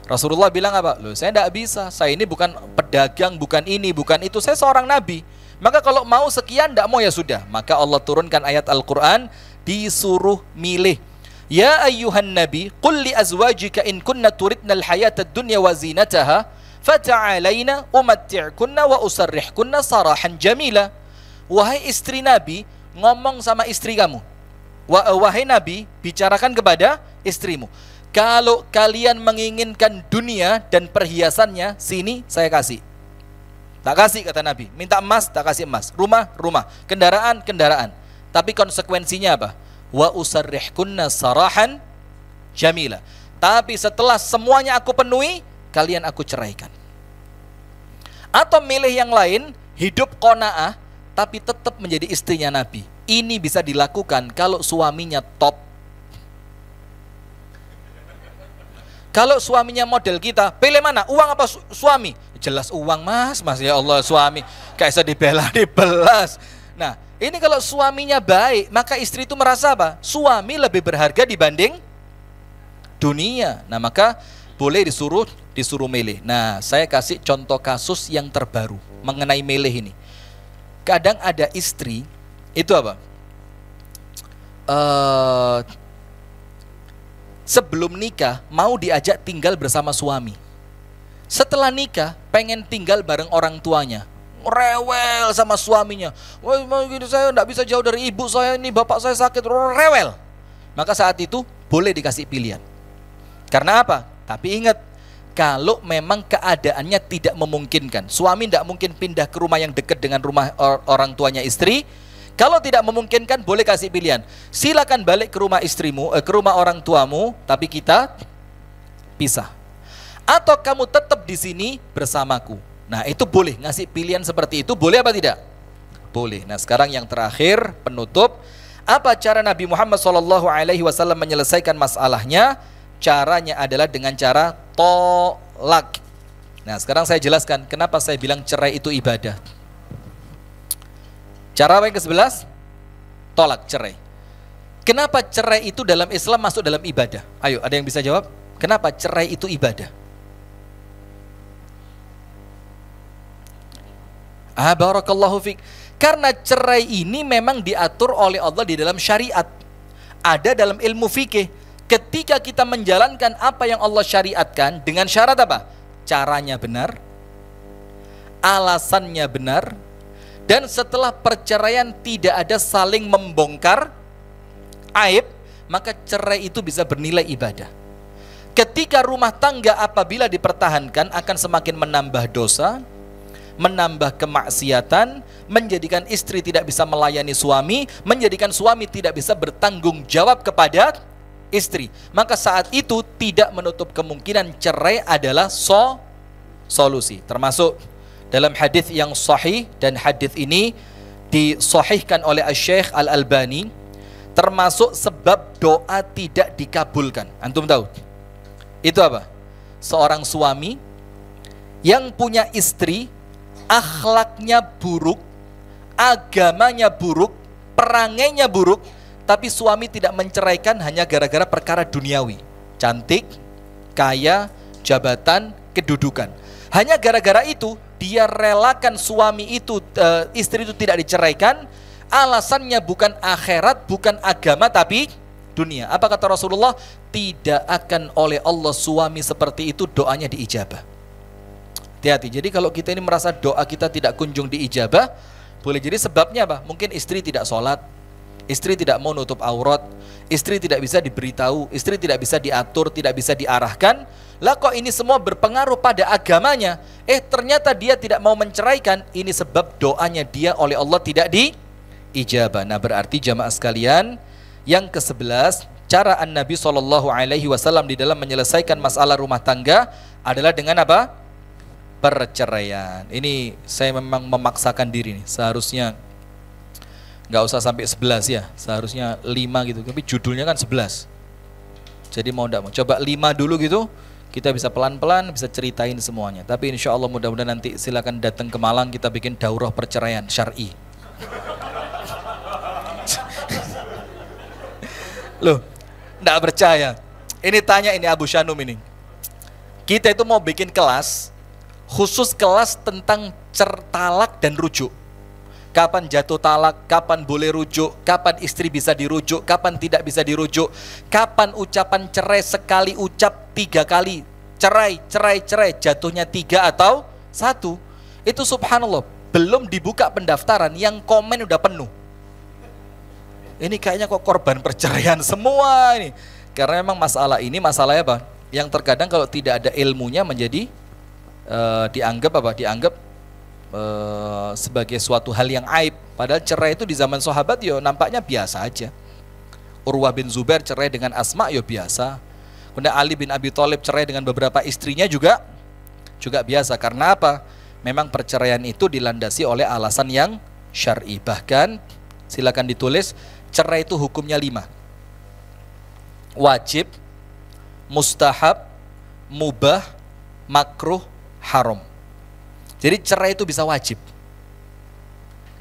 Rasulullah bilang apa? Loh, saya tidak bisa. Saya ini bukan pedagang, bukan ini, bukan itu. Saya seorang Nabi. Maka kalau mau sekian, tidak mau ya sudah. Maka Allah turunkan ayat Al-Quran, disuruh milih. Ya ayyuhan nabi, qul li azwajika in kunna turidnal hayatad dunya wa zinataha, fata'alaina umatti'kunna wa usarrihkunna sarahan jamila. Wahai istri Nabi, ngomong sama istri kamu. Wahai Nabi, bicarakan kepada istrimu. Kalau kalian menginginkan dunia dan perhiasannya, sini saya kasih. Tak kasih kata Nabi. Minta emas, tak kasih emas. Rumah, rumah. Kendaraan, kendaraan. Tapi konsekuensinya apa? Wa usarrihkunna sarahan jamila. Tapi setelah semuanya aku penuhi, kalian aku ceraikan. Atau milih yang lain, hidup qanaah tapi tetap menjadi istrinya Nabi. Ini bisa dilakukan kalau suaminya top. Kalau suaminya model kita, pilih mana? Uang apa suami? Jelas uang mas, ya Allah, suami kayak bisa dibelas. Nah, ini kalau suaminya baik, maka istri itu merasa apa? Suami lebih berharga dibanding dunia. Nah, maka boleh disuruh milih. Nah, saya kasih contoh kasus yang terbaru mengenai milih ini. Kadang ada istri itu apa? Sebelum nikah mau diajak tinggal bersama suami. Setelah nikah pengen tinggal bareng orang tuanya. Rewel sama suaminya. Wah, saya tidak bisa jauh dari ibu saya, ini bapak saya sakit, rewel. Maka saat itu boleh dikasih pilihan. Karena apa? Tapi ingat, kalau memang keadaannya tidak memungkinkan, suami tidak mungkin pindah ke rumah yang dekat dengan rumah orang tuanya istri. Kalau tidak memungkinkan, boleh kasih pilihan. Silakan balik ke rumah istrimu, ke rumah orang tuamu, tapi kita pisah. Atau kamu tetap di sini bersamaku. Nah, itu boleh ngasih pilihan seperti itu, boleh apa tidak? Boleh. Nah, sekarang yang terakhir, penutup, apa cara Nabi Muhammad SAW menyelesaikan masalahnya? Caranya adalah dengan cara tolak. Nah, sekarang saya jelaskan kenapa saya bilang cerai itu ibadah. Cara yang ke-11, tolak, cerai. Kenapa cerai itu dalam Islam masuk dalam ibadah? Ayo, ada yang bisa jawab? Kenapa cerai itu ibadah? Barakallahu fiik. Karena cerai ini memang diatur oleh Allah di dalam syariat. Ada dalam ilmu fikih. Ketika kita menjalankan apa yang Allah syariatkan dengan syarat apa? Caranya benar, alasannya benar, dan setelah perceraian tidak ada saling membongkar aib, maka cerai itu bisa bernilai ibadah. Ketika rumah tangga apabila dipertahankan akan semakin menambah dosa, menambah kemaksiatan, menjadikan istri tidak bisa melayani suami, menjadikan suami tidak bisa bertanggung jawab kepada istri. Maka saat itu tidak menutup kemungkinan cerai adalah solusi. Termasuk dalam hadis yang sahih, dan hadis ini disahihkan oleh Syekh Al-Albani, termasuk sebab doa tidak dikabulkan. Antum tahu? Itu apa? Seorang suami yang punya istri akhlaknya buruk, agamanya buruk, perangainya buruk, tapi suami tidak menceraikan hanya gara-gara perkara duniawi, cantik, kaya, jabatan, kedudukan. Hanya gara-gara itu dia relakan suami itu, istri itu tidak diceraikan. Alasannya bukan akhirat, bukan agama, tapi dunia. Apa kata Rasulullah? Tidak akan oleh Allah suami seperti itu doanya diijabah. Hati-hati. Jadi kalau kita ini merasa doa kita tidak kunjung diijabah, boleh jadi sebabnya apa? Mungkin istri tidak sholat, istri tidak mau nutup aurat, istri tidak bisa diberitahu, istri tidak bisa diatur, tidak bisa diarahkan. Lah kok ini semua berpengaruh pada agamanya? Ternyata dia tidak mau menceraikan. Ini sebab doanya dia oleh Allah tidak diijabah. Nah, berarti jamaah sekalian, yang ke-11, cara Nabi SAW di dalam menyelesaikan masalah rumah tangga adalah dengan apa? Perceraian. Ini saya memang memaksakan diri nih. Seharusnya nggak usah sampai 11 ya, seharusnya 5 gitu. Tapi judulnya kan 11. Jadi mau nggak mau, coba 5 dulu gitu. Kita bisa pelan-pelan, bisa ceritain semuanya. Tapi insya Allah mudah-mudahan nanti silakan datang ke Malang, kita bikin daurah perceraian syar'i. Loh, nggak percaya. Ini tanya ini Abu Shanum ini. Kita itu mau bikin kelas, khusus kelas tentang talak dan rujuk. Kapan jatuh talak, kapan boleh rujuk, kapan istri bisa dirujuk, kapan tidak bisa dirujuk, kapan ucapan cerai sekali ucap 3 kali, cerai, cerai, cerai, jatuhnya 3 atau 1. Itu subhanallah, belum dibuka pendaftaran, yang komen udah penuh. Ini kayaknya kok korban perceraian semua ini. Karena memang masalah ini, masalahnya apa? Yang terkadang kalau tidak ada ilmunya menjadi dianggap apa? Dianggap sebagai suatu hal yang aib. Padahal cerai itu di zaman sahabat yo nampaknya biasa aja. Urwah bin Zubair cerai dengan Asma yo biasa. Kemudian Ali bin Abi Thalib cerai dengan beberapa istrinya juga biasa. Karena apa? Memang perceraian itu dilandasi oleh alasan yang syar'i. Bahkan silakan ditulis, cerai itu hukumnya 5. Wajib, mustahab, mubah, makruh, haram. Jadi cerai itu bisa wajib.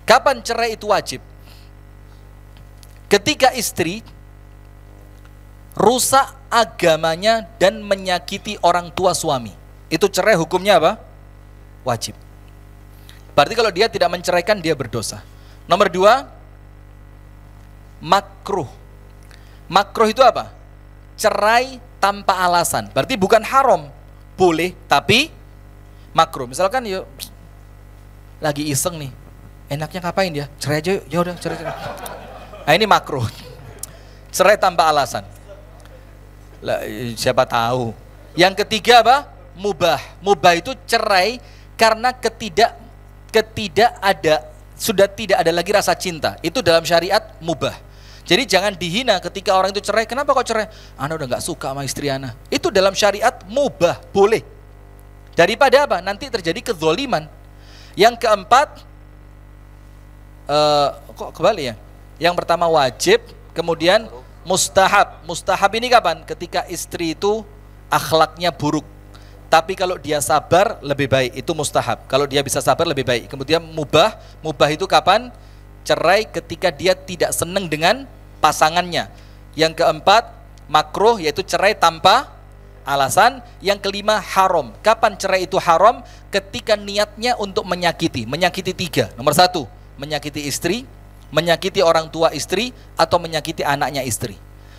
Kapan cerai itu wajib? Ketika istri rusak agamanya dan menyakiti orang tua suami. Itu cerai hukumnya apa? Wajib. Berarti kalau dia tidak menceraikan, dia berdosa. Nomor 2, makruh. Makruh itu apa? Cerai tanpa alasan. Berarti bukan haram, boleh tapi makruh. Misalkan yuk lagi iseng nih, enaknya ngapain dia? Cerai aja yuk. Ya udah cerai. Nah, ini makruh. Cerai tanpa alasan. Lah, siapa tahu. Yang ketiga apa? Mubah. Mubah itu cerai karena sudah tidak ada lagi rasa cinta. Itu dalam syariat mubah. Jadi jangan dihina ketika orang itu cerai. Kenapa kok cerai? Ana udah nggak suka sama istri ana. Itu dalam syariat mubah, boleh. Daripada apa? Nanti terjadi kezoliman. Yang keempat, kok kebalik ya? Yang pertama wajib, kemudian mustahab. Mustahab ini kapan? Ketika istri itu akhlaknya buruk. Tapi kalau dia sabar lebih baik, itu mustahab. Kalau dia bisa sabar lebih baik. Kemudian mubah. Mubah itu kapan? Cerai ketika dia tidak senang dengan pasangannya. Yang keempat, makruh, yaitu cerai tanpa alasan. Yang kelima, haram. Kapan cerai itu haram? Ketika niatnya untuk menyakiti. Menyakiti 3. Nomor 1, menyakiti istri, menyakiti orang tua istri, atau menyakiti anaknya istri.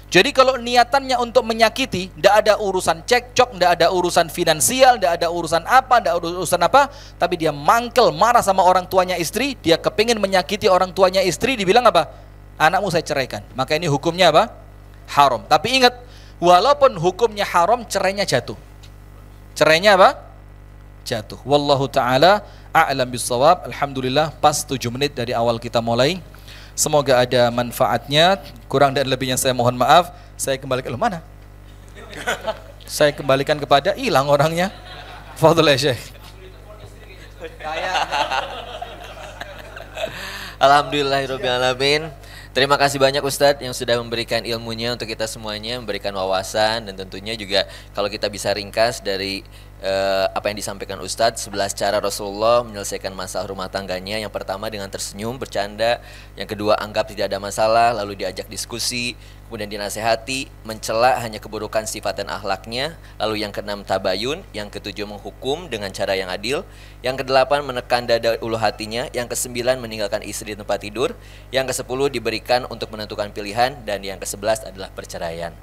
Jadi kalau niatannya untuk menyakiti, tidak ada urusan cekcok, tidak ada urusan finansial, tidak ada urusan apa, tidak ada urusan apa, tapi dia mangkel, marah sama orang tuanya istri, dia kepingin menyakiti orang tuanya istri, dibilang apa? Anakmu saya ceraikan. Maka ini hukumnya apa? Haram. Tapi ingat, walaupun hukumnya haram, cerainya jatuh. Cerainya apa? Jatuh. Wallahu ta'ala a'lam bissawab. Alhamdulillah, pas 7 menit dari awal kita mulai. Semoga ada manfaatnya. Kurang dan lebihnya saya mohon maaf. Saya kembalikan mana? Saya kembalikan kepada hilang orangnya. Fadhil ya Syekh. Alhamdulillahirabbil alamin. Terima kasih banyak Ustadz yang sudah memberikan ilmunya untuk kita semuanya, memberikan wawasan, dan tentunya juga kalau kita bisa ringkas dari apa yang disampaikan Ustadz, 11 cara Rasulullah menyelesaikan masalah rumah tangganya. Yang pertama dengan tersenyum, bercanda. Yang kedua, anggap tidak ada masalah, lalu diajak diskusi. Kemudian dinasehati, mencela hanya keburukan sifat dan akhlaknya. Lalu yang keenam, tabayun. Yang ketujuh, menghukum dengan cara yang adil. Yang kedelapan, menekan dada ulu hatinya. Yang kesembilan, meninggalkan istri di tempat tidur. Yang kesepuluh, diberikan untuk menentukan pilihan. Dan yang ke-11 adalah perceraian.